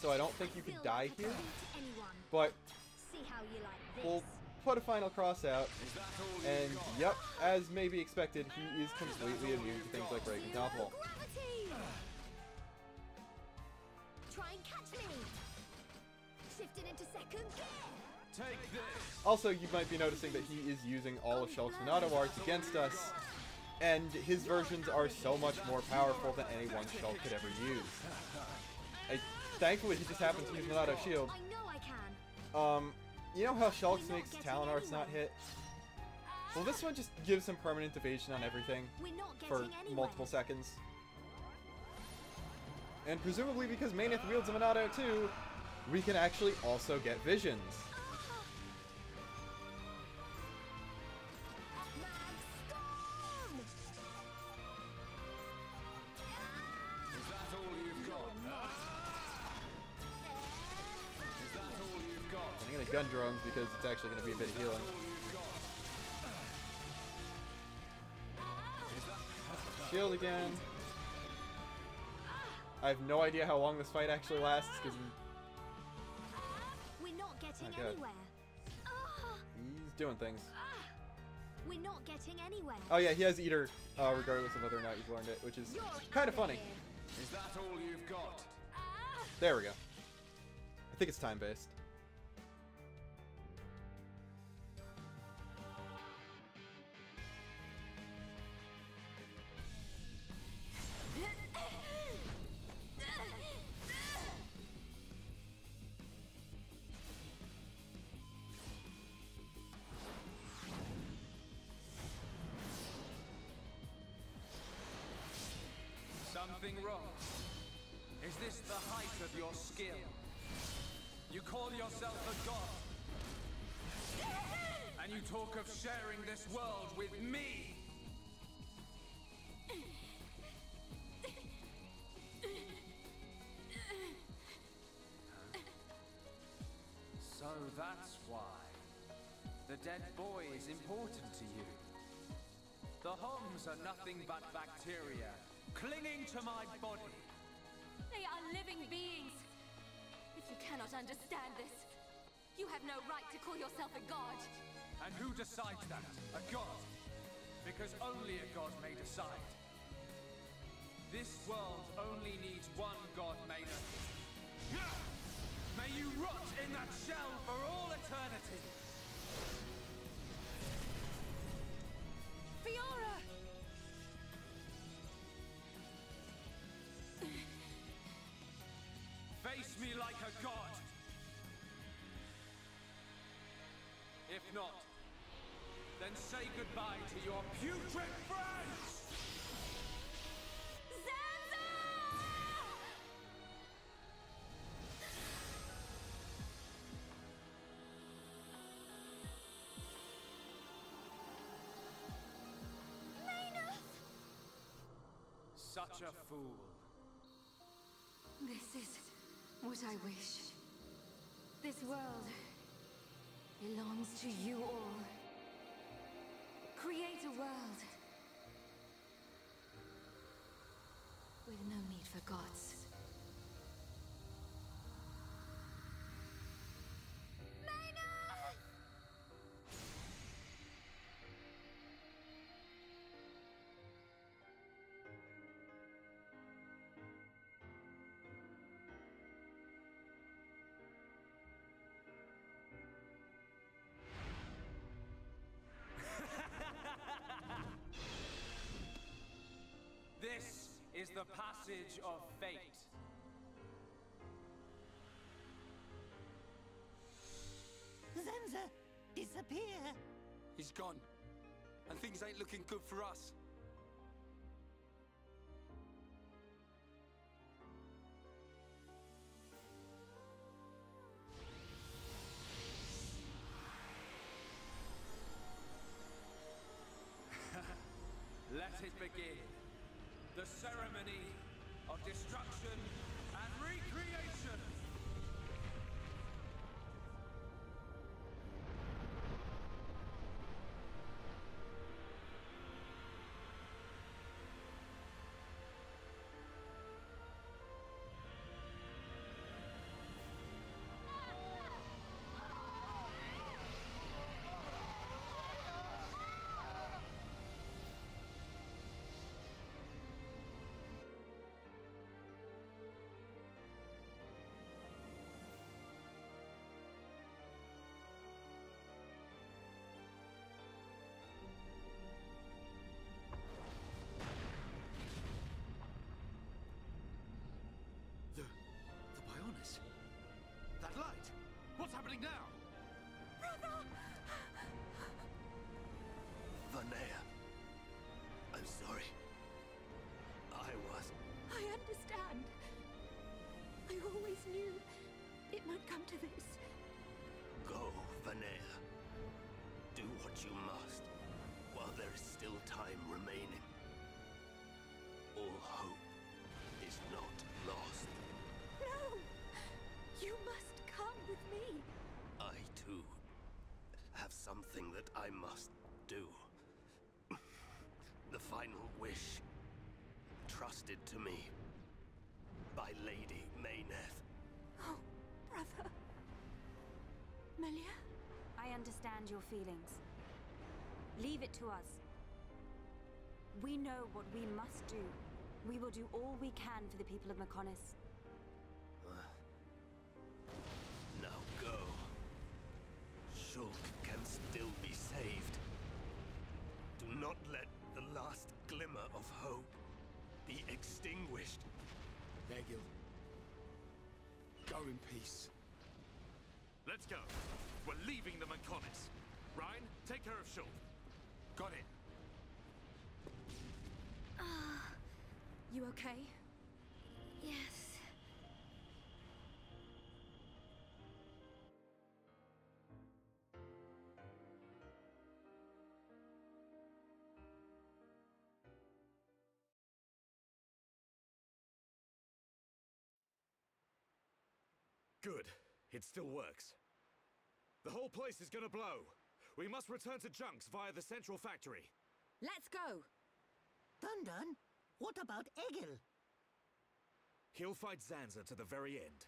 So I don't think you could die here. But we'll put a final cross out. And, yep, as may be expected, he is completely immune to things like breaking topple. Try and catch me. Shifting into second gear. Take this. Also, you might be noticing that he is using all of Shulk's Monado arts against us, and his versions are so much more powerful than any one Shulk could ever use. Thankfully, he just happens to use Monado Shield. I know I can. You know how Shulk's makes talent arts not hit? Well, this one just gives him permanent evasion on everything for multiple seconds. And presumably because Maineth wields a Monado too, we can actually also get visions. I'm gonna gun drones because it's actually gonna be a bit of healing. Shield again. I have no idea how long this fight actually lasts because we're not getting anywhere. He's doing things. We're not getting anywhere. Oh yeah, he has Eater, regardless of whether or not you've learned it, which is kind of funny. Is that all you've got? There we go. I think it's time-based. Something wrong? Is this the height of your skill? You call yourself a god? And you talk of sharing this world with me? So that's why the dead boy is important to you. The Homs are nothing but bacteria clinging to my body. They are living beings. If you cannot understand this, you have no right to call yourself a god. And who decides that? A god? Because only a god may decide. This world only needs one god, Maynard. May you rot in that shell for all eternity! Fiora! Face me like a god! If not, then say goodbye to your putrid friends! such a fool. This is what I wish. This world belongs to you all. Create a world with no need for gods. This is the passage of fate. Zanza, disappear! He's gone. And things ain't looking good for us. Let it begin. The ceremony of destruction and recreation. That light! What's happening now? Vanea, I'm sorry. I understand. I always knew it might come to this. Go, Vanea. Do what you must, while there is still time remaining. All hope is not lost. No! You must come with me. I, too, have something that I must do. The final wish, trusted to me by Lady Mayneth. Oh, brother. Melia? I understand your feelings. Leave it to us. We know what we must do. We will do all we can for the people of Mechonis. Now go. Shulk can still be saved. Do not let the last glimmer of hope be extinguished. Egil, go in peace. Let's go. We're leaving the Mechonis. Ryan, take care of Shulk. Got it. You okay? Yes. Good. It still works. The whole place is gonna blow. We must return to Junks via the central factory. Let's go! Dun, what about Egil? He'll fight Zanza to the very end.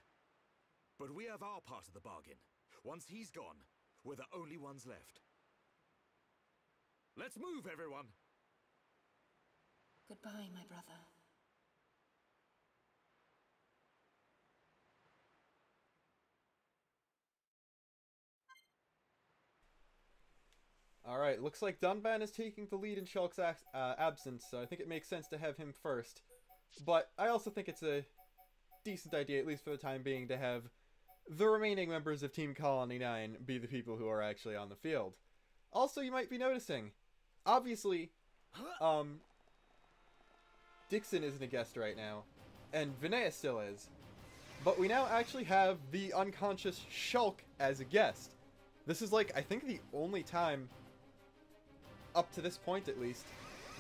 But we have our part of the bargain. Once he's gone, we're the only ones left. Let's move, everyone! Goodbye, my brother. Alright, looks like Dunban is taking the lead in Shulk's absence, so I think it makes sense to have him first. But I also think it's a decent idea, at least for the time being, to have the remaining members of Team Colony 9 be the people who are actually on the field. Also, you might be noticing, obviously, Dixon isn't a guest right now, and Vanea still is. But we now actually have the unconscious Shulk as a guest. This is like, I think the only time, up to this point at least,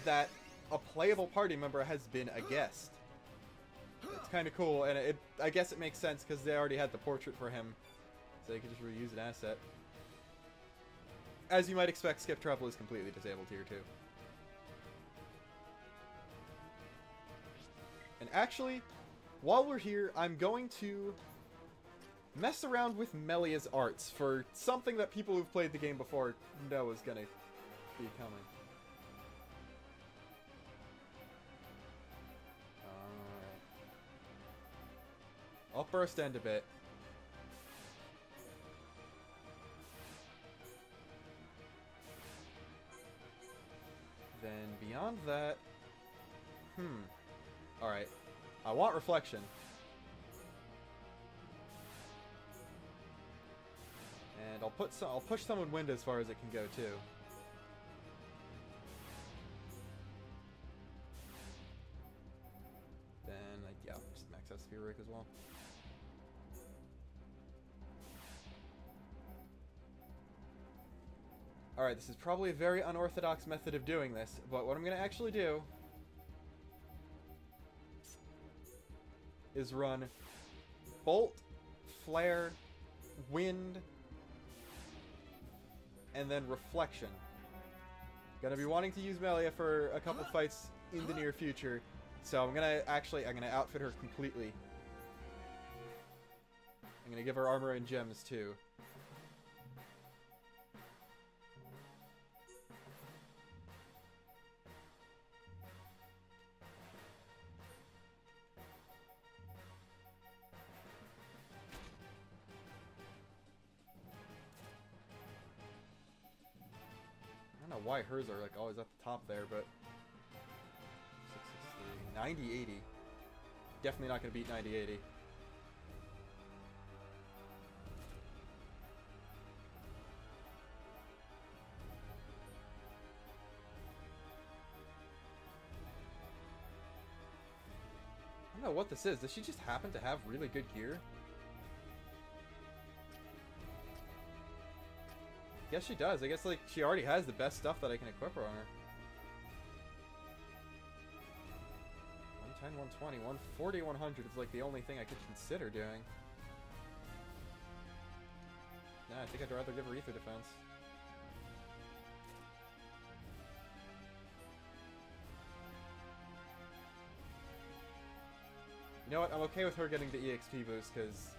that a playable party member has been a guest. It's kind of cool, and I guess it makes sense because they already had the portrait for him, so they could just reuse an asset. As you might expect, skip travel is completely disabled here too. And actually, while we're here, I'm going to mess around with Melia's arts for something that people who've played the game before know is going to be coming. Alright. I'll burst end a bit. Then beyond that... Alright. I want reflection. And I'll push Summon Wind as far as it can go too. Then yeah, just max out Sphere Rake as well. Alright, this is probably a very unorthodox method of doing this, but what I'm going to actually do is run Bolt, Flare, Wind, and then Reflection. Gonna be wanting to use Melia for a couple fights in the near future, so I'm gonna outfit her completely. I'm gonna give her armor and gems too. I don't know why hers are like always at the top there, but 663, 9080. Definitely not going to beat 9080. I don't know what this is. Does she just happen to have really good gear? Yes, she does. I guess, like, she already has the best stuff that I can equip her on her. 110, 120, 140, 100 is, like, the only thing I could consider doing. Nah, I think I'd rather give her Ether Defense. You know what? I'm okay with her getting the EXP boost, because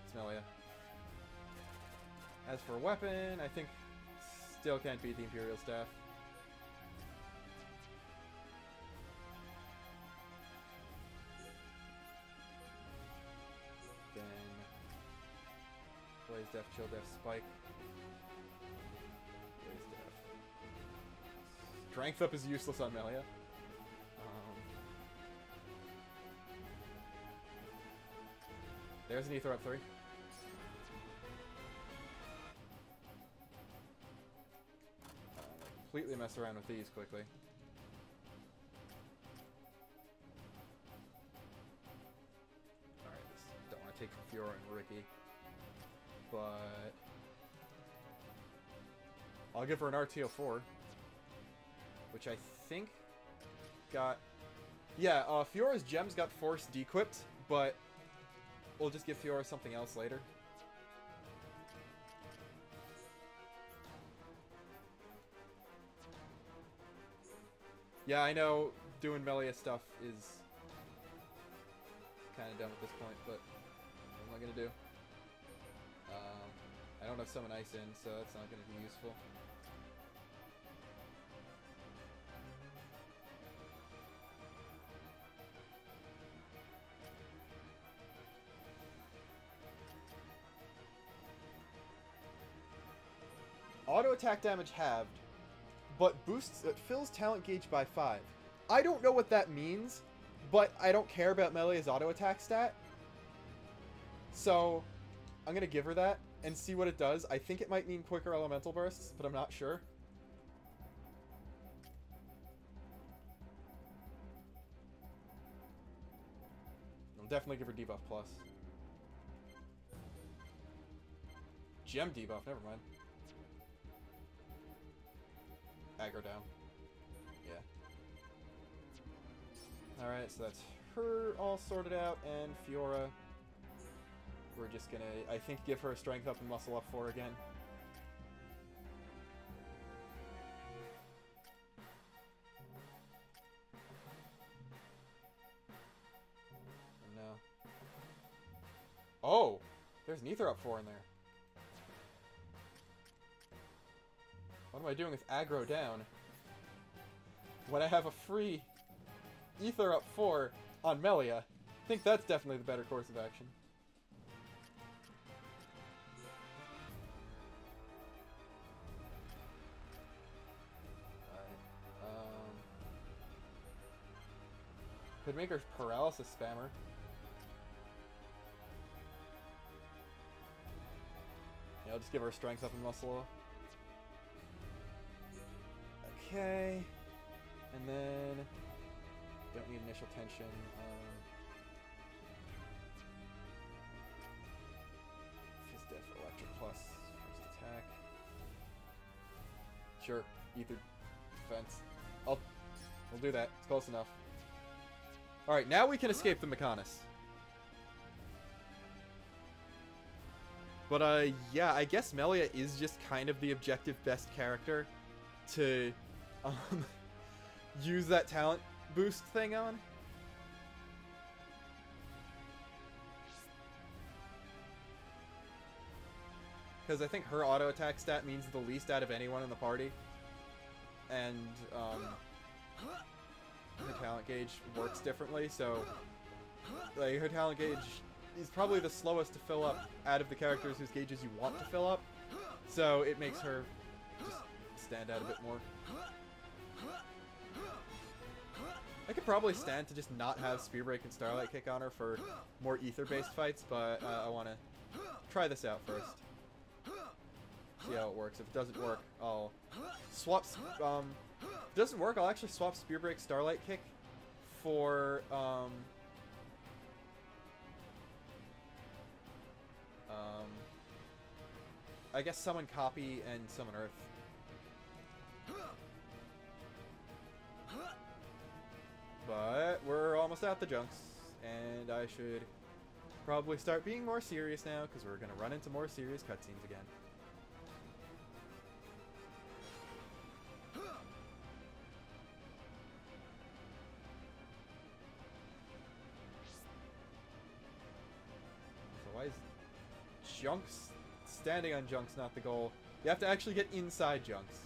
it's Melia. As for weapon, I think still can't beat the Imperial Staff. Then Blaze Def, Chill Def, Spike. Blaze Def. Strength Up is useless on Melia. There's an Ether Up 3. Completely mess around with these quickly. Alright, don't want to take from Fiora and Ricky. But I'll give her an RTO4. Which I think got... Yeah, Fiora's gems got force dequipped, but we'll just give Fiora something else later. Yeah, I know doing Melia stuff is kind of dumb at this point, but what am I going to do? I don't have Summon Ice in, so that's not going to be useful. Auto attack damage halved, but boosts it fills talent gauge by 5. I don't know what that means, but I don't care about Melia's auto attack stat. So I'm gonna give her that and see what it does. I think it might mean quicker elemental bursts, but I'm not sure. I'll definitely give her debuff plus. Gem debuff, never mind. Aggro down. Yeah. Alright, so that's her all sorted out, and Fiora, we're just gonna, I think, give her a strength up and muscle up 4 again. No. Oh! There's an ether up 4 in there. What am I doing with aggro down when I have a free ether up 4 on Melia? I think that's definitely the better course of action. Could make her paralysis spammer. Yeah, I'll just give her strength up and muscle up. Okay. And then don't need initial tension. Fizz Def Electric Plus first attack. Sure, Ether Defense. We'll do that. It's close enough. Alright, now we can escape the Mechonis. But, yeah, I guess Melia is just kind of the objective best character to, use that talent boost thing on. Because I think her auto attack stat means the least out of anyone in the party. And, her talent gauge works differently, so like her talent gauge is probably the slowest to fill up out of the characters whose gauges you want to fill up, so it makes her just stand out a bit more. I could probably stand to just not have Spear Break and Starlight Kick on her for more ether-based fights, but I want to try this out first. See how it works. If it doesn't work, I'll swap. If it doesn't work, I'll actually swap Spear Break Starlight Kick for I guess Summon Copy and Summon Earth. But we're almost at the junks, and I should probably start being more serious now, because we're going to run into more serious cutscenes again. So why is junks, standing on junks not the goal? You have to actually get inside junks.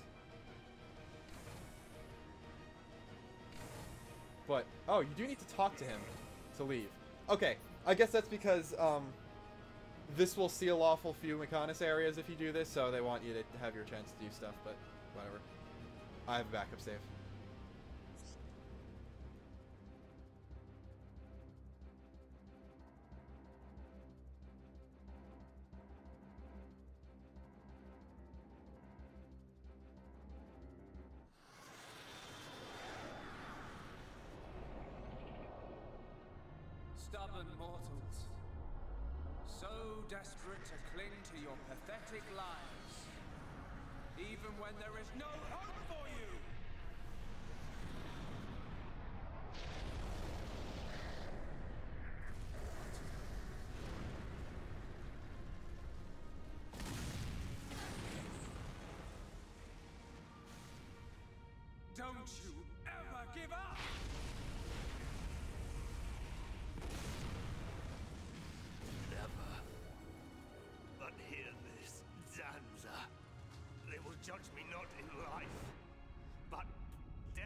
But, oh, you do need to talk to him to leave. Okay, I guess that's because, this will seal off a few Mechonis areas if you do this, so they want you to have your chance to do stuff, but whatever. I have a backup save. Stubborn mortals, so desperate to cling to your pathetic lives, even when there is no hope for you! Don't you ever give up! Zanza. They will judge me not in life, but death.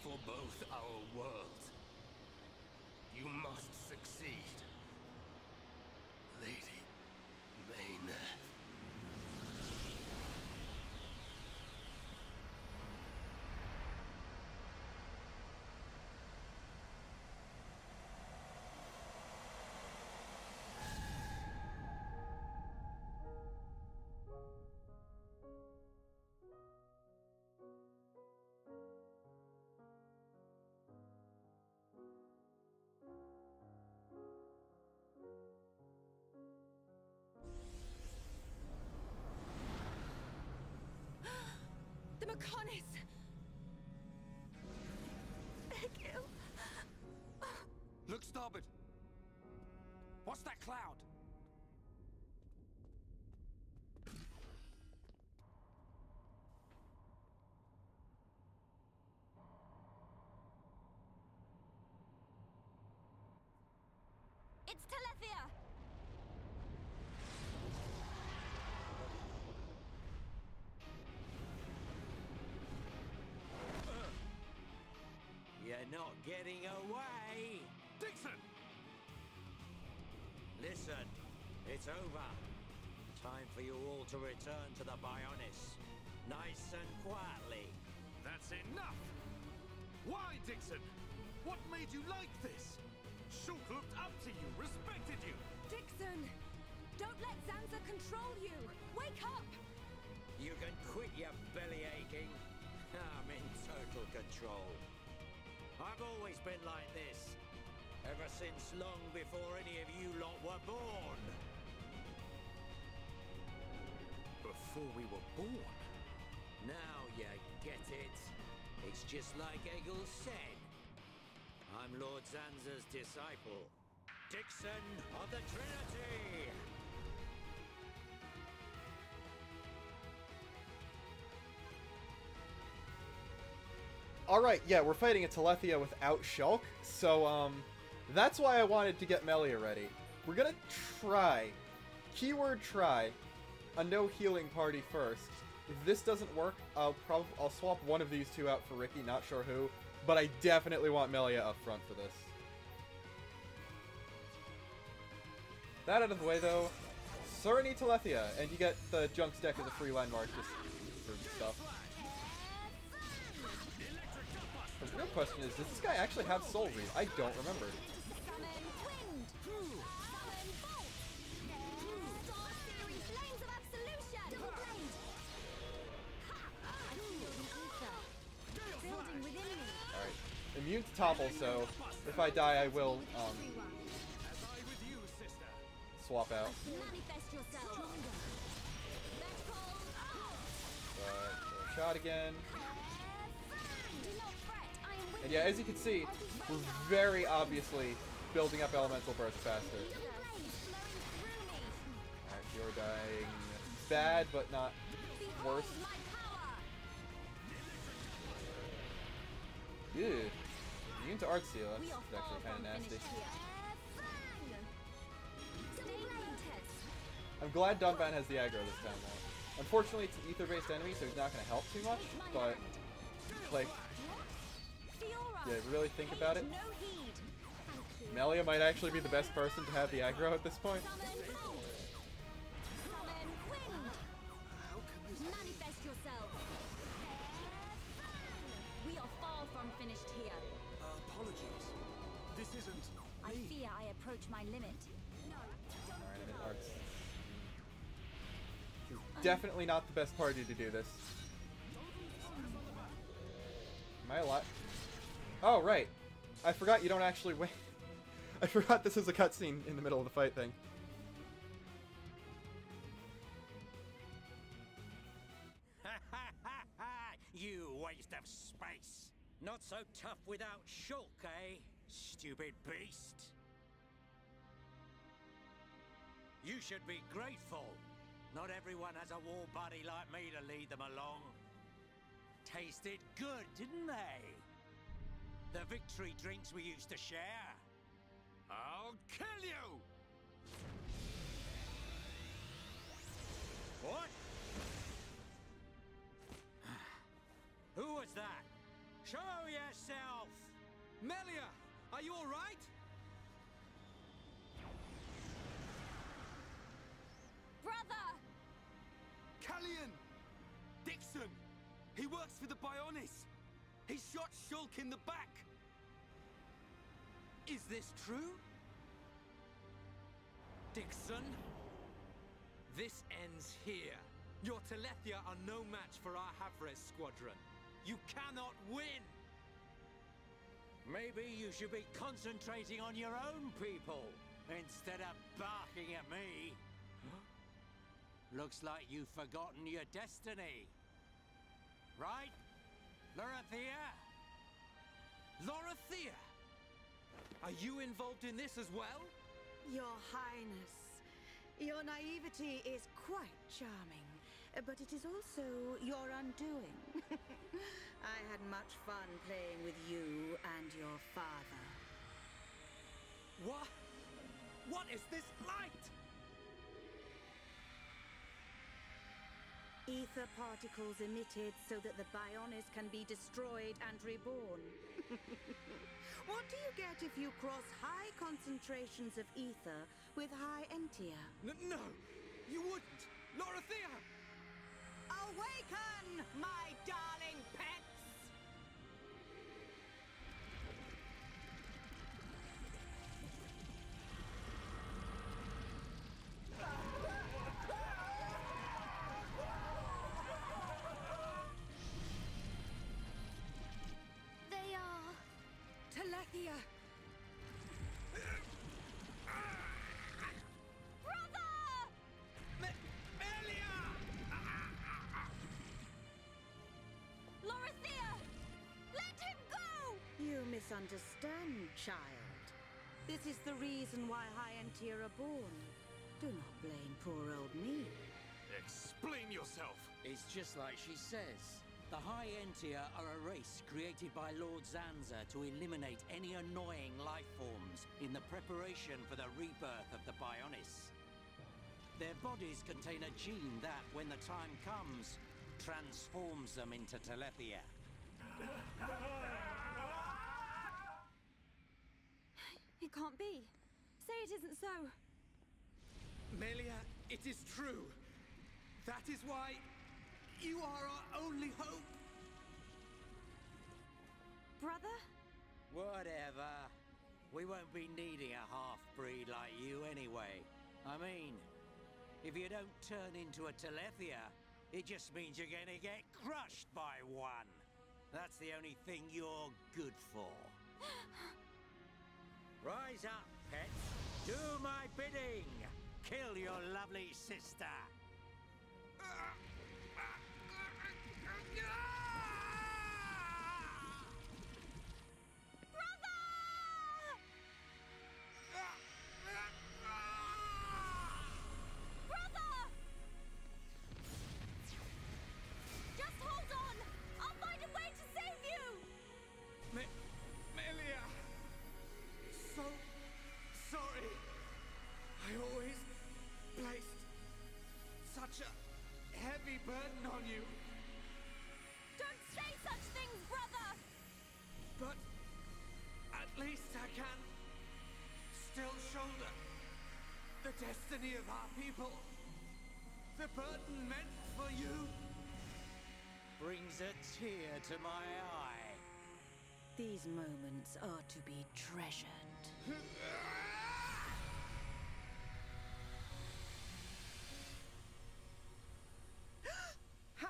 For both our worlds, you must succeed. Mechonis! Egil! Look starboard! What's that cloud? It's Telethia! You're not getting away! Dixon! Listen, it's over. Time for you all to return to the Bionis. Nice and quietly. That's enough! Why, Dixon? What made you like this? Shulk looked up to you, respected you! Dixon! Don't let Zanza control you! Wake up! You can quit your belly aching. I'm in total control. I've always been like this. Ever since long before any of you lot were born. Before we were born? Now you get it. It's just like Egil said. I'm Lord Zanza's disciple, Dixon of the Trinity! Alright, yeah, we're fighting a Telethia without Shulk, so, that's why I wanted to get Melia ready. We're gonna try, keyword try, a no healing party first. If this doesn't work, I'll swap one of these two out for Ricky, not sure who, but I definitely want Melia up front for this. That out of the way, though, Serenity Telethia, and you get the Junks deck as a free landmark just for stuff. The real question is, does this guy actually have Soul Read? I don't remember. Alright. Immune to topple, so if I die, I will, swap out. Shot again. And yeah, as you can see, we're very obviously building up Elemental Burst faster. Alright, you're dying bad, but not worse. Ew. Immune to Art Seal, that's actually kind of nasty. I'm glad Dunban has the aggro this time, though. Unfortunately, it's an ether-based enemy, so he's not going to help too much, but, like, yeah, really think about it. Melia might actually be the best person to have the aggro at this point. Manifest yourself. We are far from finished here. Apologies. This isn't I fear I approach my limit. Alright, I'm in Arts. Definitely not the best party to do this. Am I alive? Oh, right. I forgot you don't actually win. I forgot this is a cutscene in the middle of the fight thing. You waste of space. Not so tough without Shulk, eh? Stupid beast. You should be grateful. Not everyone has a war buddy like me to lead them along. Tasted good, didn't they? The victory drinks we used to share. I'll kill you! What? Who was that? Show yourself! Melia, are you all right? Brother! Callian! Dixon! He works for the Bionis! He shot Shulk in the back! Is this true? Dixon? This ends here. Your Telethia are no match for our Havres squadron. You cannot win! Maybe you should be concentrating on your own people instead of barking at me. Looks like you've forgotten your destiny. right? Lorithia? Lorithia! Are you involved in this as well? Your Highness, your naivety is quite charming, but it is also your undoing. I had much fun playing with you and your father. What? What is this light? Ether particles emitted so that the Bionis can be destroyed and reborn. What do you get if you cross high concentrations of ether with High Entia? No, you wouldn't! Lorithia! Awaken, my darling pets! They are... Telethia! Lorithia! Let him go! You misunderstand, child. This is the reason why High Entia are born. Do not blame poor old me. Explain yourself! It's just like she says. The High Entia are a race created by Lord Zanza to eliminate any annoying life forms in the preparation for the rebirth of the Bionis. Their bodies contain a gene that, when the time comes, transforms them into Telethia. It can't be. Say it isn't so. Melia, it is true. That is why you are our only hope. Brother? Whatever. We won't be needing a half-breed like you anyway. I mean, if you don't turn into a Telethia, it just means you're gonna get crushed by one. That's the only thing you're good for. Rise up, pets. Do my bidding. Kill your lovely sister. Just hold on! I'll find a way to save you! Melia! So sorry. I always placed such a heavy burden on you. Don't say such things, brother! But at least I can still shoulder the destiny of our people. The burden meant for you Brings a tear to my eye. These moments are to be treasured. How?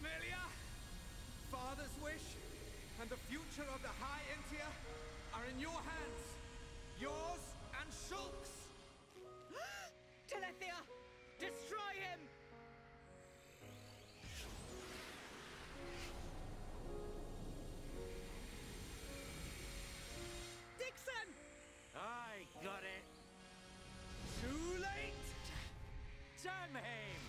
Melia! Father's wish and the future of the High Entia are in your hands. Yours and Shulk's. Telethia! Destroy him! Dixon! I got it. Too late! Damn him!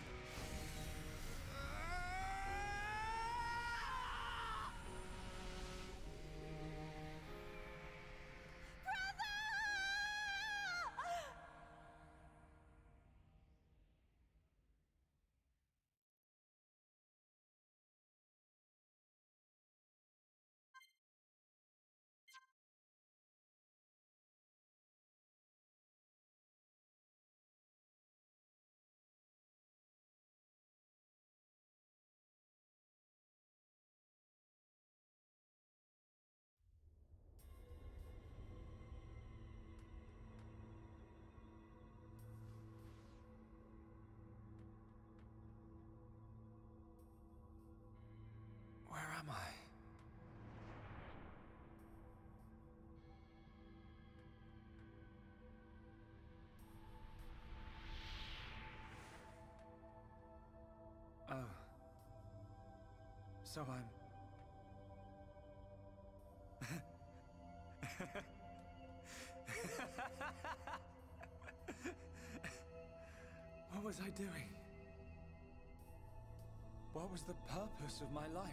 So I'm... What was I doing? What was the purpose of my life?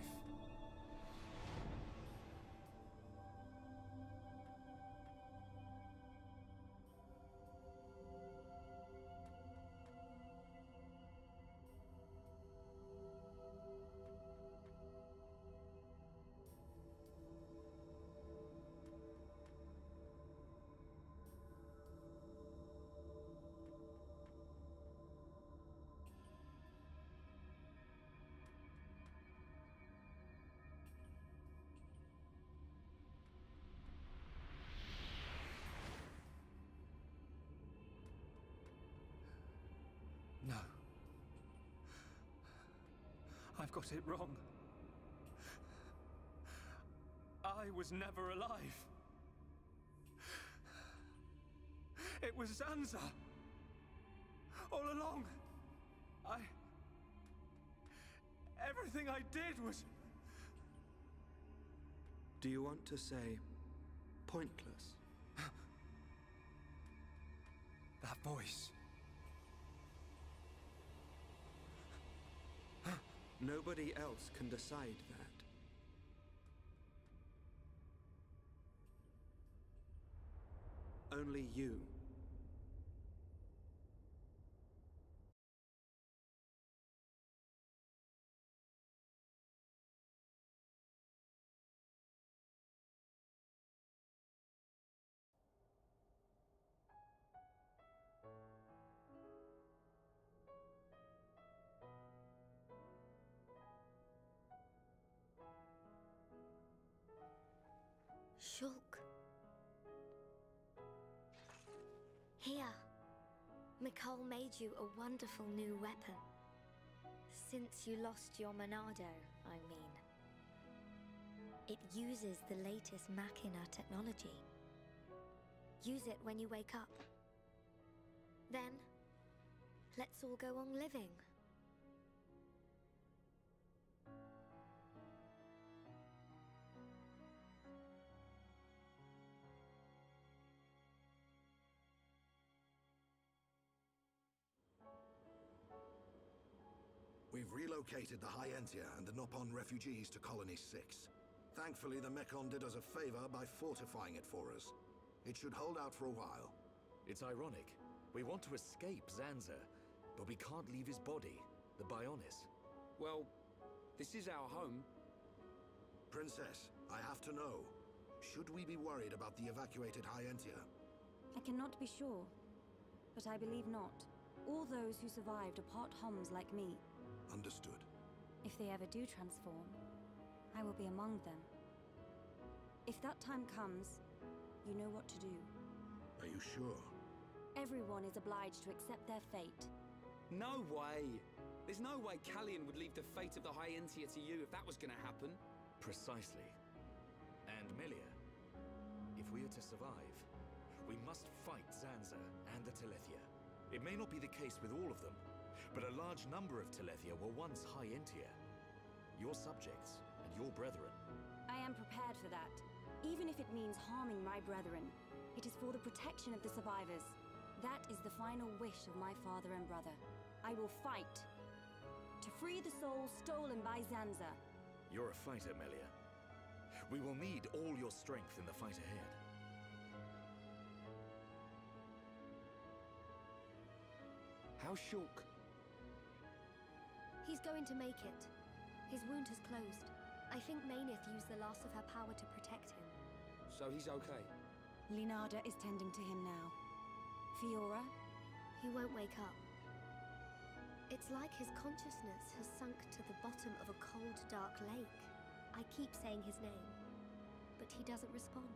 No. I've got it wrong. I was never alive. It was Zanza. All along. Everything I did was... Do you want to say pointless? That voice. Nobody else can decide that. Only you. Shulk. Here. Mikol made you a wonderful new weapon. Since you lost your Monado, I mean. It uses the latest Machina technology. Use it when you wake up. Then, let's all go on living. We've relocated the High Entia and the Nopon refugees to Colony 6. Thankfully, the Mechon did us a favor by fortifying it for us. It should hold out for a while. It's ironic. We want to escape Zanza, but we can't leave his body, the Bionis. Well, this is our home. Princess, I have to know. Should we be worried about the evacuated High Entia? I cannot be sure, but I believe not. All those who survived are part Homs like me. Understood. If they ever do transform, I will be among them. If that time comes, you know what to do. Are you sure? Everyone is obliged to accept their fate. No way! There's no way Callian would leave the fate of the High Entia to you if that was gonna happen. Precisely. And Melia, if we are to survive, we must fight Zanza and the Telethia. It may not be the case with all of them, but a large number of Telethia were once High Entia. Your subjects and your brethren. I am prepared for that. Even if it means harming my brethren, it is for the protection of the survivors. That is the final wish of my father and brother. I will fight to free the soul stolen by Zanza. You're a fighter, Melia. We will need all your strength in the fight ahead. How's Shulk? He's going to make it. His wound has closed. I think Mainith used the last of her power to protect him. So he's okay? Linada is tending to him now. Fiora? He won't wake up. It's like his consciousness has sunk to the bottom of a cold, dark lake. I keep saying his name, but he doesn't respond.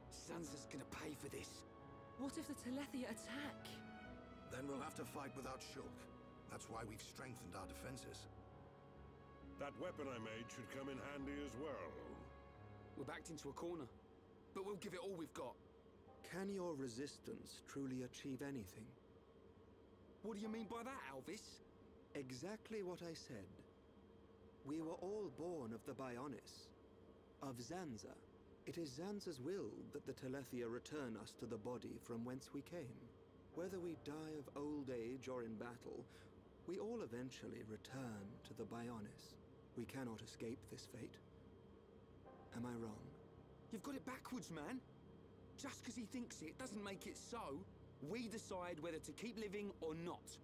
Zanza's gonna pay for this. What if the Telethia attack? Then we'll have to fight without Shulk. That's why we've strengthened our defenses. That weapon I made should come in handy as well. We're backed into a corner, but we'll give it all we've got. Can your resistance truly achieve anything? What do you mean by that, Alvis? Exactly what I said. We were all born of the Bionis, of Zanza. It is Zanza's will that the Telethia return us to the body from whence we came. Whether we die of old age or in battle, we all eventually return to the Bionis. We cannot escape this fate. Am I wrong? You've got it backwards, man. Just because he thinks it doesn't make it so. We decide whether to keep living or not.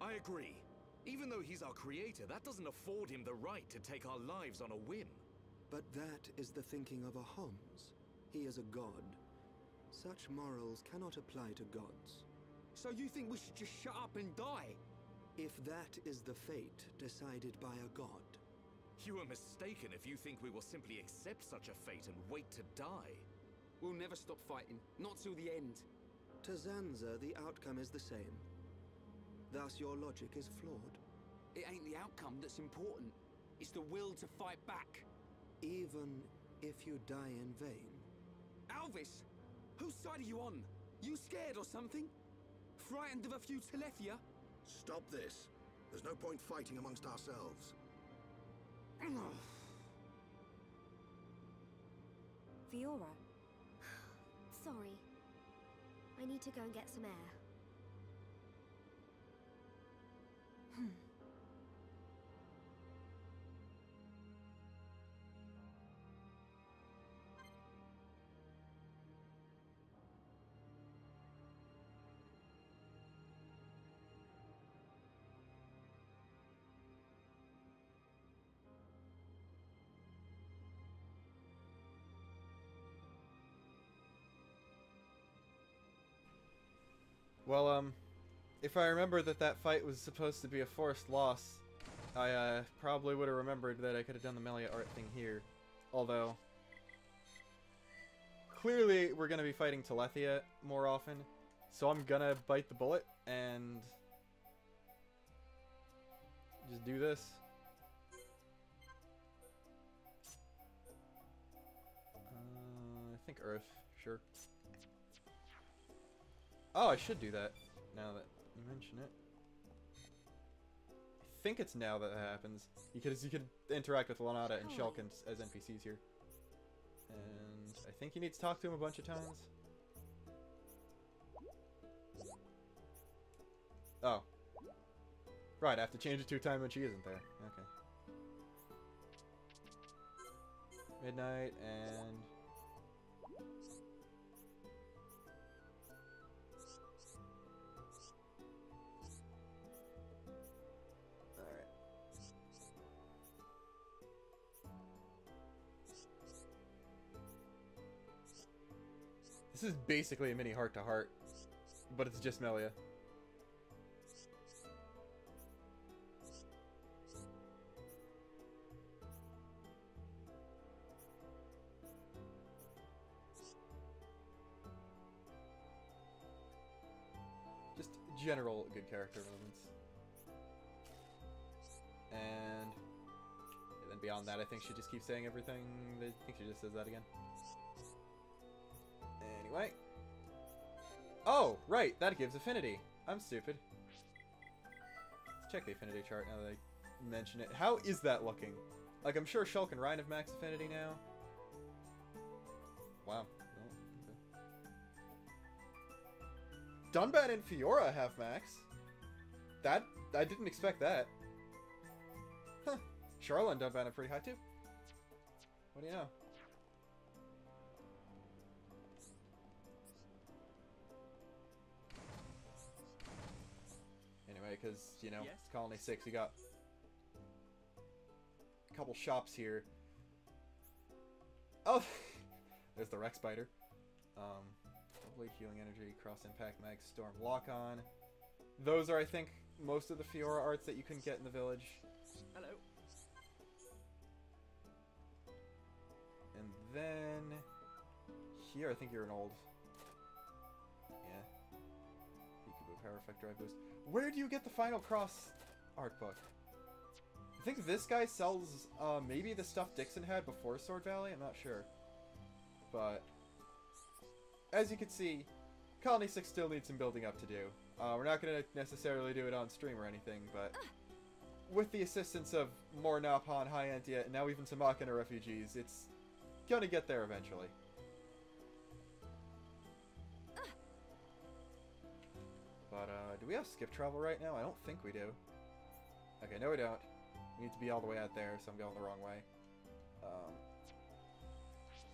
I agree. Even though he's our creator, that doesn't afford him the right to take our lives on a whim. But that is the thinking of a Homs. He is a god. Such morals cannot apply to gods. So you think we should just shut up and die? If that is the fate decided by a god. You are mistaken if you think we will simply accept such a fate and wait to die. We'll never stop fighting, not till the end. To Zanza, the outcome is the same. Thus, your logic is flawed. It ain't the outcome that's important. It's the will to fight back. Even if you die in vain. Alvis! Whose side are you on? You scared or something? Frightened of a few Telethia? Stop this. There's no point fighting amongst ourselves. Fiora. Sorry. I need to go and get some air. Well, if I remember that fight was supposed to be a forced loss, I probably would have remembered that I could have done the Melia art thing here. Although, clearly we're going to be fighting Telethia more often, so I'm going to bite the bullet and just do this. I think Earth, sure. Oh, I should do that, now that you mention it. I think it's now that happens. Because you could interact with Lanada and Shulkin as NPCs here. And I think you need to talk to him a bunch of times. Oh. Right, I have to change it to a time when she isn't there. Okay. Midnight and... This is basically a mini heart-to-heart, but it's just Melia. Just general good character moments. And then beyond that, I think she just keeps saying everything. I think she just says that again. Anyway. Oh, right, that gives affinity. I'm stupid. Let's check the affinity chart now that I mention it. How is that looking? Like, I'm sure Shulk and Ryan have max affinity now. Wow. Oh, okay. Dunban and Fiora have max. That, I didn't expect that. Huh. Charlotte and Dunban are pretty high too. What do you know? Because, you know, it's Colony 6. You got a couple shops here. Oh! There's the Rex Spider. Blade Healing Energy, Cross Impact Mag, Storm Lock-On. Those are, I think, most of the Fiora arts that you couldn't get in the village. Hello. And then... here, I think you're an old... yeah. Peekaboo Power Effect Drive Boost. Where do you get the Final Cross art book? I think this guy sells maybe the stuff Dixon had before Sword Valley. I'm not sure. But as you can see, Colony 6 still needs some building up to do. We're not going to necessarily do it on stream or anything, but with the assistance of more Napon, High Entia, and now even some Machina refugees, it's gonna get there eventually. But, do we have skip travel right now? I don't think we do. Okay, no we don't. We need to be all the way out there, so I'm going the wrong way.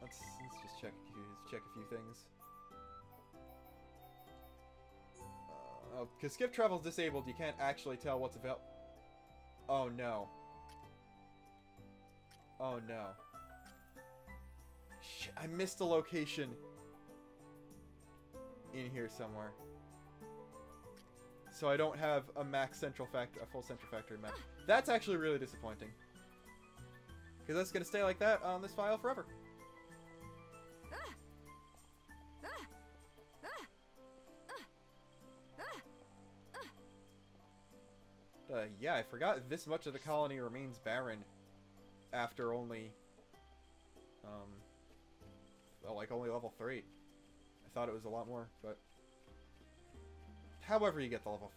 Let's just check a few things. Oh, because skip travel is disabled, you can't actually tell what's available. Oh no. Oh no. Shit, I missed a location in here somewhere. So I don't have a max central factor, a full central factory map. That's actually really disappointing. Because that's going to stay like that on this file forever. Yeah, I forgot this much of the colony remains barren after only, well, like only level 3. I thought it was a lot more, but however you get the level,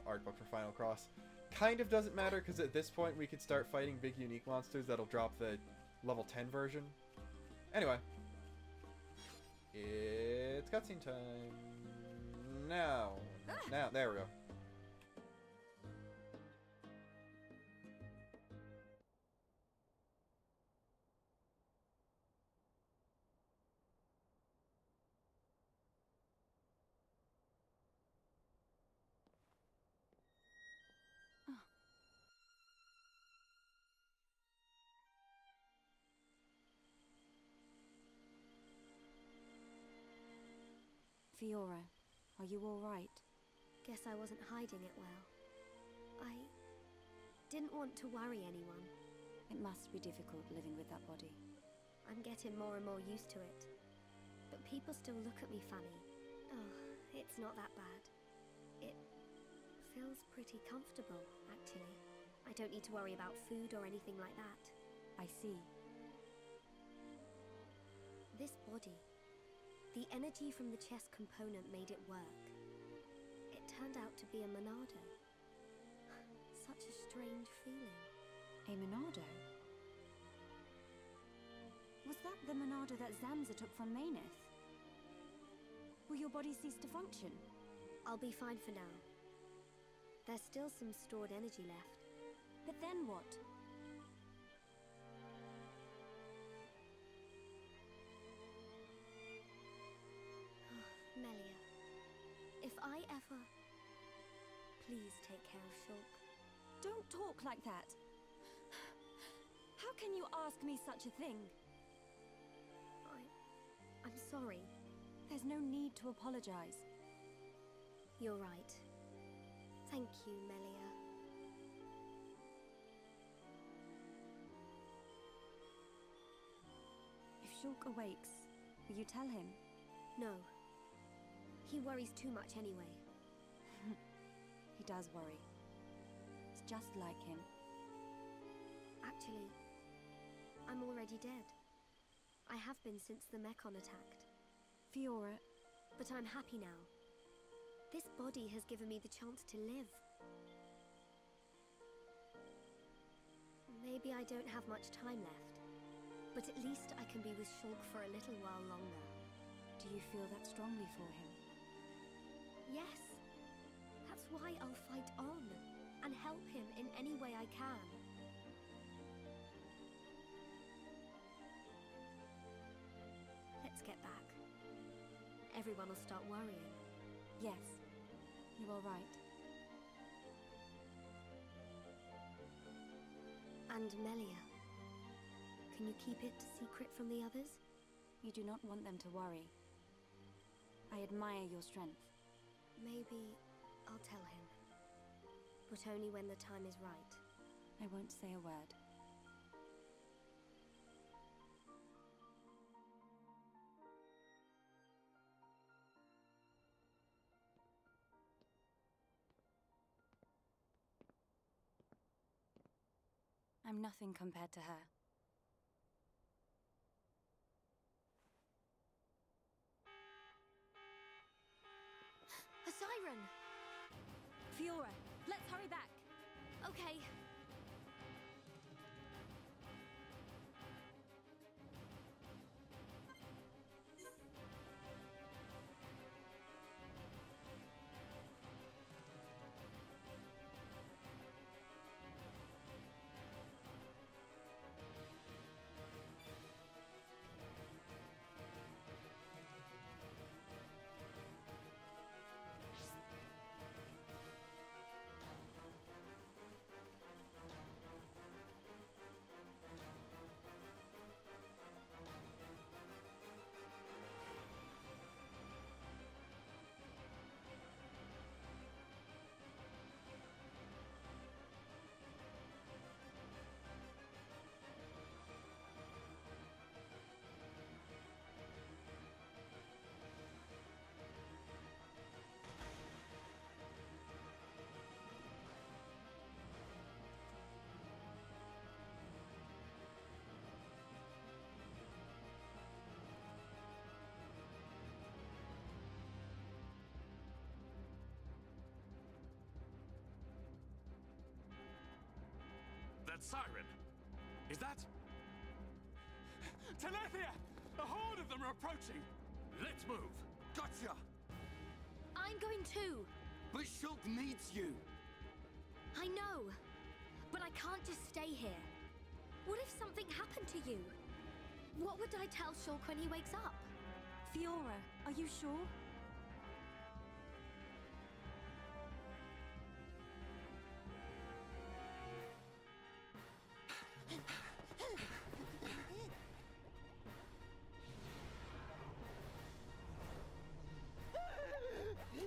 art book for Final Cross. Kind of doesn't matter, because at this point we could start fighting big unique monsters that'll drop the level 10 version. Anyway. It's cutscene time. Now. Now, there we go. Fiora, are you all right? Guess I wasn't hiding it well. I didn't want to worry anyone. It must be difficult living with that body. I'm getting more and more used to it. But people still look at me funny. Oh, it's not that bad. It feels pretty comfortable, actually. I don't need to worry about food or anything like that. I see. This body, the energy from the chest component made it work. It turned out to be a Monado. Such a strange feeling. A Monado? Was that the Monado that Zanza took from Mechonis? Will your body cease to function? I'll be fine for now. There's still some stored energy left. But then what? Melia, if I ever... Please take care of Shulk. Don't talk like that. How can you ask me such a thing? I'm sorry. There's no need to apologize. You're right. Thank you, Melia. If Shulk awakes, will you tell him? No. He worries too much anyway. He does worry. It's just like him. Actually, I'm already dead. I have been since the Mechon attacked. Fiora... But I'm happy now. This body has given me the chance to live. Maybe I don't have much time left, but at least I can be with Shulk for a little while longer. Do you feel that strongly for him? Yes. That's why I'll fight on and help him in any way I can. Let's get back. Everyone will start worrying. Yes, you are right. And Melia, can you keep it secret from the others? You do not want them to worry. I admire your strength. Maybe I'll tell him. But only when the time is right. I won't say a word. I'm nothing compared to her. A siren! Fiora, let's hurry back! Okay. Okay. That siren! Is that... Telethia! A horde of them are approaching! Let's move! Gotcha! I'm going too! But Shulk needs you! I know, but I can't just stay here. What if something happened to you? What would I tell Shulk when he wakes up? Fiora, are you sure?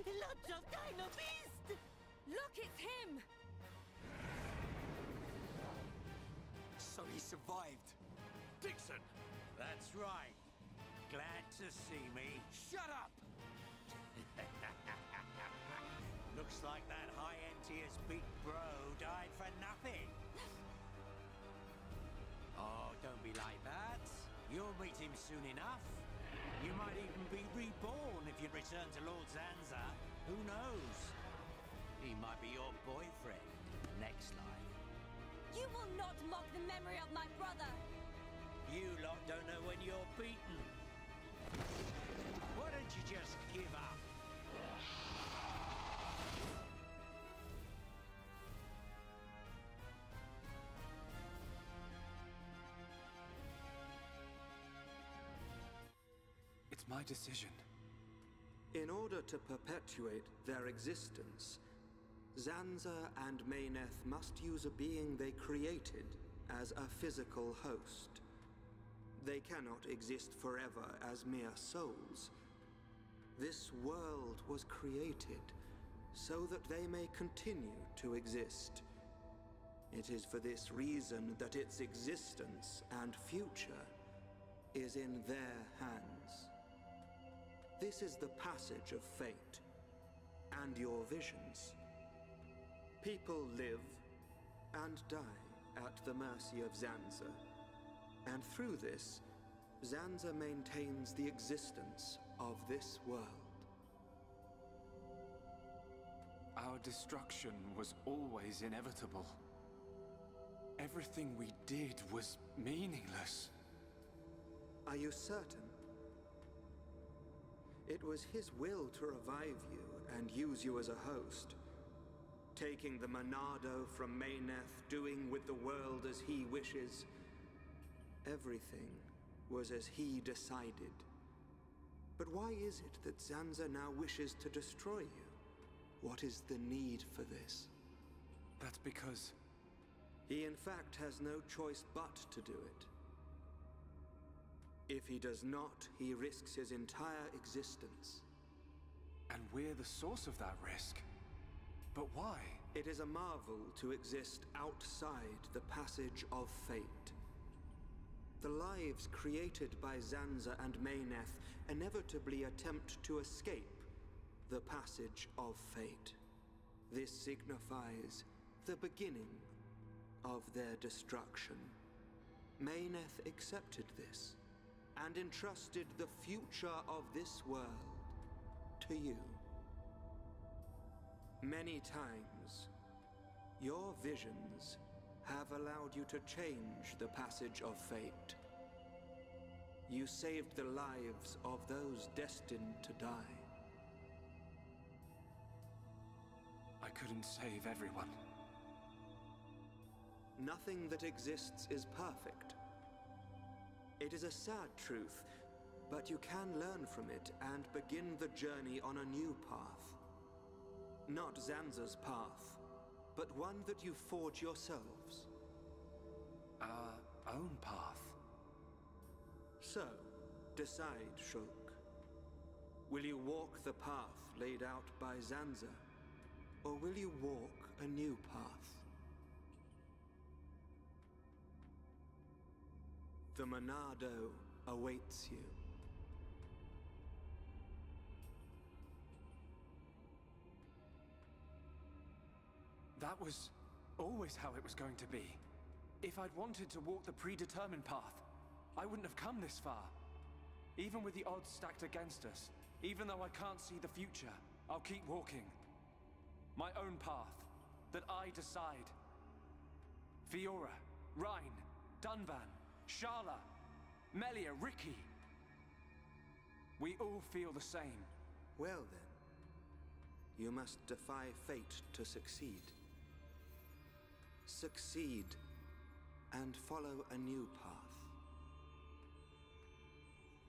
Lots of Dino Beast! Look, it's him! So he survived. Dixon! That's right. Glad to see me. Shut up! Looks like that High Entia's big bro died for nothing. Oh, don't be like that. You'll meet him soon enough. You might even be reborn if you return to Lord Zanza. Who knows? He might be your boyfriend next life. You will not mock the memory of my brother! You lot don't know when you're beaten. Why don't you just give up? It's my decision. In order to perpetuate their existence, Zanza and Meyneth must use a being they created as a physical host. They cannot exist forever as mere souls. This world was created so that they may continue to exist. It is for this reason that its existence and future is in their hands. This is the passage of fate, and your visions. People live and die at the mercy of Zanza. And through this, Zanza maintains the existence of this world. Our destruction was always inevitable. Everything we did was meaningless. Are you certain? It was his will to revive you and use you as a host. Taking the Monado from Meyneth, doing with the world as he wishes. Everything was as he decided. But why is it that Zanza now wishes to destroy you? What is the need for this? That's because... He in fact has no choice but to do it. If he does not, he risks his entire existence. And we're the source of that risk. But why? It is a marvel to exist outside the passage of fate. The lives created by Zanza and Meyneth inevitably attempt to escape the passage of fate. This signifies the beginning of their destruction. Meyneth accepted this and entrusted the future of this world to you. Many times, Your visions have allowed you to change the passage of fate. You saved the lives of those destined to die. I couldn't save everyone. Nothing that exists is perfect. It is a sad truth, but you can learn from it and begin the journey on a new path. Not Zanza's path, but one that you forge yourselves. Our own path. So, decide, Shulk. Will you walk the path laid out by Zanza, or will you walk a new path? The Monado awaits you. That was always how it was going to be. If I'd wanted to walk the predetermined path, I wouldn't have come this far. Even with the odds stacked against us, even though I can't see the future, I'll keep walking. My own path, that I decide. Fiora, Rhine, Dunban, Sharla, Melia, Ricky. We all feel the same. Well then, you must defy fate to succeed. Succeed, and follow a new path.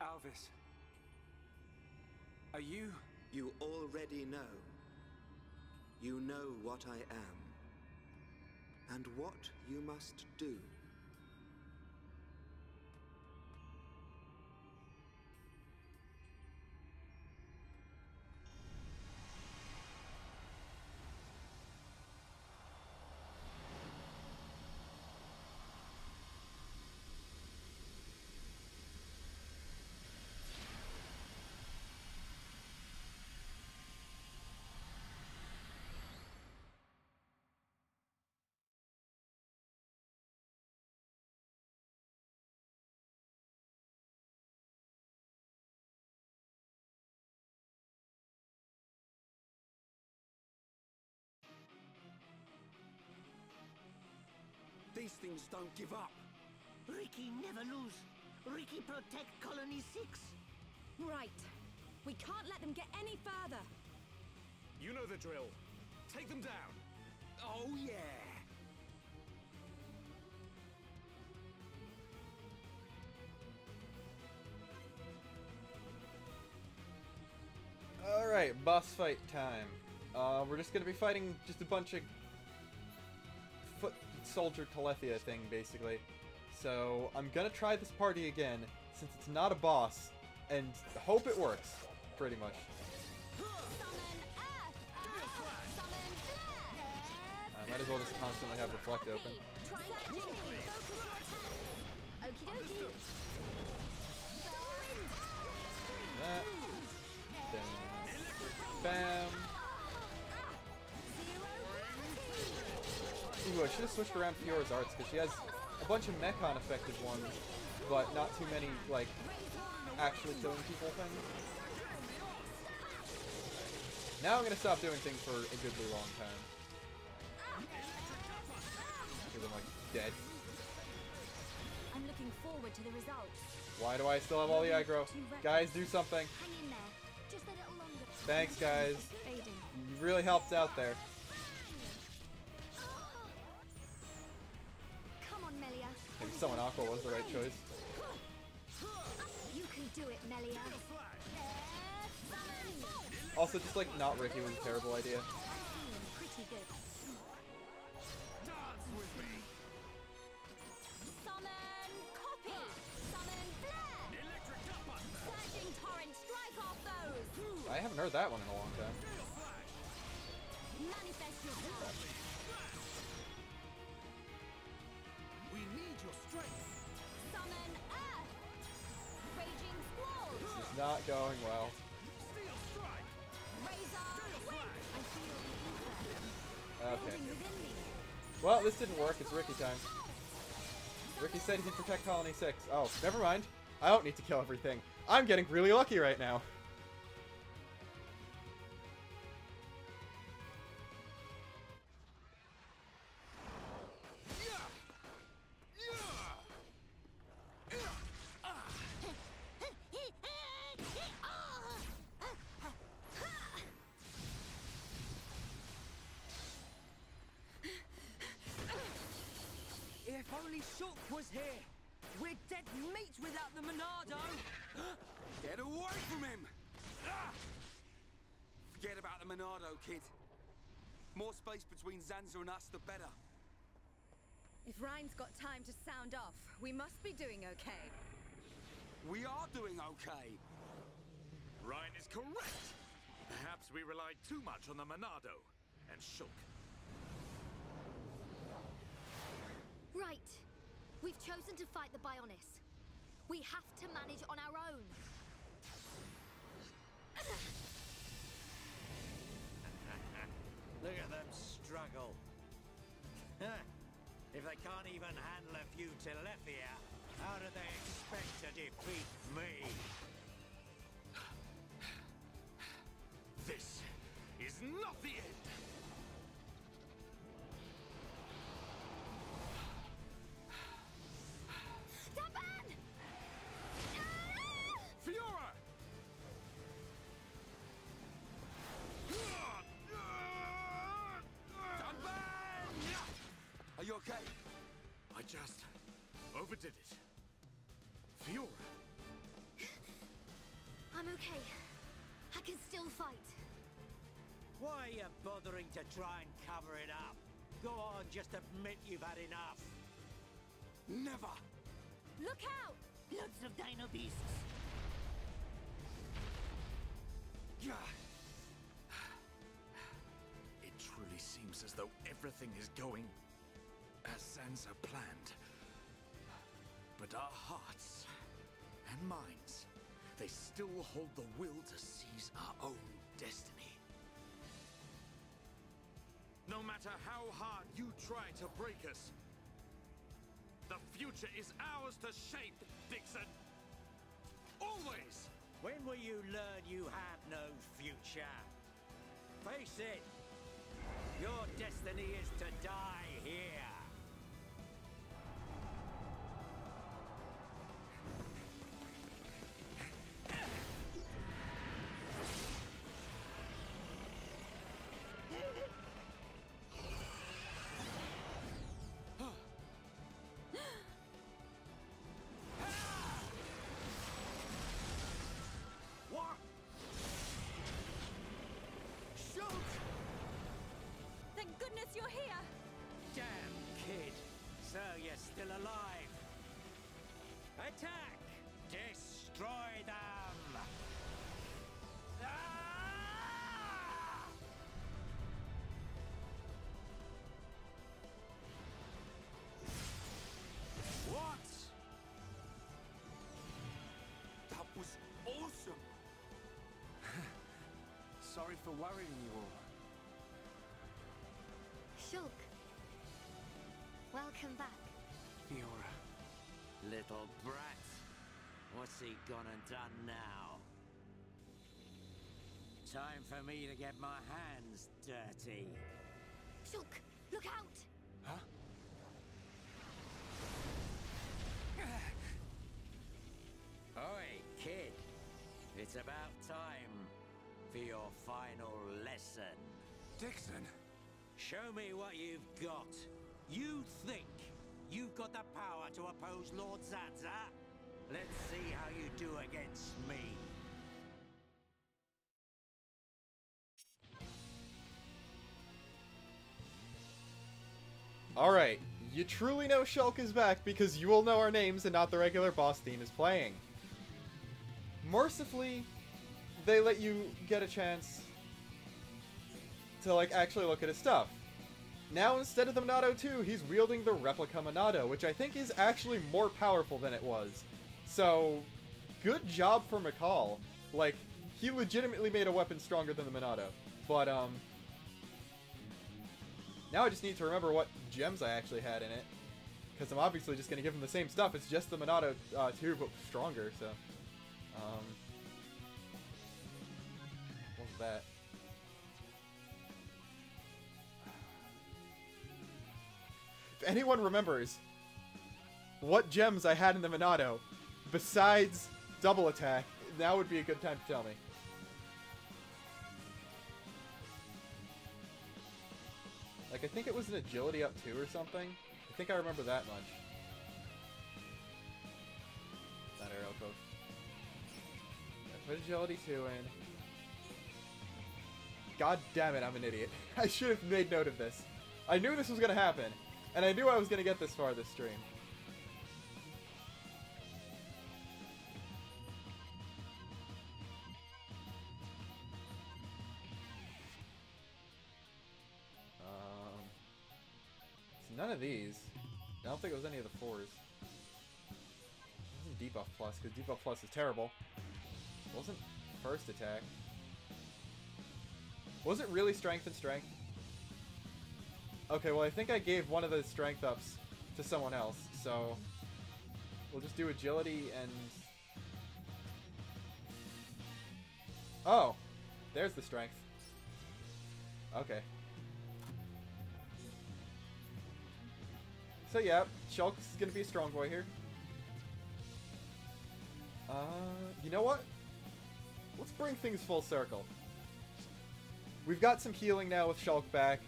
Alvis, are you... You already know. You know what I am, and what you must do. These things don't give up. Ricky never lose. Ricky protect Colony 6. Right. We can't let them get any further. You know the drill. Take them down. Oh, yeah. Alright, boss fight time. We're just gonna be fighting just a bunch of foot soldier Telethia thing, basically. So, I'm gonna try this party again, since it's not a boss, and hope it works, pretty much. I might as well just constantly have Reflect open. That. Then, bam. Ooh, I should have switched around Fiora's arts, because she has a bunch of Mechon affected ones, but not too many, like, actually killing people things. Now I'm gonna stop doing things for a goodly long time. Because I'm, like, dead. I'm looking forward to the results. Why do I still have all the aggro? Guys, do something. Hang in there. Just a little longer. Thanks, guys. You really helped out there. Come on, Melia. Maybe someone Aqua was the right choice. You can do it, Melia. Also, just like not Ricky was a terrible idea. Pretty good. Dance with me. Summon copy. Summon flare. Electric upper. Surging torrent, strike off those. I haven't heard that one in a long time. Manifest yourself. We need your strength. Summon earth. Raging squall. This is not going well. Steel strike. Razor wind. I feel the ether. Okay. Building within me. Well, this didn't work. It's Ricky time. Ricky said he can protect Colony 6. Oh, never mind. I don't need to kill everything. I'm getting really lucky right now. only Shulk was here. We're dead meat without the Monado. Get away from him! Ah! Forget about the Monado, kid. More space between Zanza and us, the better. If Ryan's got time to sound off, we must be doing okay. We are doing okay. Ryan is correct. Perhaps we relied too much on the Monado and Shulk. Right. We've chosen to fight the Bionis. We have to manage on our own. Look at them struggle. If they can't even handle a few Telethia, how do they expect to defeat me? This is not the end! Fiora! Are you okay? I just overdid it. Fiora! I'm okay. I can still fight. Why are you bothering to try and cover it up? Go on, just admit you've had enough. Never! Look out! Loads of dino beasts. It truly seems as though everything is going as Zanza planned. But our hearts and minds, they still hold the will to seize our own destiny. No matter how hard you try to break us, the future is ours to shape, Dixon! Always! When will you learn you have no future? Face it! Your destiny is to die here! You're here! Damn, kid! So you're still alive! Attack! Destroy them! Ah! What? That was awesome! Sorry for worrying you all. Shulk. Welcome back. Fiora. Little brat. What's he gone and done now? Time for me to get my hands dirty. Shulk, look out! Huh? Oi, kid. It's about time for your final lesson. Dixon! Show me what you've got. You think you've got the power to oppose Lord Zanza? Let's see how you do against me. Alright, you truly know Shulk is back because you will know our names and not the regular boss theme is playing. Mercifully, they let you get a chance to, like, actually look at his stuff. Now, instead of the Monado 2, he's wielding the replica Monado, which I think is actually more powerful than it was. So, good job for McCall. Like, he legitimately made a weapon stronger than the Monado. But, now I just need to remember what gems I actually had in it. Because I'm obviously just going to give him the same stuff. It's just the Monado 2, but stronger, so... what was that? If anyone remembers what gems I had in the Monado, besides double attack, now would be a good time to tell me. Like, I think it was an agility up 2 or something. I think I remember that much. Put agility 2 in. God damn it, I'm an idiot. I should have made note of this. I knew this was going to happen, and I knew I was going to get this far this stream. None of these. I don't think it was any of the 4s. It wasn't debuff plus, because debuff plus is terrible. It wasn't first attack. Was it really strength and strength? Okay, well I think I gave one of the strength ups to someone else, so we'll just do agility and... Oh! There's the strength. Okay. So yeah, Shulk's gonna be a strong boy here. You know what? Let's bring things full circle. We've got some healing now with Shulk back.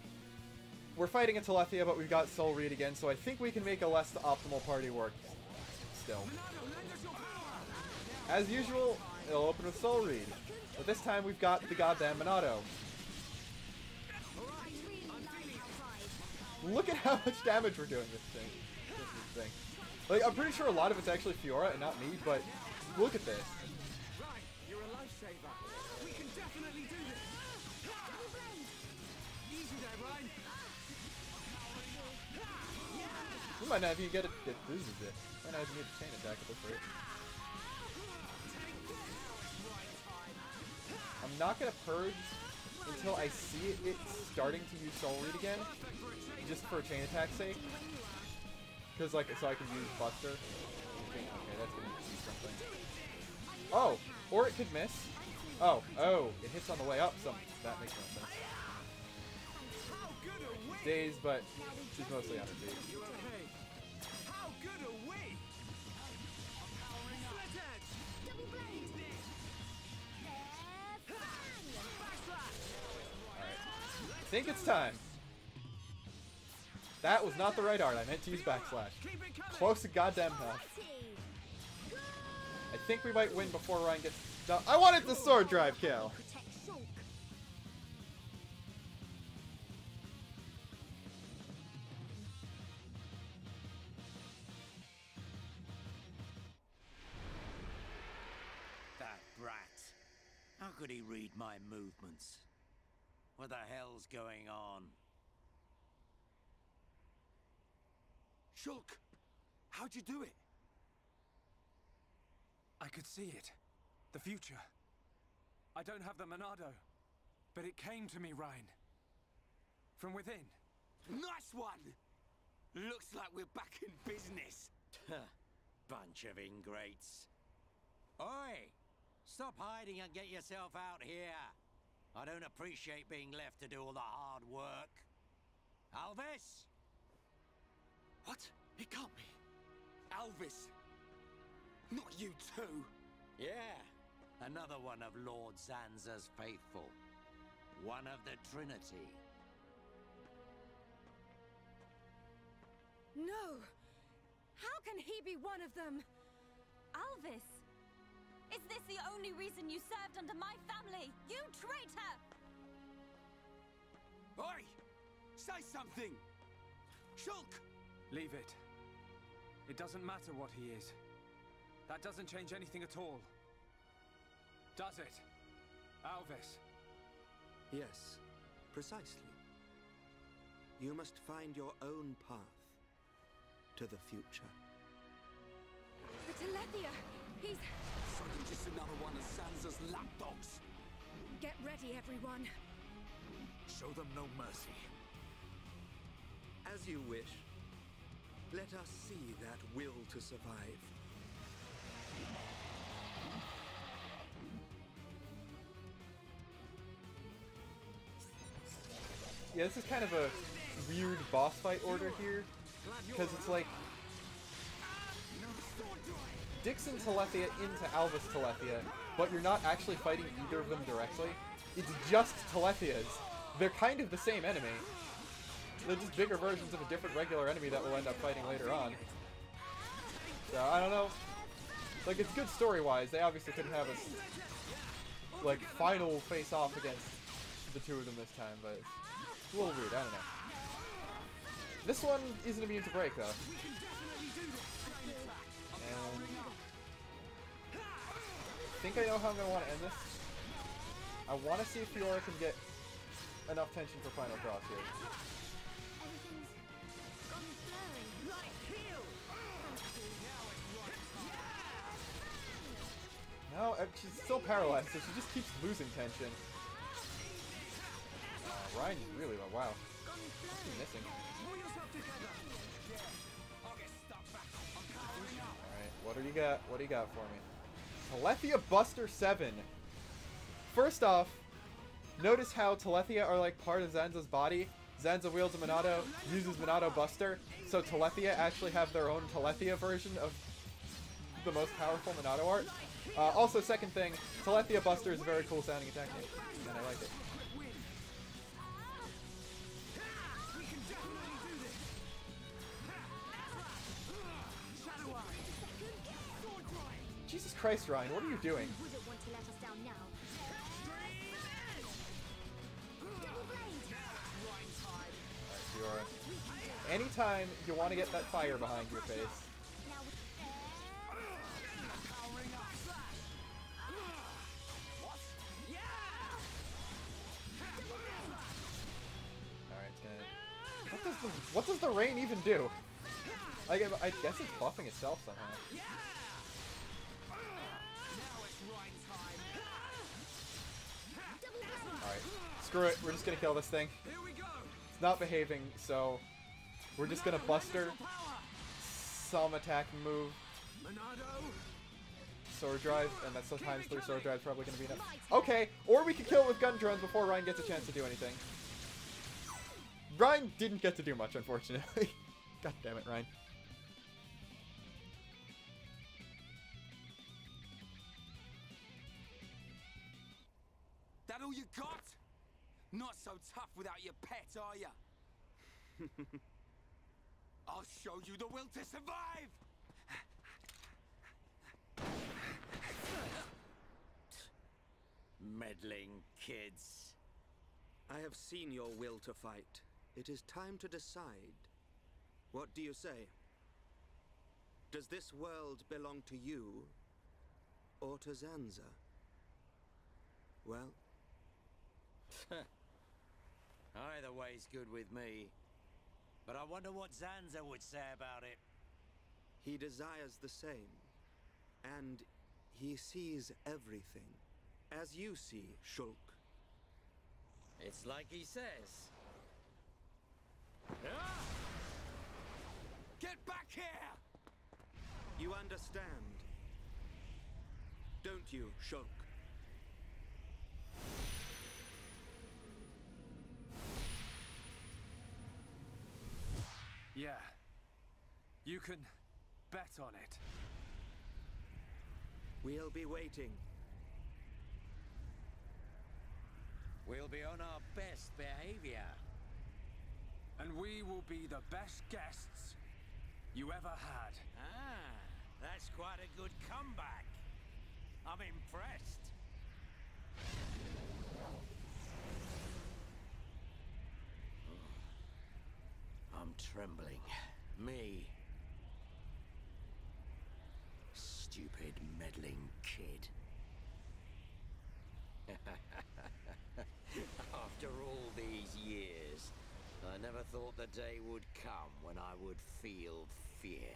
We're fighting a Telethia, but we've got Soul Reed again, so I think we can make a less optimal party work still. As usual, it'll open with Soul Reed. But this time we've got the goddamn Monado. Look at how much damage we're doing this thing. Like, I'm pretty sure a lot of it's actually Fiora and not me, but look at this. Right, you're a lifesaver. We can definitely do this. Easy there, Ryan. We might not even get it loses it. Might not even get a chain attack at this rate. I'm not gonna purge until I see it starting to use Soul Reed again. Just for chain attack's sake. Because, like, so I can use Buster. Okay, that's gonna do something. Oh! Or it could miss. Oh, it hits on the way up, so that makes no sense. She's dazed, but she's mostly on her feet. How good are we? Alright. I think it's time. That was not the right art. I meant to use backslash. Close to goddamn hell. I think we might win before Ryan gets done. I wanted the sword drive kill. That brat. How could he read my movements? What the hell's going on? Shulk, how'd you do it? I could see it. The future. I don't have the Monado, but it came to me, Ryan. From within. Nice one! Looks like we're back in business. Bunch of ingrates. Oi! Stop hiding and get yourself out here. I don't appreciate being left to do all the hard work. Alvis? What? It can't be. Alvis. Not you too. Yeah. Another one of Lord Zanza's faithful. One of the Trinity. No! How can he be one of them? Alvis! Is this the only reason you served under my family? You traitor! Oi! Say something! Shulk! Leave it. It doesn't matter what he is. That doesn't change anything at all. Does it? Alvis? Yes, precisely. You must find your own path to the future. The Telethia! He's... So you're just another one of Zanza's lapdogs. Get ready, everyone. Show them no mercy. As you wish. Let us see that will to survive. Yeah, this is kind of a weird boss fight order here, because it's like Dixon Telethia into Alvis Telethia, but you're not actually fighting either of them directly. It's just Telethias. They're kind of the same enemy. They're just bigger versions of a different regular enemy that we'll end up fighting later on. So, I don't know. Like, it's good story-wise. They obviously couldn't have us like, final face-off against the two of them this time, but it's a little weird, I don't know. This one isn't immune to break, though. And I think I know how I'm going to want to end this. I want to see if Fiora can get enough tension for Final Cross here. No, she's still paralyzed, so she just keeps losing tension. Ryan really well. Wow. What's he missing? Alright, what do you got? What do you got for me? Telethia Buster 7. First off, notice how Telethia are like part of Zanza's body. Zanza wields a Monado, uses Monado Buster, so Telethia actually have their own Telethia version of the most powerful Monado art. Also, second thing, Telethia Buster is a very cool sounding attack name, and I like it. Jesus Christ, Ryan, what are you doing? Alright, Fiora. Anytime you want to get that fire behind your face, what does the rain even do? I guess it's buffing itself somehow. Alright, screw it. We're just gonna kill this thing. It's not behaving, so we're just gonna Buster some attack move. Sword Drive, and that's times 3 Sword Drive probably gonna be enough. Okay, or we could kill it with gun drones before Ryan gets a chance to do anything. Ryan didn't get to do much, unfortunately. God damn it, Ryan. That all you got? Not so tough without your pet, are ya? I'll show you the will to survive! Meddling kids. I have seen your will to fight. It is time to decide. What do you say? Does this world belong to you, or to Zanza? Well? Either way's good with me. But I wonder what Zanza would say about it. He desires the same. And he sees everything. As you see, Shulk. It's like he says. Get back here! You understand, don't you, Shulk? Yeah. You can bet on it. We'll be waiting. We'll be on our best behavior. And we will be the best guests you ever had. Ah, that's quite a good comeback. I'm impressed. I'm trembling. Me. Stupid meddling kid. After all these years, I never thought the day would come when I would feel fear.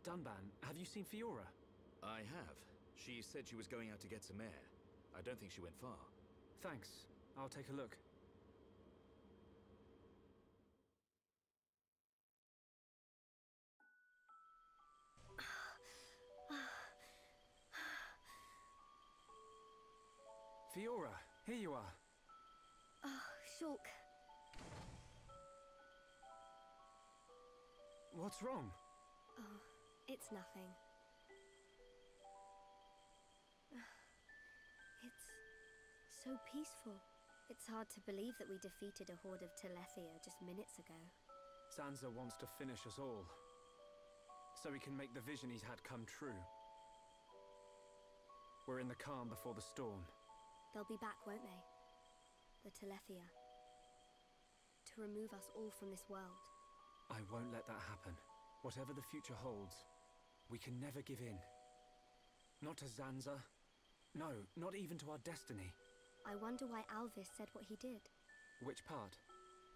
Dunban, have you seen Fiora? I have. She said she was going out to get some air. I don't think she went far. Thanks. I'll take a look. Fiora, here you are. Shulk. What's wrong? Oh, it's nothing. It's so peaceful. It's hard to believe that we defeated a horde of Telethia just minutes ago. Zanza wants to finish us all, so he can make the vision he's had come true. We're in the calm before the storm. They'll be back, won't they? The Telethia. To remove us all from this world. I won't let that happen. Whatever the future holds, we can never give in. Not to Zanza. No, not even to our destiny. I wonder why Alvis said what he did. Which part?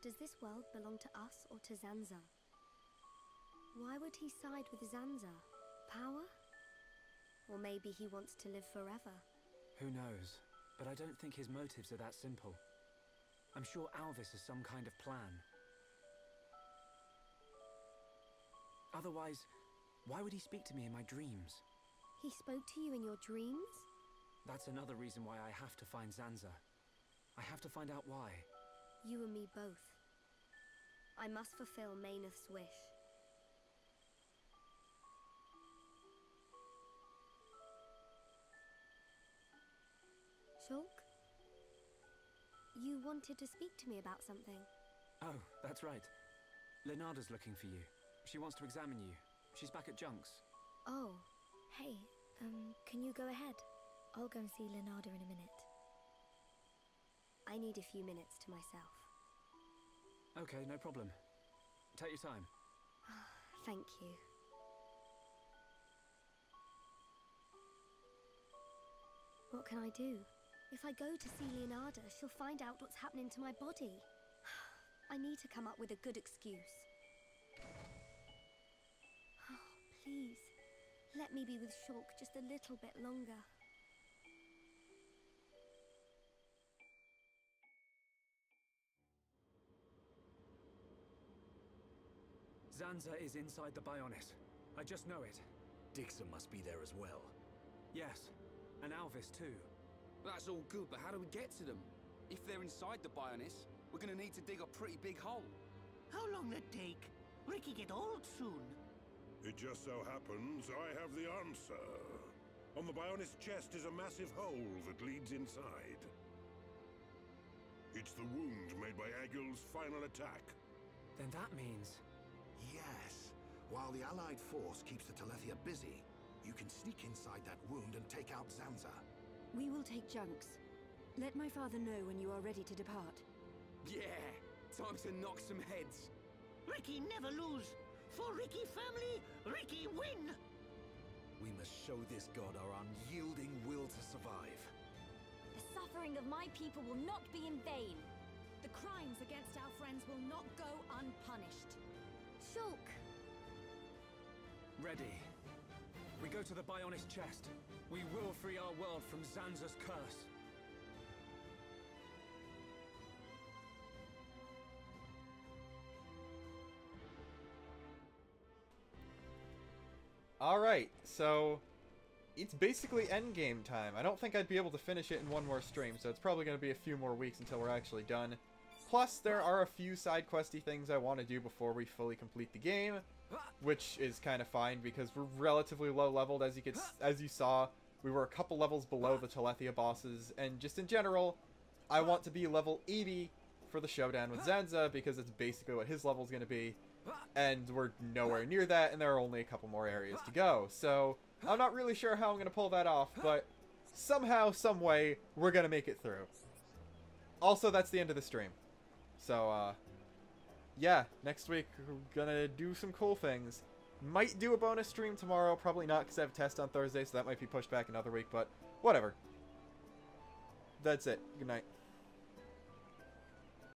Does this world belong to us or to Zanza? Why would he side with Zanza? Power? Or maybe he wants to live forever. Who knows? But I don't think his motives are that simple. I'm sure Alvis has some kind of plan. Otherwise, why would he speak to me in my dreams? He spoke to you in your dreams? That's another reason why I have to find Zanza. I have to find out why. You and me both. I must fulfill Mayneth's wish. Shulk? You wanted to speak to me about something. Oh, that's right. Lenada's looking for you. She wants to examine you. She's back at Junks. Oh, hey, can you go ahead? I'll go and see Lenada in a minute. I need a few minutes to myself. Okay, no problem. Take your time. Thank you. What can I do? If I go to see Leonarda, she'll find out what's happening to my body. I need to come up with a good excuse. Oh, please, let me be with Shulk just a little bit longer. Zanza is inside the Bionis. I just know it. Dixon must be there as well. Yes, and Alvis too. That's all good, but how do we get to them? If they're inside the Bionis, we're gonna need to dig a pretty big hole. How long will it take? Ricky get old soon. It just so happens I have the answer. On the Bionis chest is a massive hole that leads inside. It's the wound made by Egil's final attack. Then that means... Yes. While the Allied force keeps the Telethia busy, you can sneak inside that wound and take out Zanza. We will take Junks. Let my father know when you are ready to depart. Yeah! Time to knock some heads. Ricky never lose. For Ricky family, Ricky win! We must show this god our unyielding will to survive. The suffering of my people will not be in vain. The crimes against our friends will not go unpunished. Shulk! Ready. We go to the Bionis chest. We will free our world from Zanza's curse. Alright, so it's basically endgame time. I don't think I'd be able to finish it in one more stream, so it's probably going to be a few more weeks until we're actually done. Plus, there are a few side questy things I want to do before we fully complete the game, which is kind of fine because we're relatively low leveled. As you saw, we were a couple levels below the Telethia bosses, and just in general, I want to be level 80 for the showdown with Zanza because it's basically what his level is going to be, and we're nowhere near that, and there are only a couple more areas to go. So I'm not really sure how I'm going to pull that off, but somehow, some way, we're going to make it through. Also, that's the end of the stream. So, yeah, next week we're gonna do some cool things. Might do a bonus stream tomorrow, probably not because I have a test on Thursday, so that might be pushed back another week, but whatever. That's it. Good night.